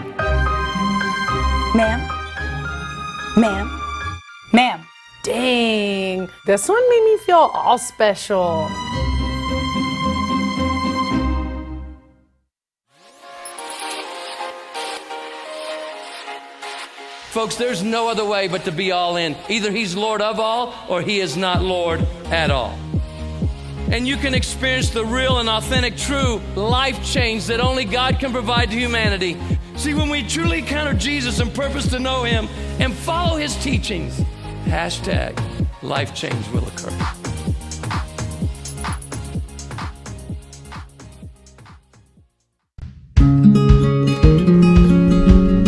Ma'am? Ma'am? Ma'am? Dang, this one made me feel all special. Folks, there's no other way but to be all in. Either he's Lord of all or he is not Lord at all. And you can experience the real and authentic, true life change that only God can provide to humanity. See, when we truly encounter Jesus and purpose to know him and follow his teachings, hashtag life change will occur.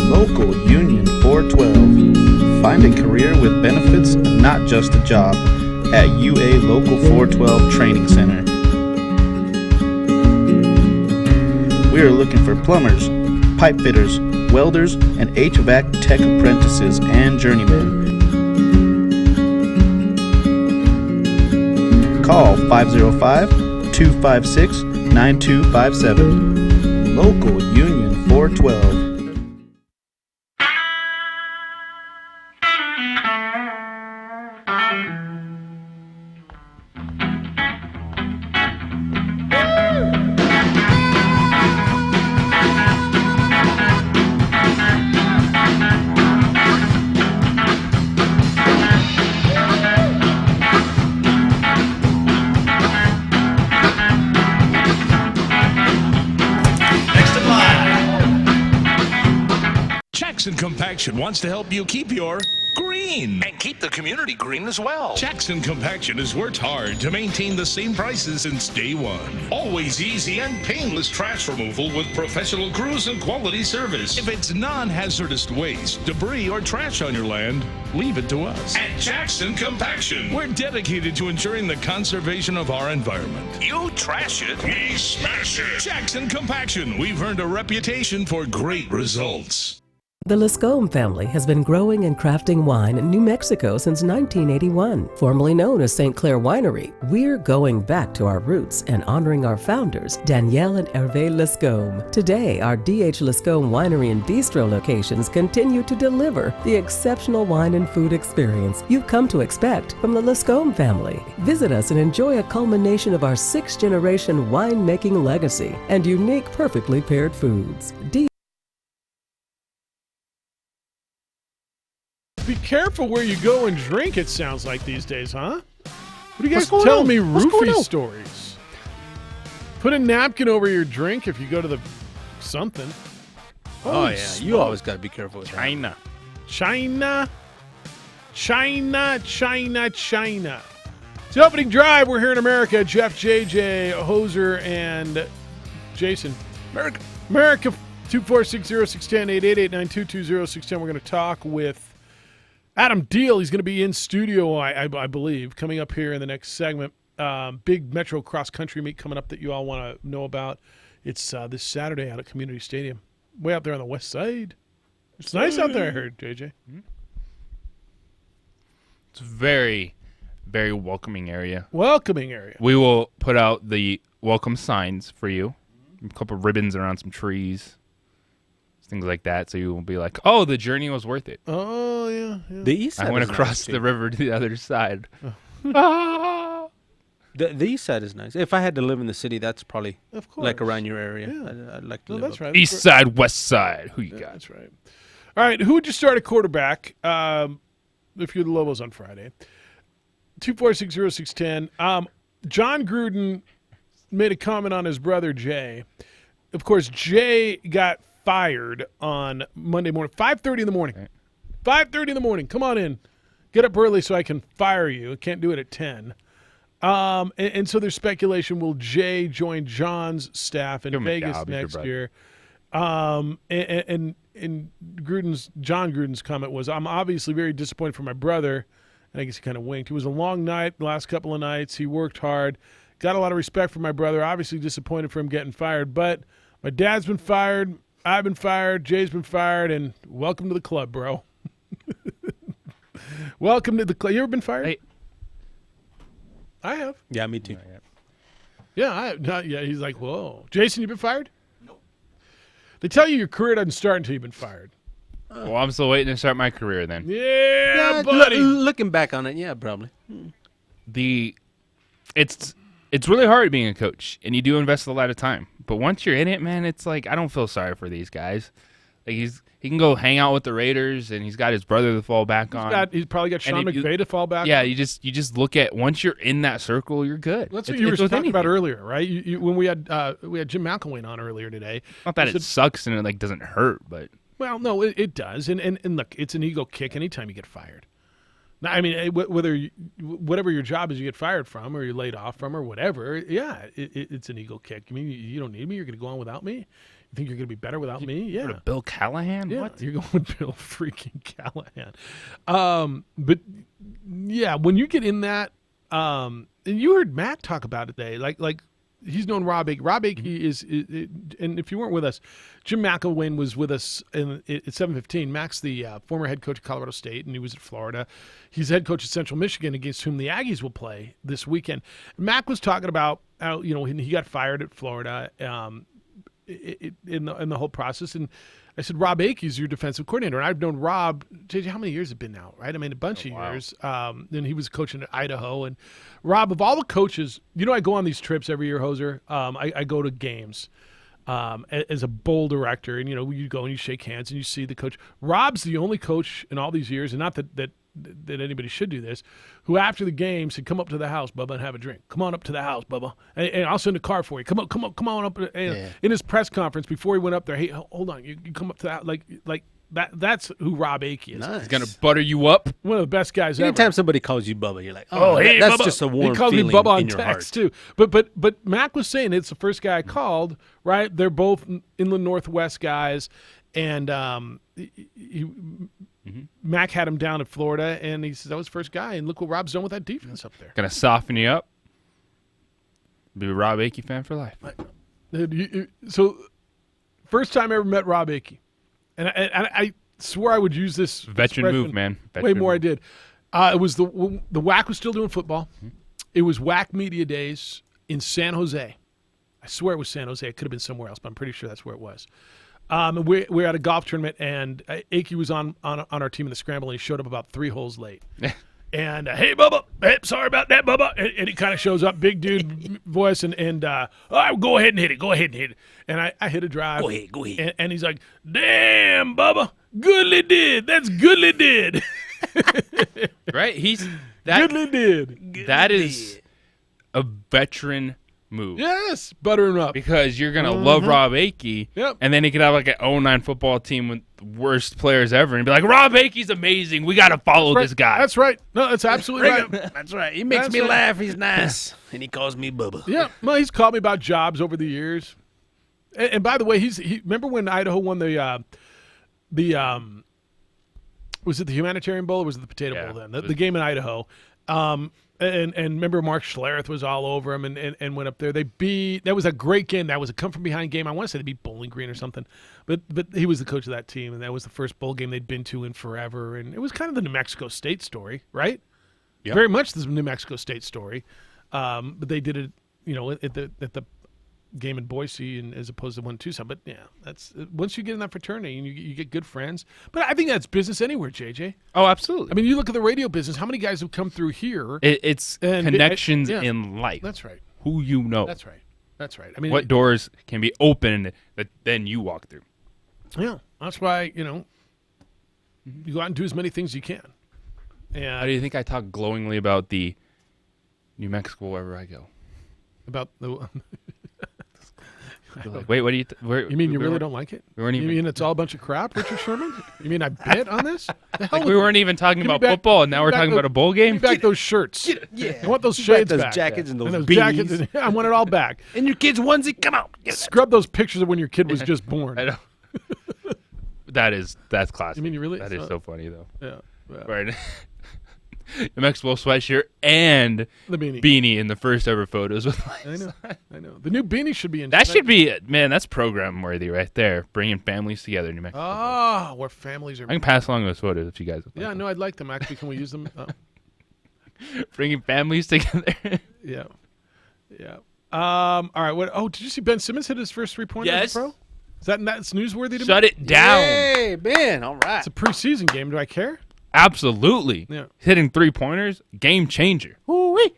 Local Union 412. Find a career with benefits, not just a job, at UA Local 412 Training Center. We are looking for plumbers, pipe fitters, welders, and HVAC tech apprentices and journeymen. Call 505-256-9257. Local Union 412. Jackson Compaction wants to help you keep your green. And keep the community green as well. Jackson Compaction has worked hard to maintain the same prices since day one. Always easy and painless trash removal with professional crews and quality service. If it's non-hazardous waste, debris, or trash on your land, leave it to us. At Jackson Compaction, we're dedicated to ensuring the conservation of our environment. You trash it, we smash it. Jackson Compaction, we've earned a reputation for great results. The Lascombe family has been growing and crafting wine in New Mexico since 1981. Formerly known as St. Clair Winery, we're going back to our roots and honoring our founders, Danielle and Hervé Lascombe. Today, our D.H. Lascombe Winery and Bistro locations continue to deliver the exceptional wine and food experience you've come to expect from the Lascombe family. Visit us and enjoy a culmination of our 6th-generation winemaking legacy and unique, perfectly paired foods. Be careful where you go and drink, it sounds like these days, huh? What are you guys telling me roofie stories? Put a napkin over your drink if you go to the something. Oh, yeah. You always got to be careful with China. China. It's the opening drive. We're here in America. Jeff, JJ, Hoser, and Jason. America 2460610 888-922-0610. We're going to talk with Adam Deal. He's going to be in studio, I believe, coming up here in the next segment. Big Metro cross country meet coming up that you all want to know about. It's this Saturday out at Community Stadium, way out there on the west side. It's nice out there, I heard, JJ. It's a very, very welcoming area. We will put out the welcome signs for you. A couple of ribbons around some trees. Things like that, so you will be like, "Oh, the journey was worth it." Oh yeah. The east side. I went across the river to the other side. The east side is nice. If I had to live in the city, that's probably like around your area. Yeah. I'd like to live. That's up. right. East side, west side. Who you got? That's right. All right. Who would you start at quarterback if you're the Lobos on Friday? 2460610. John Gruden made a comment on his brother Jay. Of course, Jay got fired on Monday morning, 5:30 in the morning. 5:30 in the morning. Come on in. Get up early so I can fire you. I can't do it at 10. And so there's speculation, will Jay join John's staff in Vegas next year? And John Gruden's comment was, I'm obviously very disappointed for my brother. And I guess he kind of winked. It was a long night, the last couple of nights. He worked hard. Got a lot of respect for my brother. Obviously disappointed for him getting fired. But my dad's been fired. I've been fired. Jay's been fired. And welcome to the club, bro. Welcome to the club. You ever been fired? Hey. I have. Yeah, me too. Yeah, he's like, whoa. Jason, you been fired? Nope. They tell you your career doesn't start until you've been fired. Well, I'm still waiting to start my career then. Yeah, buddy. Looking back on it, yeah, probably. It's really hard being a coach, and you do invest a lot of time. But once you're in it, man, it's like I don't feel sorry for these guys. Like he can go hang out with the Raiders, and he's got his brother to fall back on. He's probably got Sean McVay to fall back on. Yeah, you just look at once you're in that circle, you're good. That's what you were talking about earlier, right? When we had Jim McElwain on earlier today. Not that it sucks and it doesn't hurt, but well, no, it does. And look, it's an ego kick anytime you get fired. Now, I mean, whatever your job is, you get fired from, or you're laid off from, or whatever. Yeah, it's an ego kick. I mean, you don't need me. You're going to go on without me. You think you're going to be better without me? Yeah. Bill Callahan? Yeah, What? you're going with Bill freaking Callahan. But yeah, when you get in that, and you heard Matt talk about it today, like he's known Rob Akey. Rob Akey is, and if you weren't with us, Jim McElwain was with us at 7:15. Mac's the former head coach of Colorado State, and he was at Florida. He's head coach at Central Michigan, against whom the Aggies will play this weekend. Mac was talking about how he got fired at Florida in the whole process, and I said, Rob Akey's your defensive coordinator, and I've known Rob. JJ, how many years have it been now? Right, I mean, a bunch of years. And he was coaching at Idaho. And Rob, of all the coaches, I go on these trips every year, Hoser. I go to games as a bowl director, and you go and you shake hands and you see the coach. Rob's the only coach in all these years, and not that anybody should do this, who after the game said, "Come up to the house, Bubba, and have a drink. Come on up to the house, Bubba, and I'll send a car for you. Come on up." In his press conference before he went up there, hey, hold on, you come up to that, like that. That's who Rob Akey is. Nice. He's gonna butter you up. One of the best guys ever. Anytime somebody calls you Bubba, you're like, hey, that's Bubba. just a warm he called feeling me Bubba on in your text heart. too. But Mac was saying it's the first guy I called. Right, they're both inland Northwest guys, and Mac had him down in Florida, and he says that was the first guy, and look what Rob's done with that defense up there. Gonna soften you up. Be a Rob Akey fan for life. So, first time I ever met Rob Akey, and swore I would use this Veteran move, man. Way Veteran more I move. did. It was the WAC was still doing football. It was WAC Media Days in San Jose. I swear it was San Jose. It could have been somewhere else, but I'm pretty sure that's where it was. We're at a golf tournament, and Akey was on our team in the scramble, and he showed up about 3 holes late. And, hey, Bubba, hey, sorry about that, Bubba. And he kind of shows up, big dude voice, and all right, go ahead and hit it. And I hit a drive. Go ahead. And he's like, damn, Bubba, goodly did. That's goodly did. Right? Goodly did. That is a veteran move. Yes, butter him up. Because you're going to love Rob Akey. Yep. And then he could have like an 09 football team with the worst players ever and be like, Rob Akey's amazing. We got to follow this guy. That's right. No, that's absolutely right. That's right. He makes me laugh. He's nice. And he calls me Bubba. Yeah. Well, he's called me about jobs over the years. And by the way, he remember when Idaho won the was it the Humanitarian Bowl or was it the Potato Bowl then? The game in Idaho. And remember Mark Schlereth was all over him and went up there. That was a great game. That was a come from behind game. I want to say they beat Bowling Green or something. But he was the coach of that team, and that was the first bowl game they'd been to in forever. And it was kind of the New Mexico State story, right? Yep. Very much the New Mexico State story. But they did it, at the game in Boise and as opposed to one in Tucson. But yeah, that's once you get in that fraternity and you get good friends. But I think that's business anywhere, JJ. Oh, absolutely. I mean, you look at the radio business. How many guys have come through here? It's connections in life. That's right. Who you know. That's right. I mean, what doors can be opened that then you walk through. Yeah, that's why you go out and do as many things as you can. And how do you think I talk glowingly about the New Mexico wherever I go? About the. Like, wait, what do you? You mean you really don't like it? You mean it's all a bunch of crap, Richard Sherman? You mean I bet on this? Like we weren't even talking about football, and now we're talking about a bowl game. Give me back those shirts. Yeah, I want those shades those back. jackets and those jackets. beanies. I want it all back. And your kid's onesie, come on. Scrub those pictures of when your kid was just born. I know. That's classic. You mean you really? That is so funny though. Yeah. Right. The Mexico sweatshirt and the beanie in the first ever photos with lights. I know. The new beanie should be in. That should be man. That's program worthy right there. Bringing families together in New Mexico. Ah, where families are. I can pass along those photos if you guys. Yeah, no, I'd like them. Actually, can we use them? Bringing families together. Yeah. All right. What? Oh, did you see Ben Simmons hit his first 3-pointer as a pro? That's newsworthy to me. Shut it down. Hey, Ben. All right. It's a preseason game. Do I care? Absolutely. Yeah. Hitting 3-pointers, game changer. Ooh-wee.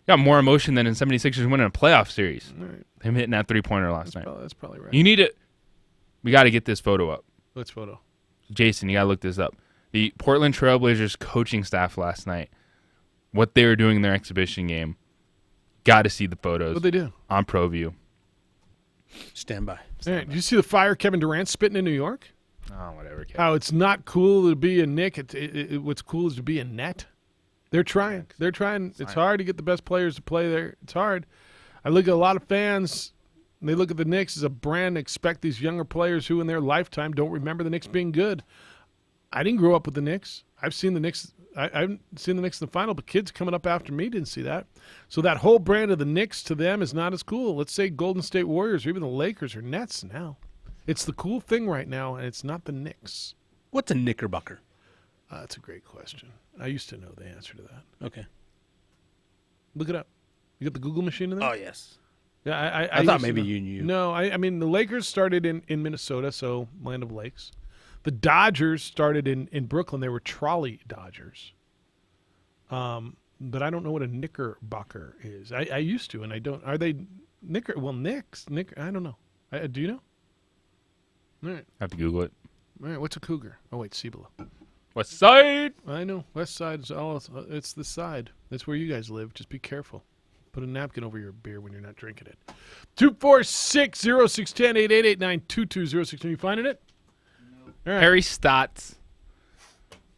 Got more emotion than in 76ers winning a playoff series. Right. Him hitting that 3-pointer last night. That's probably right. You need it. We got to get this photo up. Which photo? Jason, you got to look this up. The Portland Trailblazers coaching staff last night, what they were doing in their exhibition game. Got to see the photos. What'd they do? On ProView. Stand by. All right. Did you see the fire Kevin Durant spitting in New York? Oh, whatever. Kevin. How it's not cool to be a Knick. What's cool is to be a net. They're trying. It's hard to get the best players to play there. It's hard. I look at a lot of fans, and they look at the Knicks as a brand, expect these younger players who in their lifetime don't remember the Knicks being good. I didn't grow up with the Knicks. I've seen the Knicks. I haven't seen the Knicks in the final, but kids coming up after me didn't see that. So that whole brand of the Knicks to them is not as cool. Let's say Golden State Warriors or even the Lakers or Nets now. It's the cool thing right now, and it's not the Knicks. What's a knickerbocker? That's a great question. I used to know the answer to that. Okay. Look it up. You got the Google machine in there? Oh, yes. Yeah, I thought maybe you knew. No, I mean, the Lakers started in Minnesota, so land of lakes. The Dodgers started in Brooklyn. They were trolley Dodgers. But I don't know what a knickerbocker is. I used to, and I don't. Are they Knicks? I don't know. Do you know? All right. I have to Google it. All right. What's a cougar? Oh, wait, Cibola. West Side. I know. West Side is all. It's the side. That's where you guys live. Just be careful. Put a napkin over your beer when you're not drinking it. 246-0610, 888-922-0610. You finding it? No. All right. Harry Stotts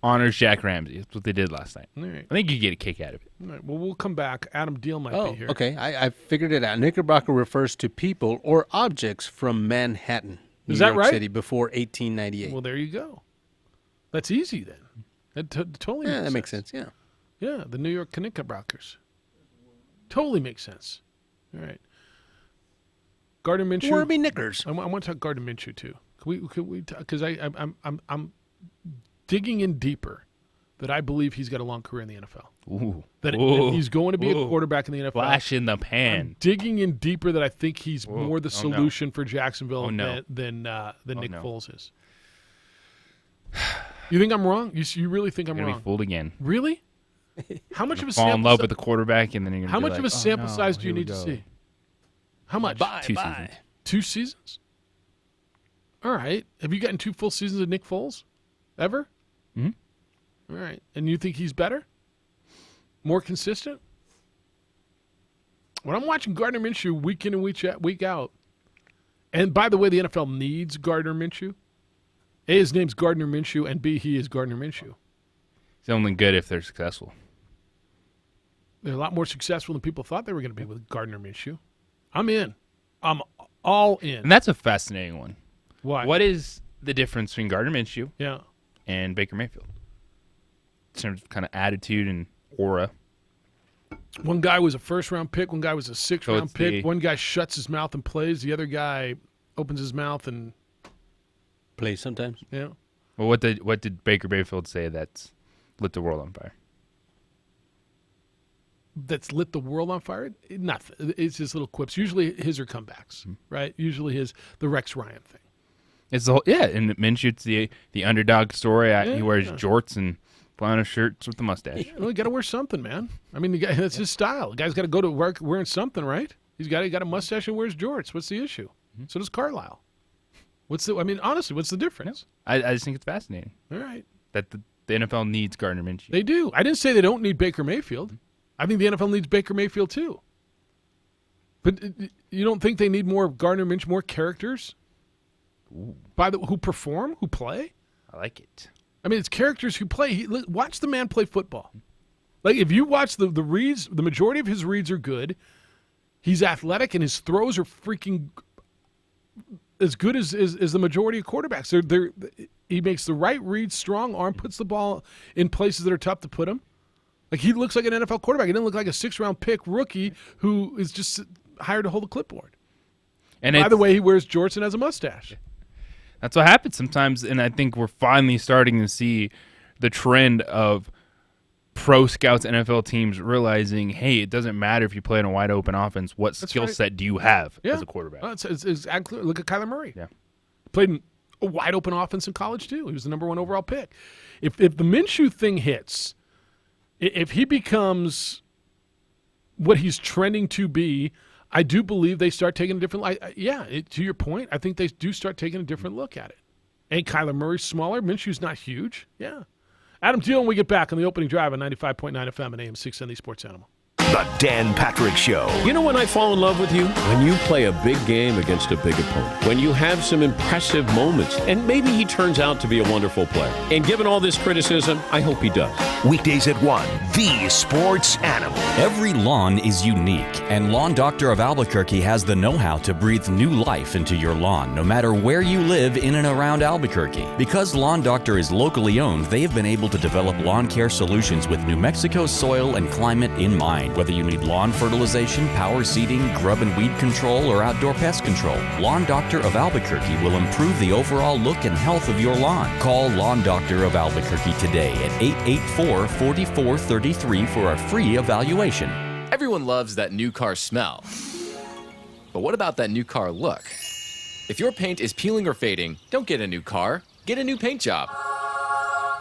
honors Jack Ramsey. That's what they did last night. All right. I think you get a kick out of it. All right. Well, we'll come back. Adam Deal might be here. Okay. I figured it out. Knickerbocker refers to people or objects from Manhattan, New York City, before 1898. Well, there you go. That's easy then. That totally makes sense. That makes sense, yeah. Yeah, the New York Knickerbockers. Totally makes sense. All right. Gardner Minshew. Warby Knickers. I want to talk Gardner Minshew, too. Because I'm digging in deeper that I believe he's got a long career in the NFL. That he's going to be a quarterback in the NFL. Flash in the pan. I'm digging in deeper that I think he's more the solution for Jacksonville than Nick Foles is. You think I'm wrong? You really think I'm You're gonna wrong? be fooled again. Really? How much of a fall in sample love with the quarterback, and then you're gonna how be much like, of a sample size do you need to see? How much? 2 seasons. 2 seasons? All right. Have you gotten 2 full seasons of Nick Foles? Ever? Mm-hmm. All right. And you think he's better? More consistent? When I'm watching Gardner Minshew week in and week out, and by the way, the NFL needs Gardner Minshew. A, his name's Gardner Minshew, and B, he is Gardner Minshew. It's only good if they're successful. They're a lot more successful than people thought they were going to be with Gardner Minshew. I'm in. I'm all in. And that's a fascinating one. Why? What is the difference between Gardner Minshew and Baker Mayfield? In terms of kind of attitude and aura. One guy was a first-round pick. One guy was a sixth-round pick. One guy shuts his mouth and plays. The other guy opens his mouth and plays sometimes. Yeah. Well, what did Baker Mayfield say that's lit the world on fire? That's lit the world on fire? Nothing. It's his little quips. Usually his are comebacks, right? Usually the Rex Ryan thing. It's the whole, and Minshew's the underdog story. He wears jorts and flannel shirts with the mustache. Well, you got to wear something, man. I mean, that's his style. The guy's got to go to work wearing something, right? He got a mustache and wears jorts. What's the issue? So does Carlisle. Honestly, what's the difference? I just think it's fascinating. All right. That the NFL needs Gardner Minshew. They do. I didn't say they don't need Baker Mayfield. I think the NFL needs Baker Mayfield too. But you don't think they need more Gardner Minshew, more characters? Who perform, who play? I like it. I mean, it's characters who play. Watch the man play football. Like, if you watch the reads, the majority of his reads are good. He's athletic, and his throws are freaking as good as the majority of quarterbacks. He makes the right reads, strong arm, puts the ball in places that are tough to put him. Like, he looks like an NFL quarterback. He doesn't look like a 6th-round pick rookie who is just hired to hold a clipboard. And by the way, he wears jorts and has a mustache. That's what happens sometimes, and I think we're finally starting to see the trend of pro scouts, NFL teams realizing, hey, it doesn't matter if you play in a wide open offense. What skill set do you have as a quarterback? It's exactly. Look at Kyler Murray. Yeah, played in a wide open offense in college too. He was the number 1 overall pick. If the Minshew thing hits, if he becomes what he's trending to be, I do believe they start taking a different to your point, I think they do start taking a different look at it. And Kyler Murray's smaller. Minshew's not huge. Yeah. Adam Thiel, when we get back on the opening drive on 95.9 FM and AM 670 Sports Animal. The Dan Patrick Show. You know when I fall in love with you? When you play a big game against a big opponent. When you have some impressive moments. And maybe he turns out to be a wonderful player. And given all this criticism, I hope he does. Weekdays at 1, the Sports Animal. Every lawn is unique, and Lawn Doctor of Albuquerque has the know-how to breathe new life into your lawn, no matter where you live in and around Albuquerque. Because Lawn Doctor is locally owned, they have been able to develop lawn care solutions with New Mexico's soil and climate in mind. Whether you need lawn fertilization, power seeding, grub and weed control, or outdoor pest control, Lawn Doctor of Albuquerque will improve the overall look and health of your lawn. Call Lawn Doctor of Albuquerque today at 884-4433 for a free evaluation. Everyone loves that new car smell. But what about that new car look? If your paint is peeling or fading, don't get a new car. Get a new paint job.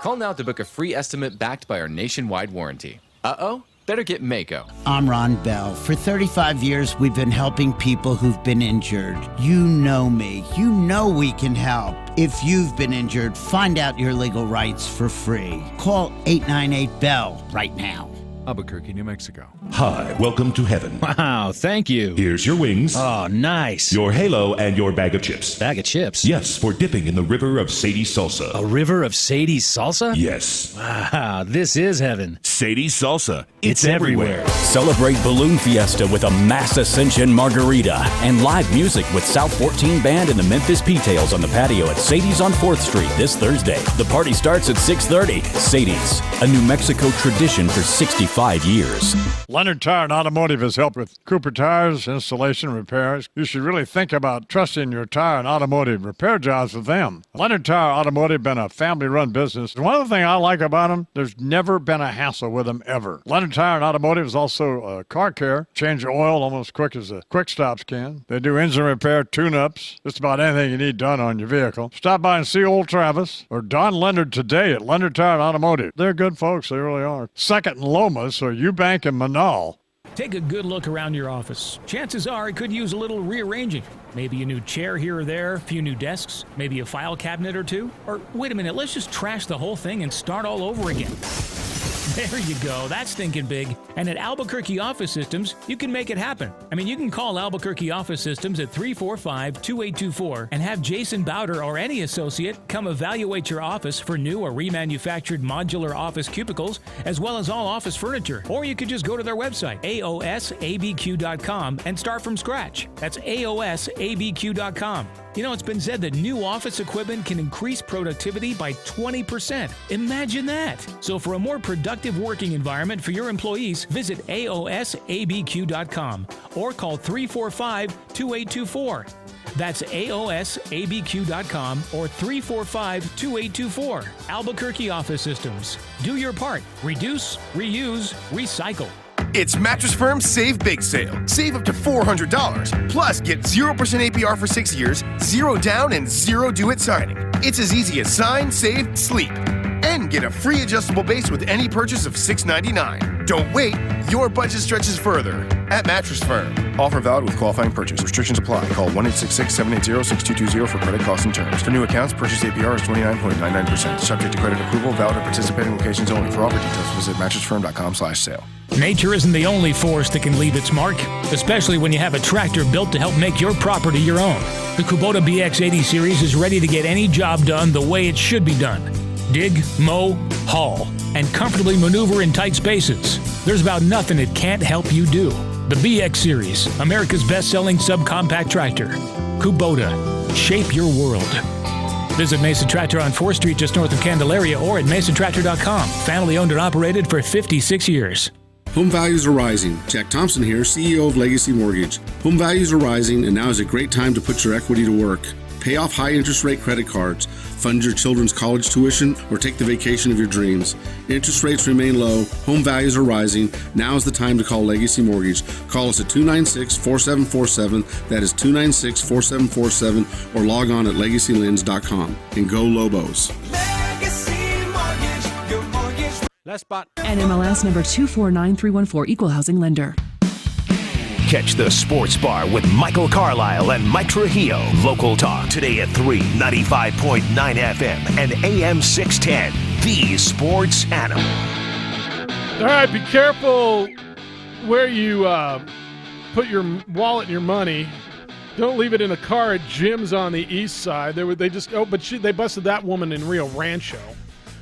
Call now to book a free estimate backed by our nationwide warranty. Uh-oh? Better get Mako. I'm Ron Bell. For 35 years, we've been helping people who've been injured. You know me. You know we can help. If you've been injured, find out your legal rights for free. Call 898-BELL right now. Albuquerque, New Mexico. Hi, welcome to heaven. Wow, thank you. Here's your wings. Oh, nice. Your halo and your bag of chips. Bag of chips? Yes, for dipping in the river of Sadie's salsa. A river of Sadie's salsa? Yes. Wow, this is heaven. Sadie's salsa. It's everywhere. Celebrate Balloon Fiesta with a Mass Ascension margarita and live music with South 14 Band and the Memphis P-Tails on the patio at Sadie's on 4th Street this Thursday. The party starts at 6:30. Sadie's, a New Mexico tradition for 65 5 years. Leonard Tire and Automotive has helped with Cooper tires, installation, repairs. You should really think about trusting your tire and automotive repair jobs with them. Leonard Tire Automotive been a family-run business. And one of the things I like about them, there's never been a hassle with them ever. Leonard Tire and Automotive is also car care. Change your oil almost quick as the quick stops can. They do engine repair, tune-ups, just about anything you need done on your vehicle. Stop by and see old Travis or Don Leonard today at Leonard Tire and Automotive. They're good folks, they really are. Second in Lomas or Eubank and Manal. Take a good look around your office. Chances are it could use a little rearranging. Maybe a new chair here or there, a few new desks, maybe a file cabinet or two. Or wait a minute, let's just trash the whole thing and start all over again. There you go. That's thinking big. And at Albuquerque Office Systems, you can make it happen. I mean, you can call Albuquerque Office Systems at 345-2824 and have Jason Bowder or any associate come evaluate your office for new or remanufactured modular office cubicles, as well as all office furniture. Or you could just go to their website, aosabq.com, and start from scratch. That's aosabq.com. You know, it's been said that new office equipment can increase productivity by 20%. Imagine that. So for a more productive working environment for your employees, visit aosabq.com or call 345-2824. That's aosabq.com or 345-2824. Albuquerque Office Systems. Do your part. Reduce, reuse, recycle. It's Mattress Firm's Save Big Sale. Save up to $400. Plus, get 0% APR for 6 years, 0 down, and 0 due at signing. It's as easy as sign, save, sleep. And get a free adjustable base with any purchase of $6.99. Don't wait. Your budget stretches further at Mattress Firm. Offer valid with qualifying purchase. Restrictions apply. Call 1-866-780-6220 for credit costs and terms. For new accounts, purchase APR is 29.99%. Subject to credit approval. Valid at participating locations only. For offer details, visit mattressfirm.com/sale. Nature isn't the only force that can leave its mark, especially when you have a tractor built to help make your property your own. The Kubota BX80 series is ready to get any job done the way it should be done. Dig, mow, haul, and comfortably maneuver in tight spaces. There's about nothing it can't help you do. The BX Series, America's best-selling subcompact tractor. Kubota, shape your world. Visit Mesa Tractor on 4th Street just north of Candelaria or at mesatractor.com. Family owned and operated for 56 years. Home values are rising. Jack Thompson here, CEO of Legacy Mortgage. Home values are rising, and now is a great time to put your equity to work. Pay off high interest rate credit cards, fund your children's college tuition, or take the vacation of your dreams. Interest rates remain low, home values are rising. Now is the time to call Legacy Mortgage. Call us at 296-4747, that is 296-4747, or log on at legacylens.com. And go Lobos. Last spot. NMLS number 249314, Equal Housing Lender. Catch the Sports Bar with Michael Carlisle and Mike Trujillo. Local talk today at 95.9 FM and AM 610. The Sports Animal. All right, be careful where you put your wallet and your money. Don't leave it in a car at Jim's on the east side. They busted that woman in Rio Rancho.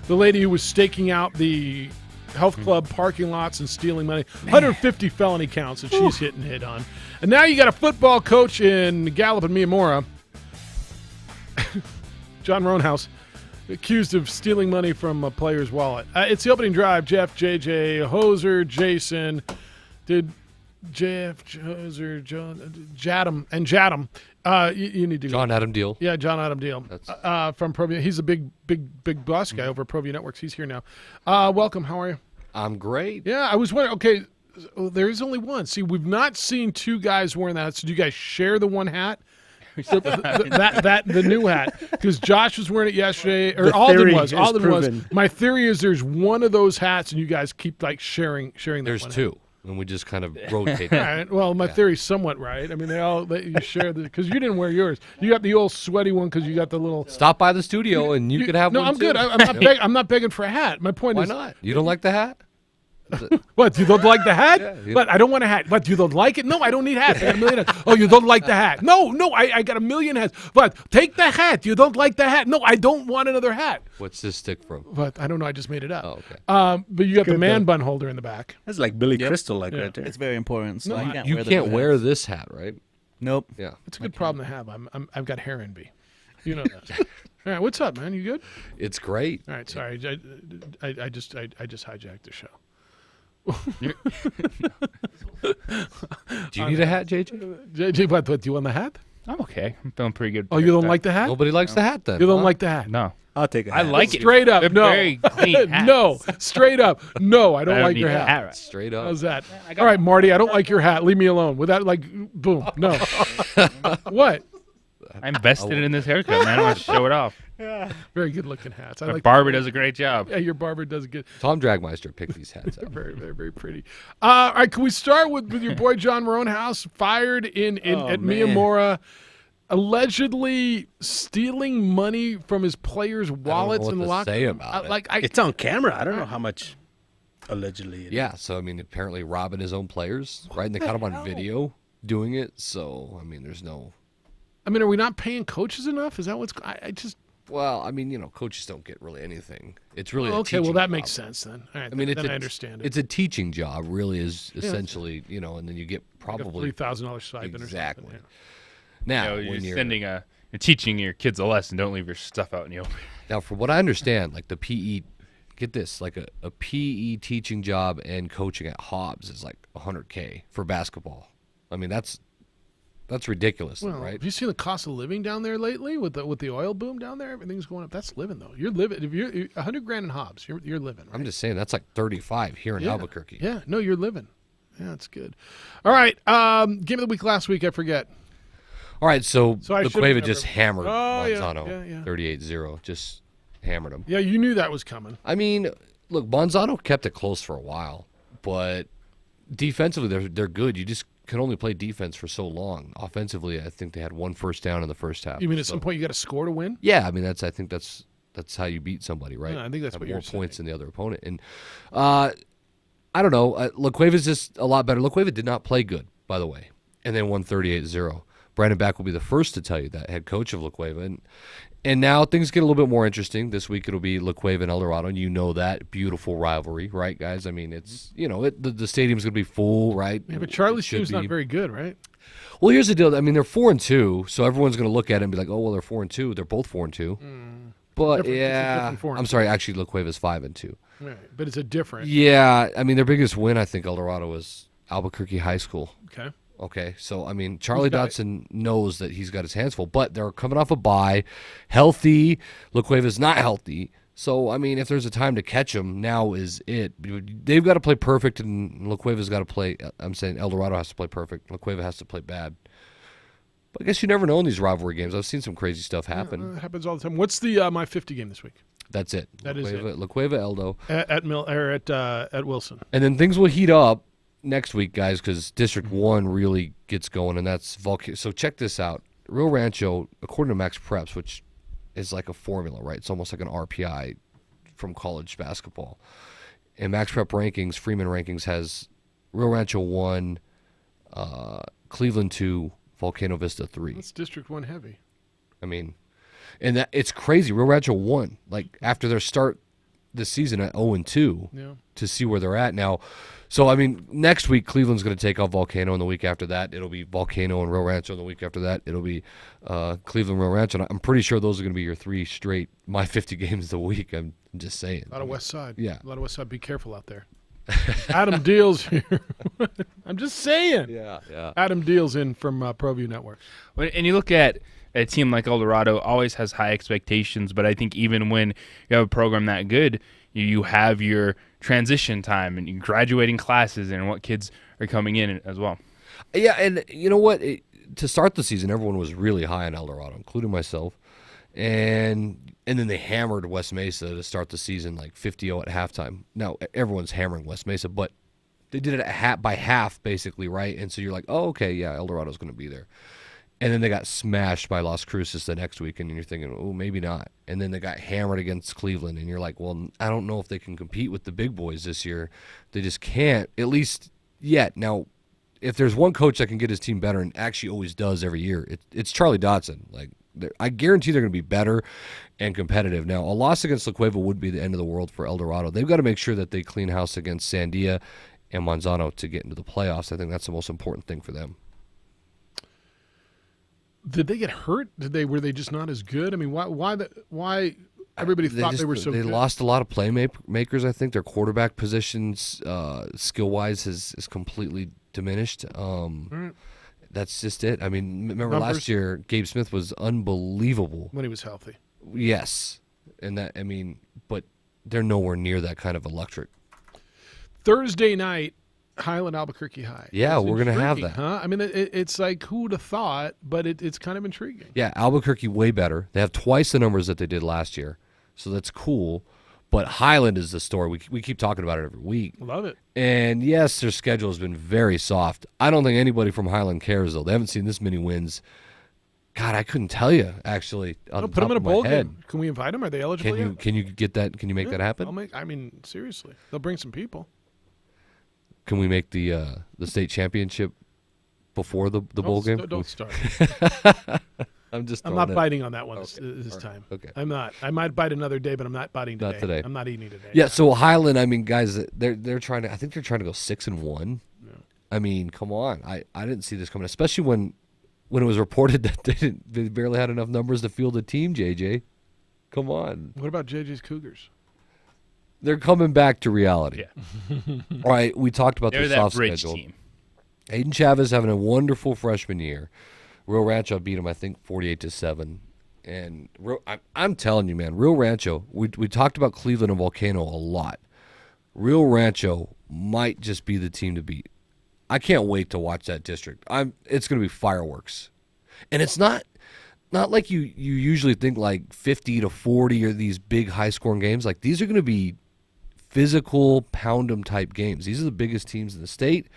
The lady who was staking out the health club parking lots and stealing money. 150 felony counts that she's hit on. And now you got a football coach in Gallup and Miyamura, John Roanhouse, accused of stealing money from a player's wallet. It's the opening drive. Jeff, JJ, Hoser, Jason, Jadam, and Jadam. You need to John Adam Deal. Yeah, John Adam Deal. From ProView. He's a big boss guy over at ProView Networks. He's here now. Welcome. How are you? I'm great. Yeah, I was wondering. Okay, there is only one. See, we've not seen two guys wearing that. So do you guys share the one hat? The new hat, because Josh was wearing it yesterday, or Alden was. My theory is there's one of those hats, and you guys keep like sharing. There's two. Hat. And we just kind of rotate. All right. Well, my theory's somewhat right. I mean, you share because you didn't wear yours. You got the old sweaty one because you got the little. Stop by the studio and you could have one. No, I'm too. good. I'm not begging for a hat. My point is. Why not? You don't like the hat? What, you don't like the hat? Yeah. But I don't want a hat. But you don't like it? No, I don't need hats. I got a million hats. Oh, you don't like the hat? No, I got a million hats. But take the hat. You don't like the hat? No, I don't want another hat. What's this stick from? But I don't know. I just made it up. Oh, okay. But you got the man bun holder in the back. That's like Billy Crystal, right there. It's very important. So No, You can't wear this hat, right? Nope. Yeah. It's a good problem to have. I've got hair envy. You know that. All right, what's up, man? You good? It's great. All right, sorry. I just hijacked the show. Do you need a hat, JJ? JJ, what? Do you want the hat? I'm okay. I'm feeling pretty good. Oh, you don't like the hat? Nobody likes the hat then. You don't huh? like the hat? No. I'll take it. I like it. Straight up, They're no. very clean hats. No, straight up, no. I don't like need your a hat. right. Straight up. How's that? All right, Marty, I don't like your hat. Leave me alone. Without boom, no. What? I invested in this haircut, man. I want to show it off. Very good looking hats. I My like barber does a great job. Yeah, your barber does a good. Tom Dragmeister picked these hats out. Very, very, very pretty. All right, can we start with your boy John Moronhouse, fired at Miyamura, allegedly stealing money from his players' wallets in the locker room? It's on camera. I don't know how much allegedly. Yeah, so I mean, apparently robbing his own players, right? And they caught him on video doing it. So I mean, there's no. I mean, are we not paying coaches enough? Is that what's? I just. Well, I mean, coaches don't get really anything. It's really okay. Well, that makes job. sense then. All right, I mean, then I understand it. It's a teaching job, really, is essentially, and then you get probably $3,000 stipend exactly. or something. Now, you're when you're sending you're teaching your kids a lesson, don't leave your stuff out in the open. Now, from what I understand, like the PE, get this, like a PE teaching job and coaching at Hobbs is like $100K for basketball. I mean, that's ridiculous, Well, right? have you seen the cost of living down there lately with the oil boom down there? Everything's going up. That's living though. You're living. If you're $100,000 in Hobbs, you're living. Right? I'm just saying that's like 35 here in Albuquerque. Yeah, no, you're living. Yeah, that's good. All right, game of the week last week. I forget. All right, so I LaCueva just hammered yeah, Monzano, 38-0, just hammered him. Yeah, you knew that was coming. I mean, look, Monzano kept it close for a while, but defensively they're good. You just can only play defense for so long. Offensively, I think they had one first down in the first half. You mean at some point you got to score to win? Yeah, I mean I think that's how you beat somebody, right? Yeah, I think that's have what more you're points than the other opponent. And I don't know. LaCueva's just a lot better. LaCueva did not play good, by the way, and then won 38-0. Brandon Back will be the first to tell you that, head coach of LaCueva. And now things get a little bit more interesting. This week it'll be LaCueva and El Dorado, and you know that. Beautiful rivalry, right, guys? I mean, it's, the stadium's going to be full, right? Yeah, but Charlie's team's not very good, right? Well, here's the deal. I mean, they're 4-2, so everyone's going to look at it and be like, oh, well, they're 4-2. They're both 4-2. But, I'm sorry, actually, LaCueva's 5-2. Right, but it's a different. Yeah, I mean, their biggest win, I think, El Dorado, was Albuquerque High School. Okay, so, I mean, Charlie Dotson knows that he's got his hands full, but they're coming off a bye, healthy. LaCueva's not healthy. So, I mean, if there's a time to catch him, now is it. They've got to play perfect, and LaCueva's got to play. I'm saying El Dorado has to play perfect. LaCueva has to play bad. But I guess you never know in these rivalry games. I've seen some crazy stuff happen. It happens all the time. What's the My 50 game this week? That's it. That is it. LaCueva, Eldo. At Wilson. And then things will heat up next week, guys, because District 1 really gets going, and that's Volcano. So check this out. Rio Rancho, according to Max Preps, which is like a formula, right? It's almost like an RPI from college basketball. And Max Prep rankings, Freeman rankings, has Rio Rancho 1, Cleveland 2, Volcano Vista 3. That's District 1 heavy. I mean, and that it's crazy. Rio Rancho won, like, after their start this season at 0-2 to see where they're at now. So, I mean, next week, Cleveland's going to take off Volcano, and the week after that, it'll be Volcano and Rio Rancho, and the week after that, it'll be Cleveland, Rio Rancho. And I'm pretty sure those are going to be your 3 straight My 50 games a week. I'm just saying. A lot of West Side. Yeah. A lot of West Side. Be careful out there. Adam Deal's here. I'm just saying. Yeah. Adam Deal's in from ProView Network. And you look at a team like El Dorado, always has high expectations, but I think even when you have a program that good, you have your transition time and graduating classes and what kids are coming in as well. Yeah, and you know what? To start the season, everyone was really high on El Dorado, including myself. And then they hammered West Mesa to start the season, like 50-0 at halftime. Now, everyone's hammering West Mesa, but they did it by half, basically, right? And so you're like, oh, okay, yeah, El Dorado's going to be there. And then they got smashed by Las Cruces the next week, and you're thinking, oh, maybe not. And then they got hammered against Cleveland, and you're like, well, I don't know if they can compete with the big boys this year. They just can't, at least yet. Now, if there's one coach that can get his team better, and actually always does every year, it's Charlie Dotson. Like, I guarantee they're going to be better and competitive. Now, a loss against LaCueva would be the end of the world for El Dorado. They've got to make sure that they clean house against Siembieda and Monzano to get into the playoffs. I think that's the most important thing for them. Did they get hurt? Were they just not as good? I mean, why Everybody thought they were so good. They lost a lot of playmakers, I think. Their quarterback positions, skill-wise, is completely diminished. That's just it. I mean, remember last year, Gabe Smith was unbelievable. When he was healthy. Yes. And that, I mean, but they're nowhere near that kind of electric. Thursday night, Highland Albuquerque High. Yeah, we're going to have Intriguing, that. Huh? I mean, it's like, who would have thought, but it's kind of intriguing. Yeah, Albuquerque way better. They have twice the numbers that they did last year, so that's cool. But Highland is the story. We keep talking about it every week. Love it. And yes, their schedule has been very soft. I don't think anybody from Highland cares, though. They haven't seen this many wins. God, I couldn't tell you, actually. Put them in a bowl game. Can we invite them? Are they eligible yet? Can you get that? Can you make that happen? I mean, seriously. They'll bring some people. Can we make the state championship before the bowl game? Don't start. I'm not biting on that one this time. Okay. I'm not. I might bite another day, but I'm not biting today. Not today. I'm not eating today. Yeah. So Highland, I mean, guys, they're trying to. I think they're trying to go 6-1. Yeah. I mean, come on. I didn't see this coming, especially when it was reported that they barely had enough numbers to field a team. JJ, come on. What about JJ's Cougars? They're coming back to reality. Yeah. All right. We talked about They're the that soft bridge schedule. team. Aiden Chavez having a wonderful freshman year. Rio Rancho beat him, I think, 48-7. And I'm telling you, man, Rio Rancho. We talked about Cleveland and Volcano a lot. Rio Rancho might just be the team to beat. I can't wait to watch that district. It's going to be fireworks, and it's not like you usually think like 50-40 or these big high scoring games. Like these are going to be physical pound 'em type games. These are the biggest teams in the state.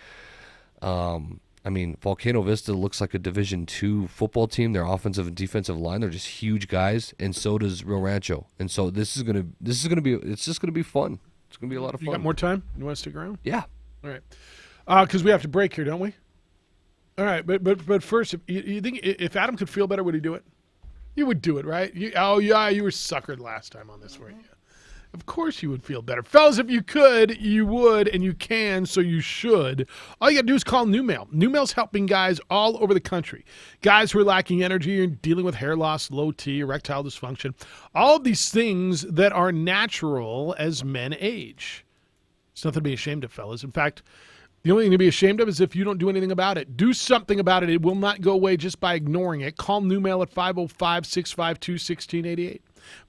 I mean, Volcano Vista looks like a Division II football team. Their offensive and defensive line, they're just huge guys, and so does Rio Rancho. And so it's just gonna be fun. It's gonna be a lot of fun. You got more time? You want to stick around? Yeah. All right. Because we have to break here, don't we? All right, but first, you think if Adam could feel better, would he do it? You would do it, right? You were suckered last time on this, weren't you? Of course you would feel better. Fellas, if you could, you would, and you can, so you should. All you got to do is call New Mail. New Mail's helping guys all over the country. Guys who are lacking energy and dealing with hair loss, low T, erectile dysfunction. All of these things that are natural as men age. It's nothing to be ashamed of, fellas. In fact, the only thing to be ashamed of is if you don't do anything about it. Do something about it. It will not go away just by ignoring it. Call New Mail at 505-652-1688.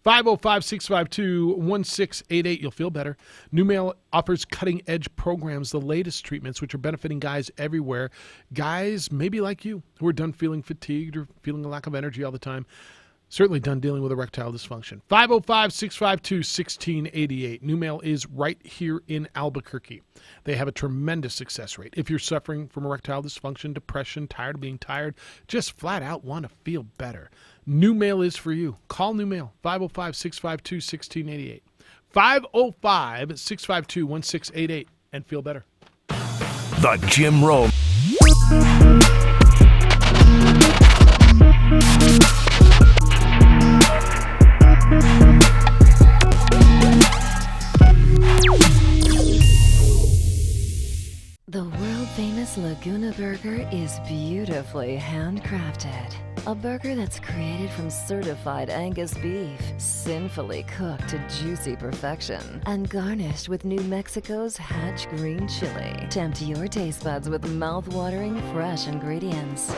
505-652-1688. You'll feel better. New Mail offers cutting-edge programs, the latest treatments, which are benefiting guys everywhere. Guys maybe like you who are done feeling fatigued or feeling a lack of energy all the time. Certainly done dealing with erectile dysfunction. 505-652-1688. New Mail is right here in Albuquerque. They have a tremendous success rate. If you're suffering from erectile dysfunction, depression, tired of being tired, just flat out want to feel better, New Mail is for you. Call New Mail, 505-652-1688. 505-652-1688 and feel better. The Jim Rome. The world-famous Laguna Burger is beautifully handcrafted. A burger that's created from certified Angus beef, sinfully cooked to juicy perfection, and garnished with New Mexico's Hatch green chili. Tempt your taste buds with mouth-watering fresh ingredients.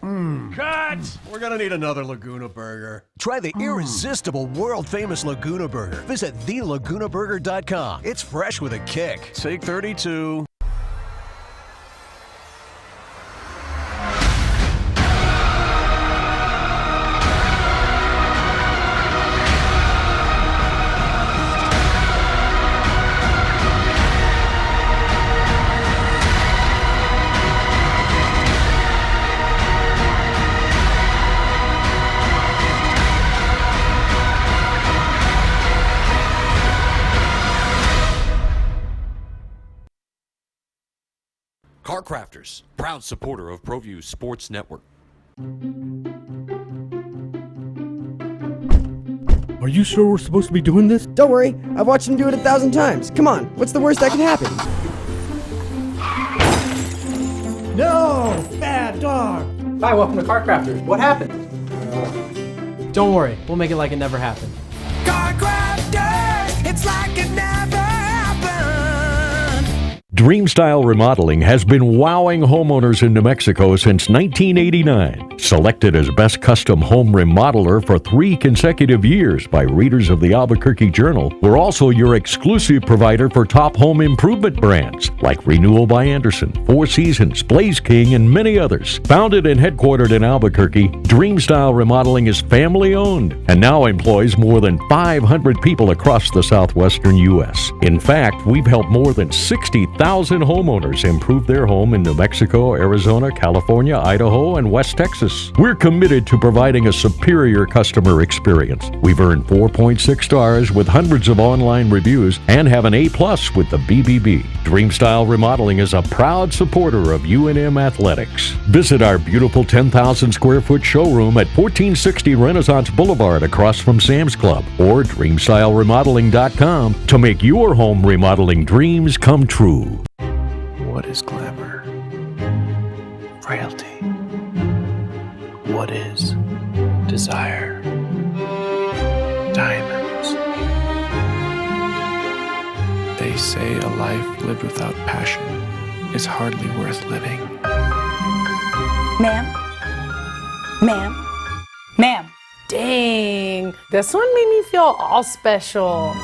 Cut! We're gonna need another Laguna Burger. Try the irresistible, world-famous Laguna Burger. Visit thelagunaburger.com. It's fresh with a kick. Take 32. Car Crafters, proud supporter of ProView Sports Network. Are you sure we're supposed to be doing this? Don't worry, I've watched him do it 1,000 times. Come on, what's the worst that can happen? No! Bad dog! Hi, welcome to Car Crafters. What happened? Don't worry, we'll make it like it never happened. Dreamstyle Remodeling has been wowing homeowners in New Mexico since 1989. Selected as Best Custom Home Remodeler for 3 consecutive years by readers of the Albuquerque Journal, we're also your exclusive provider for top home improvement brands like Renewal by Anderson, Four Seasons, Blaze King, and many others. Founded and headquartered in Albuquerque, Dreamstyle Remodeling is family-owned and now employs more than 500 people across the southwestern U.S. In fact, we've helped more than 60,000 homeowners improve their home in New Mexico, Arizona, California, Idaho, and West Texas. We're committed to providing a superior customer experience. We've earned 4.6 stars with hundreds of online reviews and have an A+ with the BBB. Dreamstyle Remodeling is a proud supporter of UNM Athletics. Visit our beautiful 10,000 square foot showroom at 1460 Renaissance Boulevard across from Sam's Club or dreamstyleremodeling.com to make your home remodeling dreams come true. What is glamour? Frailty. What is desire? Diamonds. They say a life lived without passion is hardly worth living. Ma'am? Ma'am? Ma'am? Dang, this one made me feel all special.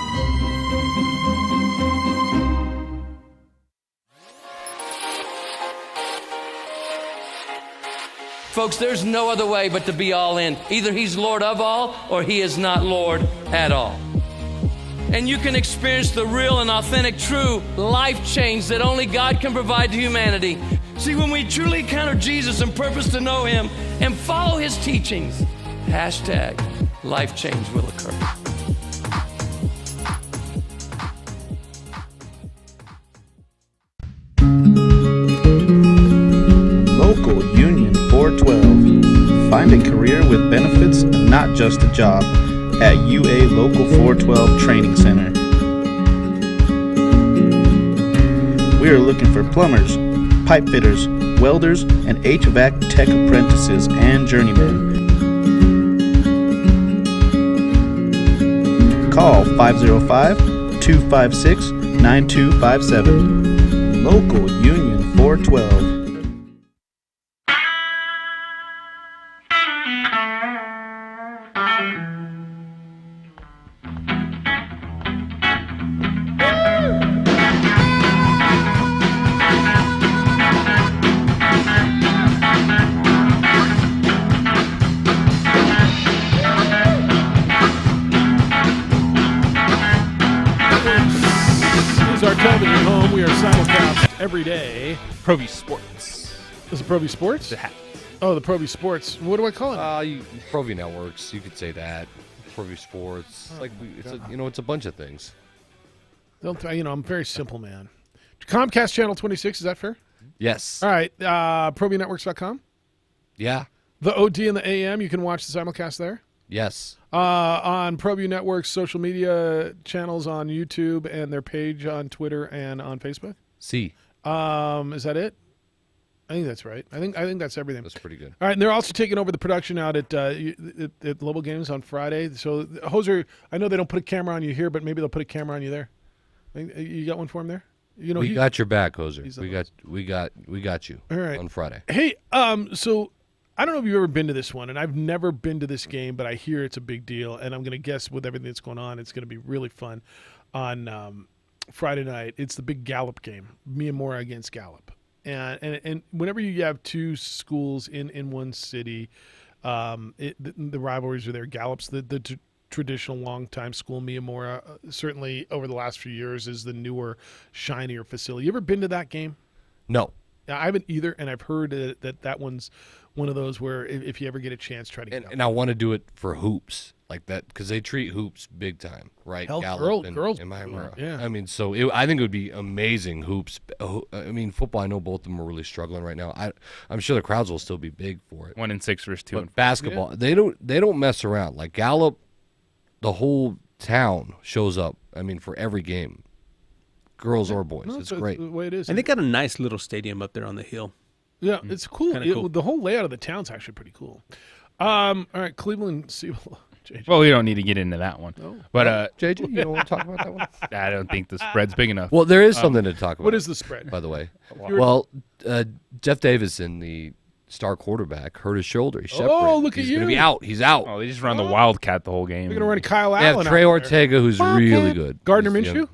Folks, there's no other way but to be all in. Either he's Lord of all or he is not Lord at all. And you can experience the real and authentic, true life change that only God can provide to humanity. See, when we truly encounter Jesus and purpose to know him and follow his teachings, hashtag life change will occur. Local Union 412. Find a career with benefits, not just a job, at UA Local 412 Training Center. We are looking for plumbers, pipe fitters, welders, and HVAC tech apprentices and journeymen. Call 505-256-9257. Local Union 412. Every day. Pro V Sports. Is it Pro V Sports? The hat. Oh, the Pro V Sports. What do I call it? Pro V Networks. You could say that. Pro V Sports. It's a bunch of things. I'm a very simple man. Comcast Channel 26. Is that fair? Yes. All right. ProVNetworks.com. Yeah. The OD and the AM. You can watch the simulcast there. Yes. On ProView Network's social media channels on YouTube and their page on Twitter and on Facebook. See. Is that it? I think that's right. I think that's everything. That's pretty good. All right, and they're also taking over the production out at Global Games on Friday. So, Hoser, I know they don't put a camera on you here, but maybe they'll put a camera on you there. You got one for him there? We got your back, Hoser. We got you. All right. On Friday. Hey, so I don't know if you've ever been to this one, and I've never been to this game, but I hear it's a big deal, and I'm going to guess with everything that's going on, it's going to be really fun on Friday night. It's the big Gallup game, Miamora against Gallup. And whenever you have two schools in one city, the rivalries are there. Gallup's the traditional long-time school. Miamora, certainly over the last few years, is the newer, shinier facility. You ever been to that game? No. I haven't either, and I've heard that one's one of those where if you ever get a chance, try to get out. And I want to do it for hoops like that because they treat hoops big time, right? Hell, Gallup girls, and Miamora. yeah. I mean, so I think it would be amazing hoops. I mean, football. I know both of them are really struggling right now. I'm sure the crowds will still be big for it. 1 and 6 versus 2 but and 4. basketball, they don't mess around. Like Gallup, the whole town shows up. I mean, for every game, girls or boys. It's great. The way it is. And they got a nice little stadium up there on the hill. Yeah, it's cool. Kinda cool. The whole layout of the town's actually pretty cool. All right, Cleveland. Well, we don't need to get into that one. But JJ, you don't want to talk about that one? I don't think the spread's big enough. Well, there is something to talk about. What is the spread? By the way? Well, Jeff Davison, the star quarterback, hurt his shoulder. He's separated. Look at He's you. going to be out. He's out. Oh, they just run the Wildcat the whole game. They're going to run Kyle They have Allen. Trey out Ortega, who's really good. Gardner He's Minshew?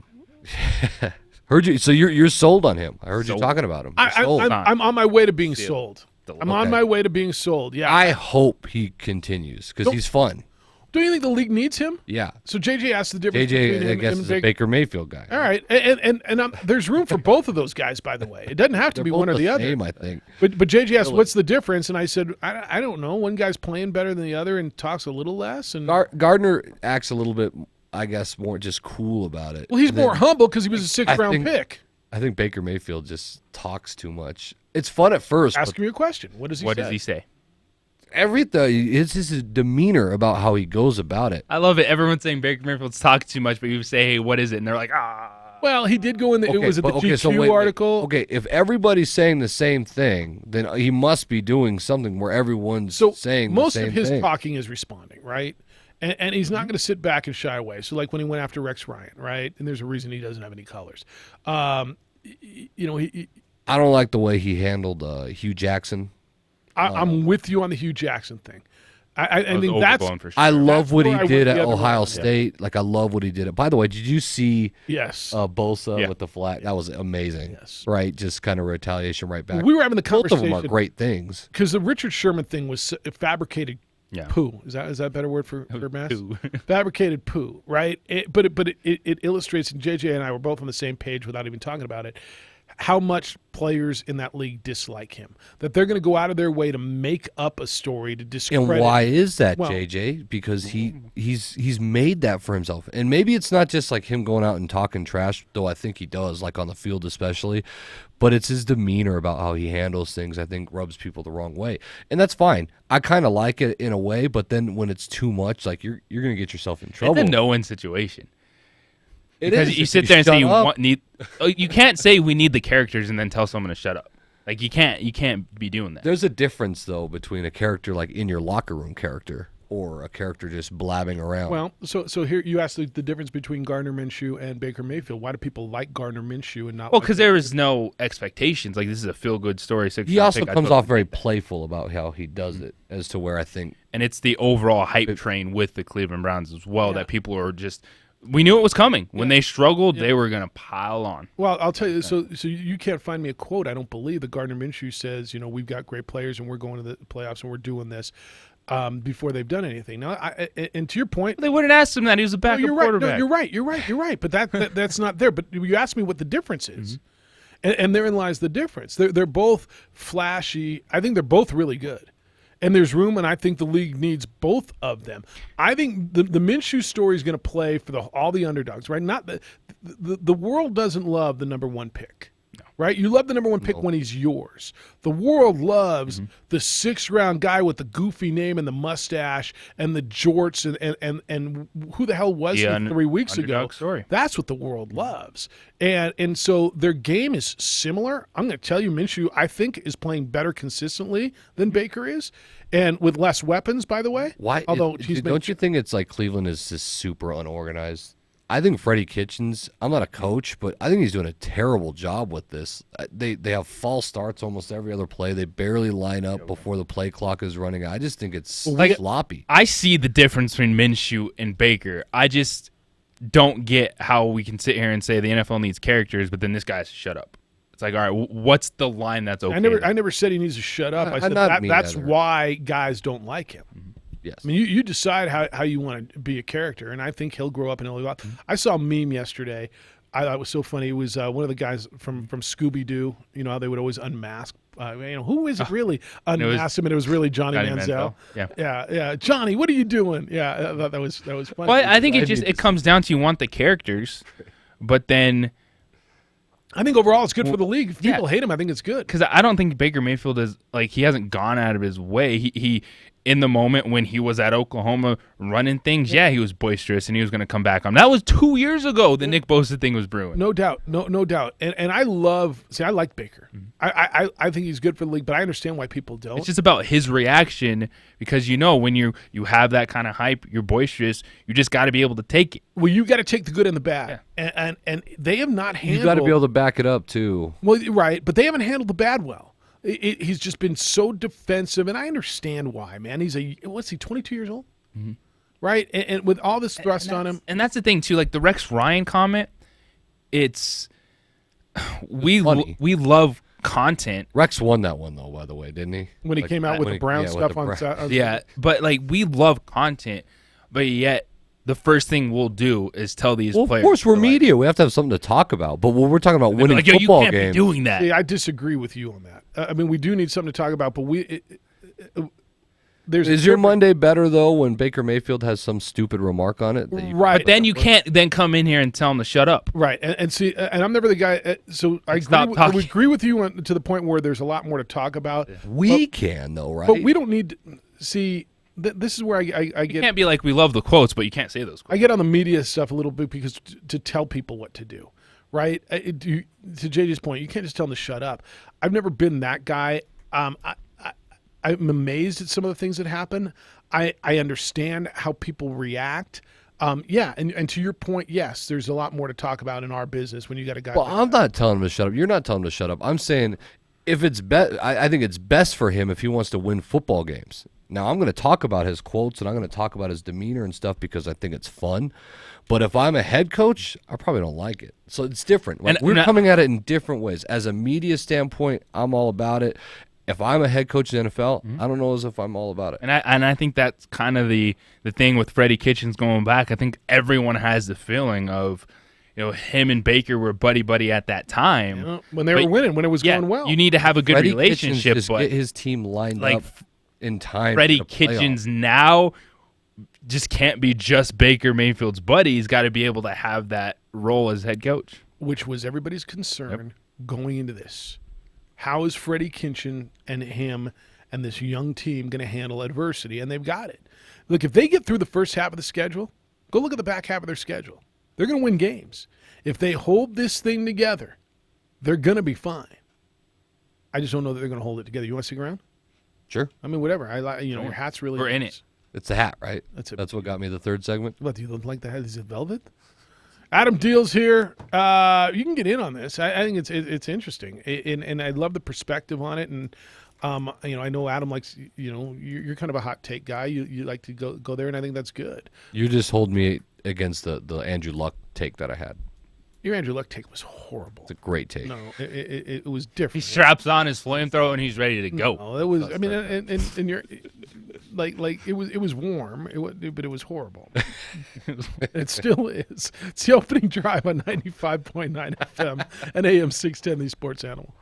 Heard you. So you're sold on him. I heard you talking about him. You're sold. I'm on my way to being sold. I'm on my way to being sold. Yeah. I hope he continues because he's fun. Don't you think the league needs him? Yeah. So JJ asked the difference JJ, between I him guess, and is a Baker Mayfield guy. All right, and there's room for both of those guys, by the way. It doesn't have to be one or the other. Same, I think. But JJ asked, "What's the difference?" And I said, "I don't know. One guy's playing better than the other and talks a little less." And Gardner acts a little bit, I guess, more just cool about it. Well, he's more humble because he was a sixth-round pick. I think Baker Mayfield just talks too much. It's fun at first. Ask me a question. What does he say? What does he say? Everything. It's his demeanor about how he goes about it. I love it. Everyone's saying Baker Mayfield's talking too much, but you say, "Hey, what is it?" And they're like, "Ah." Well, he did go in the. Okay, it was at the GQ so wait. article. Okay, if everybody's saying the same thing, then he must be doing something where everyone's saying most the same of his thing. talking is responding, right? And he's not going to sit back and shy away. So like when he went after Rex Ryan, right? And there's a reason he doesn't have any colors. I don't like the way he handled Hugh Jackson. I'm with you on the Hugh Jackson thing. I think that's. I love what he where I did went at the other Ohio way. State. Like I love what he did. By the way, did you see? Yes. Bosa with the flag. That was amazing. Yes. Right. Just kind of retaliation right back. We were having the Both conversation. of them are great things. Because the Richard Sherman thing was fabricated poo. Is that a better word for mess? Poo. Fabricated poo, right? But it illustrates, and JJ and I were both on the same page without even talking about it, how much players in that league dislike him. That they're going to go out of their way to make up a story to discredit. And why is that, Well, JJ? Because he's made that for himself. And maybe it's not just like him going out and talking trash, though I think he does, like on the field especially, but it's his demeanor about how he handles things I think rubs people the wrong way. And that's fine. I kind of like it in a way, but then when it's too much, like you're going to get yourself in trouble. It's a no-win situation. It Because is. you If sit you there and say shut you up. you can't say we need the characters and then tell someone to shut up. Like you can't be doing that. There's a difference though between a character like in your locker room character or a character just blabbing around. Well, so here you asked the difference between Gardner Minshew and Baker Mayfield. Why do people like Gardner Minshew and not? Well, like because there was no expectations. Like this is a feel-good story. He also comes off very playful about how he does it, as to where I think. And it's the overall hype train with the Cleveland Browns as well that people are just. We knew it was coming. When they struggled, they were going to pile on. Well, I'll tell you. So you can't find me a quote. I don't believe that Gardner Minshew says, we've got great players and we're going to the playoffs and we're doing this before they've done anything. Now, and to your point, they wouldn't ask him that. He was a backup quarterback. No, you're right. But that's not there. But you asked me what the difference is, and therein lies the difference. They're both flashy. I think they're both really good. And there's room, and I think the league needs both of them. I think the Minshew story is going to play for all the underdogs, right? Not the world doesn't love the number one pick, right? You love the number one pick when he's yours. The world loves the sixth-round guy with the goofy name and the mustache and the jorts and who the hell was he 3 weeks ago? Story. That's what the world loves. And so their game is similar. I'm going to tell you, Minshew, I think, is playing better consistently than Baker is, and with less weapons, by the way. Why? Although don't you think it's like Cleveland is just super unorganized? I think Freddie Kitchens, I'm not a coach, but I think he's doing a terrible job with this. They have false starts almost every other play. They barely line up before the play clock is running out. I just think it's sloppy. I see the difference between Minshew and Baker. I just don't get how we can sit here and say the NFL needs characters, but then this guy's shut up. It's like, all right, what's the line that's okay? I never said he needs to shut up. I said that's why guys don't like him. Yes. I mean, you decide how you want to be a character, and I think he'll grow up and he'll evolve. I saw a meme yesterday. I thought it was so funny. It was one of the guys from Scooby-Doo. You know how they would always unmask. Who is it really unmasked him? And it was really Johnny Manziel. Yeah. Johnny, what are you doing? Yeah, I thought that was funny. Well, I think it comes down to you want the characters, but then I think overall it's good for the league. If people hate him, I think it's good. Because I don't think Baker Mayfield is he hasn't gone out of his way. He in the moment when he was at Oklahoma running things, he was boisterous and he was going to come back on. That was 2 years ago the Nick Bosa thing was brewing. No doubt. No doubt. And I like Baker. I think he's good for the league, but I understand why people don't. It's just about his reaction because, when you have that kind of hype, you're boisterous, you just got to be able to take it. Well, you got to take the good and the bad. Yeah. And they have not handled. You got to be able to back it up, too. Well, right. But they haven't handled the bad well. He's just been so defensive, and I understand why, man. He's 22 years old? Mm-hmm. Right? And with all this thrust on him. And that's the thing, too. Like the Rex Ryan comment, we love content. Rex won that one, though, by the way, didn't he? When he came out with the Brown stuff on. Yeah, but we love content, but yet the first thing we'll do is tell these players. Of course, we're media. We have to have something to talk about. But when we're talking about winning football you can't games, be doing that. Yeah, I disagree with you on that. I mean, we do need something to talk about, but is your Monday better though when Baker Mayfield has some stupid remark on it? Right, but then you can't then come in here and tell him to shut up. Right, and see, and I'm never the guy. So I agree with you to the point where there's a lot more to talk about. We can though, right? But we don't need to see. This is where I get. You can't be like, we love the quotes, but you can't say those quotes. I get on the media stuff a little bit because to tell people what to do, right? To JJ's point, you can't just tell them to shut up. I've never been that guy. I'm amazed at some of the things that happen. I understand how people react. And to your point, yes, there's a lot more to talk about in our business when you got a guy. Well, I'm not telling him to shut up. You're not telling him to shut up. I'm saying if it's I think it's best for him if he wants to win football games. Now, I'm going to talk about his quotes and I'm going to talk about his demeanor and stuff because I think it's fun. But if I'm a head coach, I probably don't like it. So it's different. We're coming at it in different ways. As a media standpoint, I'm all about it. If I'm a head coach in the NFL, I don't know as if I'm all about it. And I think that's kind of the thing with Freddie Kitchens going back. I think everyone has the feeling of, him and Baker were buddy at that time. When they were winning, when it was going well. You need to have a good Freddie relationship. Kitchens just get his team lined up in time. Freddie Kitchens now just can't be just Baker Mayfield's buddy. He's got to be able to have that role as head coach. Which was everybody's concern going into this. How is Freddie Kitchen and him and this young team going to handle adversity? And they've got it. Look, if they get through the first half of the schedule, go look at the back half of their schedule. They're going to win games. If they hold this thing together, they're going to be fine. I just don't know that they're going to hold it together. You want to stick around? Sure. I mean, whatever. Your hat's really We're in it. It's the hat, right? That's what got me the third segment. What, do you like the hat? Is it velvet? Adam Deal's here. You can get in on this. I think it's interesting, and I love the perspective on it. And I know Adam likes. You're kind of a hot take guy. You like to go there, and I think that's good. You just hold me against the Andrew Luck take that I had. Your Andrew Luck take was horrible. It's a great take. No, it was different. He straps on his flamethrower and he's ready to go. No, it was. I mean, and you're like it was warm, but it was horrible. It still is. It's the opening drive on 95.9 FM and AM 610, the Sports Animal.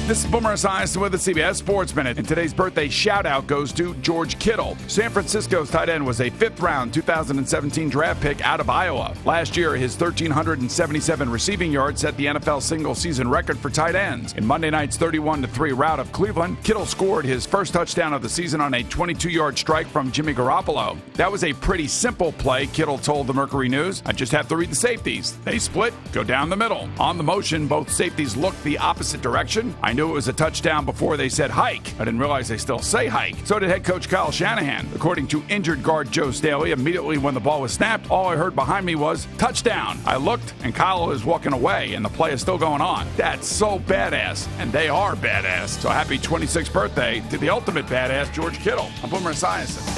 This is Boomer Esiason with the CBS Sports Minute, and today's birthday shout-out goes to George Kittle. San Francisco's tight end was a fifth-round 2017 draft pick out of Iowa. Last year, his 1,377 receiving yards set the NFL single-season record for tight ends. In Monday night's 31-3 rout of Cleveland, Kittle scored his first touchdown of the season on a 22-yard strike from Jimmy Garoppolo. That was a pretty simple play, Kittle told the Mercury News. I just have to read the safeties. They split, go down the middle. On the motion, both safeties looked the opposite direction. I knew it was a touchdown before they said hike. I didn't realize they still say hike. So did head coach Kyle Shanahan. According to injured guard Joe Staley, immediately when the ball was snapped, all I heard behind me was, touchdown. I looked, and Kyle is walking away, and the play is still going on. That's so badass, and they are badass. So happy 26th birthday to the ultimate badass, George Kittle. I'm Boomer Esiason.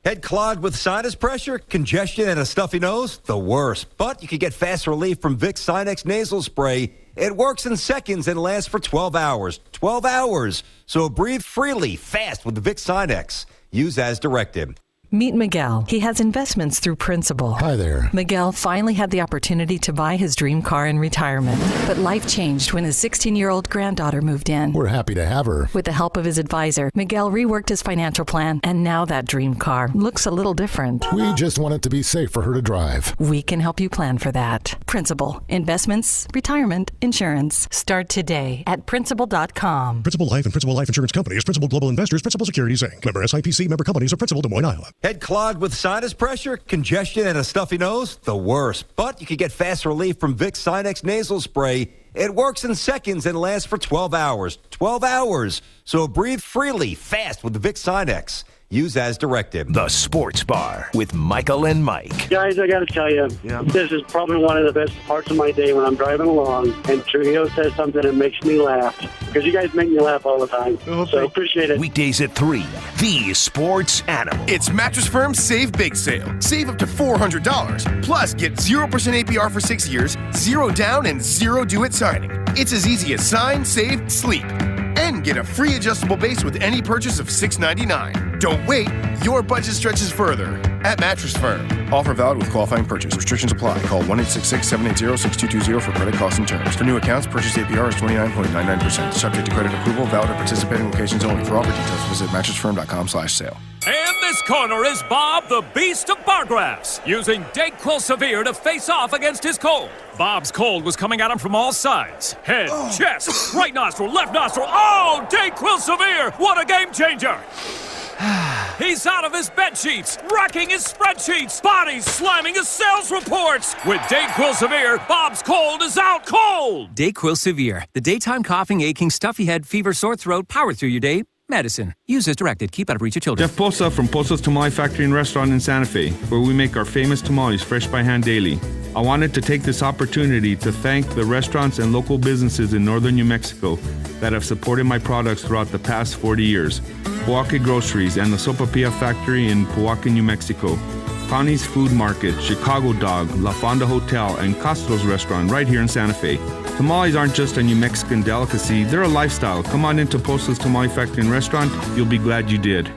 Head clogged with sinus pressure, congestion, and a stuffy nose? The worst. But you can get fast relief from Vicks Sinex nasal spray. It works in seconds and lasts for 12 hours. 12 hours. So breathe freely, fast with Vicks Sinex. Use as directed. Meet Miguel. He has investments through Principal. Hi there. Miguel finally had the opportunity to buy his dream car in retirement. But life changed when his 16-year-old granddaughter moved in. We're happy to have her. With the help of his advisor, Miguel reworked his financial plan, and now that dream car looks a little different. We just want it to be safe for her to drive. We can help you plan for that. Principal. Investments, retirement, insurance. Start today at Principal.com. Principal Life and Principal Life Insurance Company is Principal Global Investors, Principal Securities, Inc. Member SIPC, member companies of Principal, Des Moines, Iowa. Head clogged with sinus pressure, congestion, and a stuffy nose? The worst. But you can get fast relief from Vicks Sinex nasal spray. It works in seconds and lasts for 12 hours. 12 hours. So breathe freely, fast with Vicks Sinex. Use as directed. The Sports Bar with Michael and Mike. Guys, I got to tell you, this is probably one of the best parts of my day when I'm driving along and Trujillo says something that makes me laugh. Because you guys make me laugh all the time. So appreciate it. Weekdays at 3, The Sports Animal. It's Mattress Firm's Save Big Sale. Save up to $400. Plus, get 0% APR for 6 years, 0 down, and 0 due at signing. It's as easy as sign, save, sleep. And get a free adjustable base with any purchase of $6.99. Don't wait, your budget stretches further at Mattress Firm. Offer valid with qualifying purchase. Restrictions apply. Call 1-866-780-6220 for credit costs and terms. For new accounts, purchase APR is 29.99%. Subject to credit approval, valid at participating locations only. For offer details, visit mattressfirm.com/sale. And this corner is Bob, the Beast of Bar Graphs, using Dayquil Severe to face off against his cold. Bob's cold was coming at him from all sides. Head, chest, right nostril, left nostril. Oh, Dayquil Severe! What a game changer! He's out of his bed sheets, wrecking his spreadsheets, bodies slamming his sales reports. With Dayquil Severe, Bob's cold is out cold. Dayquil Severe, the daytime coughing, aching, stuffy head, fever, sore throat, power through your day medicine. Use as directed. Keep out of reach of children. Jeff Posa from Posa's Tamale Factory and Restaurant in Santa Fe, where we make our famous tamales fresh by hand daily. I wanted to take this opportunity to thank the restaurants and local businesses in northern New Mexico that have supported my products throughout the past 40 years. Poake Groceries and the Sopapilla Factory in Poake, New Mexico. Connie's Food Market, Chicago Dog, La Fonda Hotel, and Castro's Restaurant right here in Santa Fe. Tamales aren't just a New Mexican delicacy, they're a lifestyle. Come on into Posa's Tamale Factory and Restaurant, you'll be glad you did.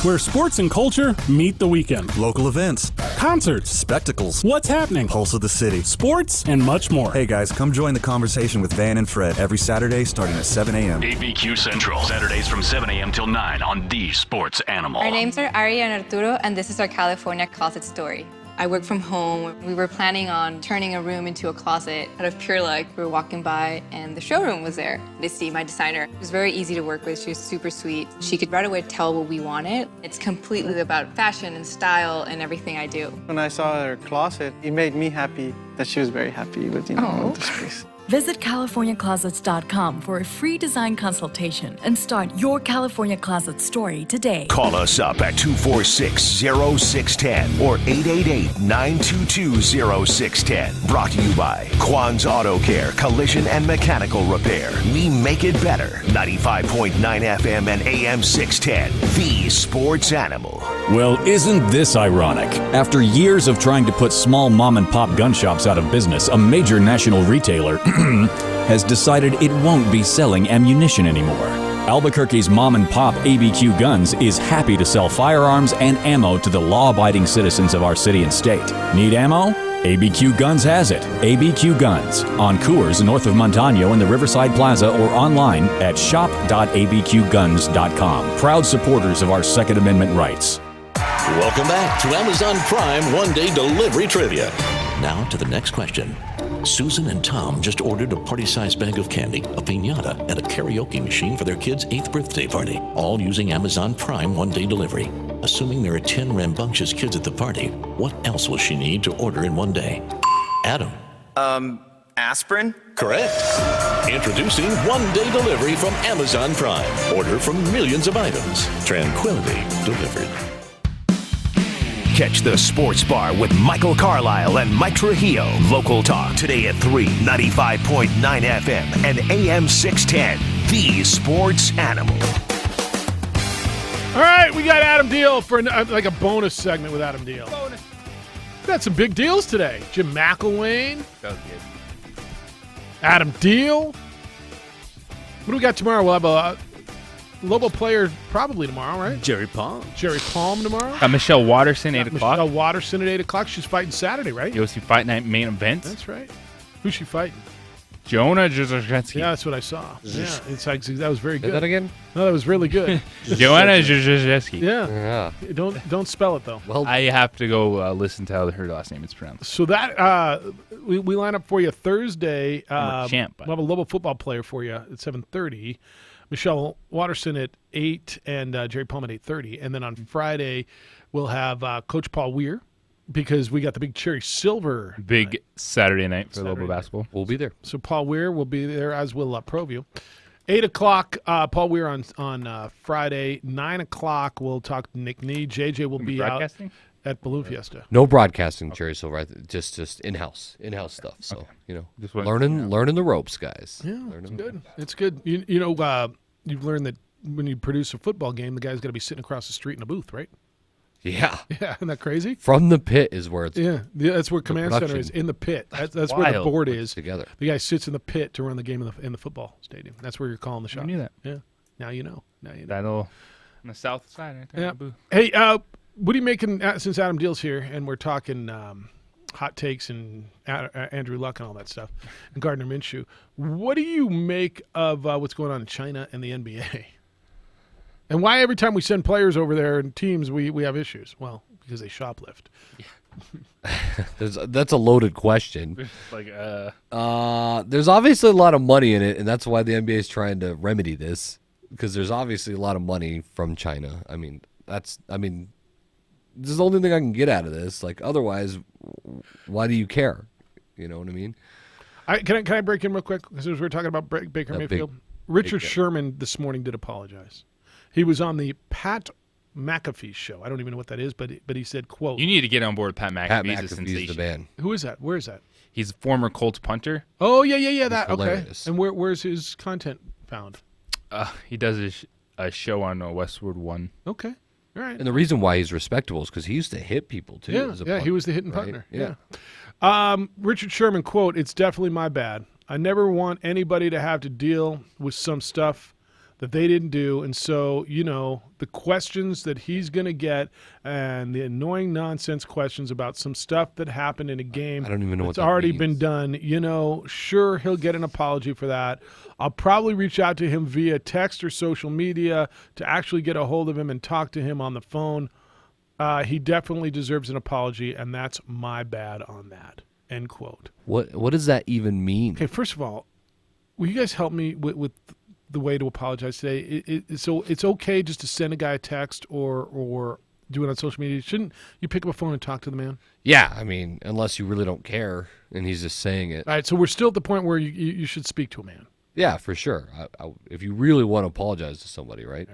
Where sports and culture meet the weekend. Local events, concerts, spectacles, what's happening, pulse of the city, sports, and much more. Hey guys, come join the conversation with Van and Fred every Saturday starting at 7 a.m. ABQ Central, Saturdays from 7 a.m. till 9 on The Sports Animal. Our names are Ari and Arturo, and this is our California closet story. I work from home. We were planning on turning a room into a closet. Out of pure luck, we were walking by and the showroom was there. Misty, my designer, was very easy to work with. She was super sweet. She could right away tell what we wanted. It's completely about fashion and style and everything I do. When I saw her closet, it made me happy that she was very happy with, with the space. Visit CaliforniaClosets.com for a free design consultation and start your California Closet story today. Call us up at 246-0610 or 888-922-0610. Brought to you by Kwan's Auto Care, Collision and Mechanical Repair. We make it better. 95.9 FM and AM 610. The Sports Animal. Well, isn't this ironic? After years of trying to put small mom-and-pop gun shops out of business, a major national retailer has decided it won't be selling ammunition anymore. Albuquerque's mom-and-pop ABQ Guns is happy to sell firearms and ammo to the law-abiding citizens of our city and state. Need ammo? ABQ Guns has it. ABQ Guns on Coors north of Montano in the Riverside Plaza or online at shop.abqguns.com. Proud supporters of our Second Amendment rights. Welcome back to Amazon Prime one-day delivery trivia. Now to the next question. Susan and Tom just ordered a party-sized bag of candy, a piñata, and a karaoke machine for their kid's 8th birthday party, all using Amazon Prime one-day delivery. Assuming there are 10 rambunctious kids at the party, what else will she need to order in one day? Adam. Aspirin? Correct. Introducing one-day delivery from Amazon Prime. Order from millions of items. Tranquility delivered. Catch the Sports Bar with Michael Carlisle and Mike Trujillo. Local talk today at 3, 95.9 FM and AM 610. The Sports Animal. All right, we got Adam Deal for like a bonus segment with Adam Deal. Bonus. We got some big deals today. Jim McElwain. That was good. Adam Deal. What do we got tomorrow? We'll have Lobo player probably tomorrow, right? Jerry Palm. Jerry Palm tomorrow. Michelle Watterson, 8 o'clock. Michelle Watterson at 8 o'clock. She's fighting Saturday, right? UFC Fight Night main event. That's right. Who's she fighting? Jonah Jędrzejewski. Yeah, that's what I saw. Yeah, it's like that was very Say good. that again? No, that was really good. Joanna Jędrzejewski. Yeah. Don't spell it though. Well, I have to go listen to how her last name is pronounced. So that we line up for you Thursday. I'm a champ, We'll have a Lobo football player for you at 7:30. Michelle Watterson at 8 and Jerry Palm at 8:30, and then on Friday we'll have Coach Paul Weir. Because we got the big Cherry Silver. Big Saturday night for Lobo basketball. We'll be there. So Paul Weir will be there, as will ProView. 8 o'clock, Paul Weir on Friday. 9 o'clock, we'll talk to Nick Nee. JJ will be out at Balloon Fiesta. No broadcasting, Cherry Silver. Just in-house stuff. So, Just learning the ropes, guys. Yeah, it's good. It's good. You've learned that when you produce a football game, the guy's got to be sitting across the street in a booth, right? Yeah. Yeah, isn't that crazy? From the pit is where it's. Yeah, that's where Command Center is, in the pit. That's where the board is. Together. The guy sits in the pit to run the game in the football stadium. That's where you're calling the shots. I knew that. Yeah. Now you know. That'll on the south side. Right there. Yeah. Hey, what are you making since Adam Deal's here and we're talking hot takes and Andrew Luck and all that stuff and Gardner Minshew? What do you make of what's going on in China and the NBA? And why every time we send players over there and teams, we have issues? Well, because they shoplift. That's a loaded question. There's obviously a lot of money in it, and that's why the NBA is trying to remedy this, because there's obviously a lot of money from China. This is the only thing I can get out of this. Like, otherwise, why do you care? You know what I mean? Can I break in real quick? Because we were talking about Baker Mayfield. Richard Sherman this morning did apologize. He was on the Pat McAfee show. I don't even know what that is, but he said, quote, You need to get on board Pat McAfee. Pat He's a McAfee's sensation. the man. Who is that? Where is that? He's a former Colts punter. Oh, yeah, that. Okay. hilarious. And where's his content found? He does a show on Westwood One. Okay. All right. And the reason why he's respectable is because he used to hit people, too. Yeah, as a he punter, was the hitting right? partner. Yeah. Richard Sherman, quote, It's definitely my bad. I never want anybody to have to deal with some stuff that they didn't do. And so, the questions that he's going to get and the annoying nonsense questions about some stuff that happened in a game I don't even know what that's that already means. been done, sure, he'll get an apology for that. I'll probably reach out to him via text or social media to actually get a hold of him and talk to him on the phone. He definitely deserves an apology, and that's my bad on that, end quote. What does that even mean? Okay, first of all, will you guys help me with the way to apologize today? So it's okay just to send a guy a text or do it on social media. Shouldn't you pick up a phone and talk to the man? Yeah, unless you really don't care and he's just saying it. All right, so we're still at the point where you should speak to a man. Yeah, for sure. If you really want to apologize to somebody, right?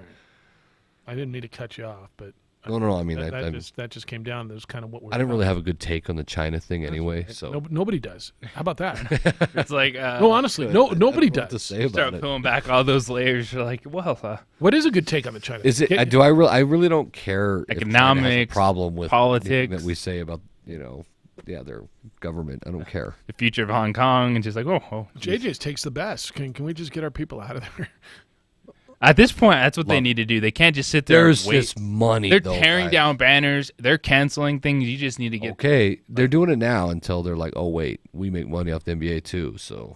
I didn't mean to cut you off, but No. that just came down. That was kind of what we're. I didn't really have a good take on the China thing anyway. So nobody does. How about that? It's like no, honestly, nobody does. To say about Start it. pulling back all those layers. You're like, well, what is a good take on the China? Is it? I really don't care. If China has a Economics, problem with politics anything that we say about their government. I don't care. The future of Hong Kong, and just like, oh. JJ's takes the best. Can we just get our people out of there? At this point, that's what they need to do. They can't just sit there. There's and wait. just money. They're though, tearing guys. down banners. They're canceling things. You just need to get. Okay, they're doing it now until they're like, oh wait, we make money off the NBA too. So,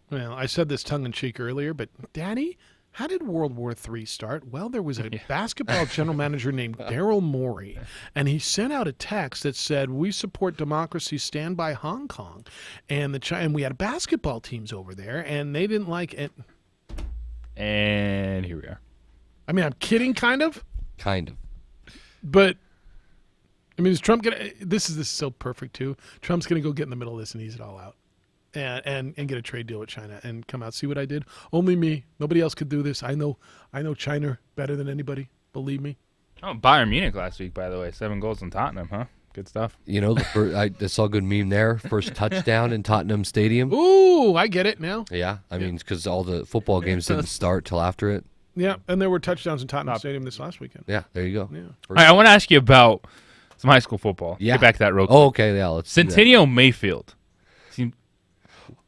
Well, I said this tongue in cheek earlier, but Daddy, how did World War III start? Well, there was a basketball general manager named Daryl Morey, and he sent out a text that said, "We support democracy. Stand by Hong Kong." And and we had basketball teams over there, and they didn't like it. And here we are. I'm kidding, kind of. Kind of. But is Trump gonna? This is so perfect too. Trump's gonna go get in the middle of this and ease it all out, and get a trade deal with China and come out. See what I did? Only me. Nobody else could do this. I know China better than anybody. Believe me. Oh, Bayern Munich last week, by the way, 7 goals in Tottenham, huh? Good stuff. I saw a good meme there. First touchdown in Tottenham Stadium. Ooh, I get it now. Yeah, because all the football games didn't start till after it. Yeah, and there were touchdowns in Tottenham Stadium this last weekend. Yeah, there you go. Yeah. All right, I want to ask you about some high school football. Yeah. Get back to that real quick. Oh, okay, yeah, let's do that. Centennial Mayfield.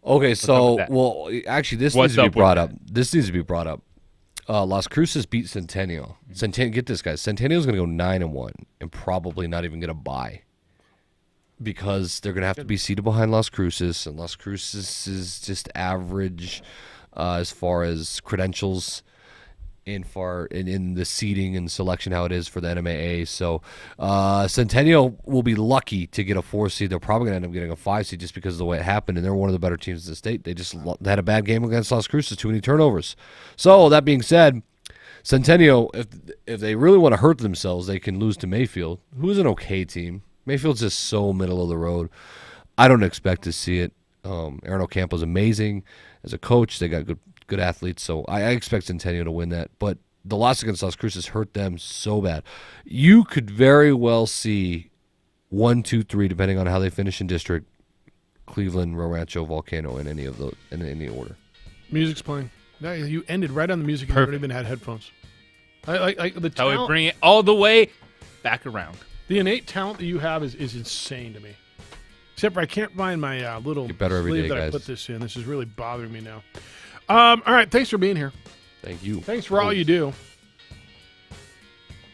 Okay, so, actually, this needs to be brought up. This needs to be brought up. Las Cruces beat Centennial. Get this, guys. Centennial's going to go 9-1 and probably not even get a bye because they're going to have to be seated behind Las Cruces, and Las Cruces is just average as far as credentials in the seeding and selection how it is for the NMAA. So Centennial will be lucky to get a 4 seed. They're probably going to end up getting a 5 seed just because of the way it happened, and they're one of the better teams in the state. They just had a bad game against Las Cruces, too many turnovers. So that being said, Centennial, if they really want to hurt themselves, they can lose to Mayfield, who is an okay team. Mayfield's just so middle of the road. I don't expect to see it. Aaron Ocampo's amazing as a coach. They got good athletes, so I expect Centennial to win that. But the loss against Las Cruces hurt them so bad. You could very well see 1, 2, 3, depending on how they finish in district, Cleveland, Rio Rancho, Volcano in any order. Music's playing. No, you ended right on the music. You don't even had headphones. The How we talent, bring it all the way back around. the innate talent that you have is insane to me. Except for I can't find my little Get better every sleeve day, that I guys. put this in. This is really bothering me now. All right, thanks for being here. Thank you. Thanks for all you do.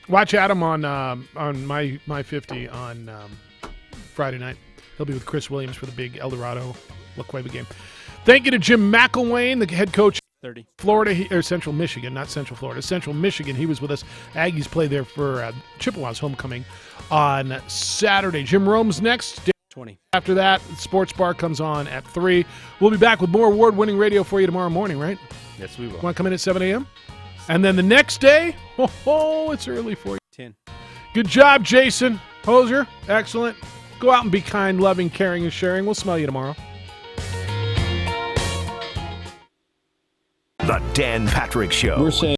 Watch Adam on my 50 on Friday night. He'll be with Chris Williams for the big El Dorado La Cueva game. Thank you to Jim McElwain, the head coach 30. Florida, or Central Michigan, not Central Florida, Central Michigan. He was with us. Aggies play there for Chippewa's homecoming on Saturday. Jim Rome's next. 20. After that, Sports Bar comes on at 3. We'll be back with more award-winning radio for you tomorrow morning, right? Yes, we will. Want to come in at 7 a.m.? And then the next day, it's early for you. 10. Good job, Jason Hoser. Excellent. Go out and be kind, loving, caring, and sharing. We'll smell you tomorrow. The Dan Patrick Show. We're saying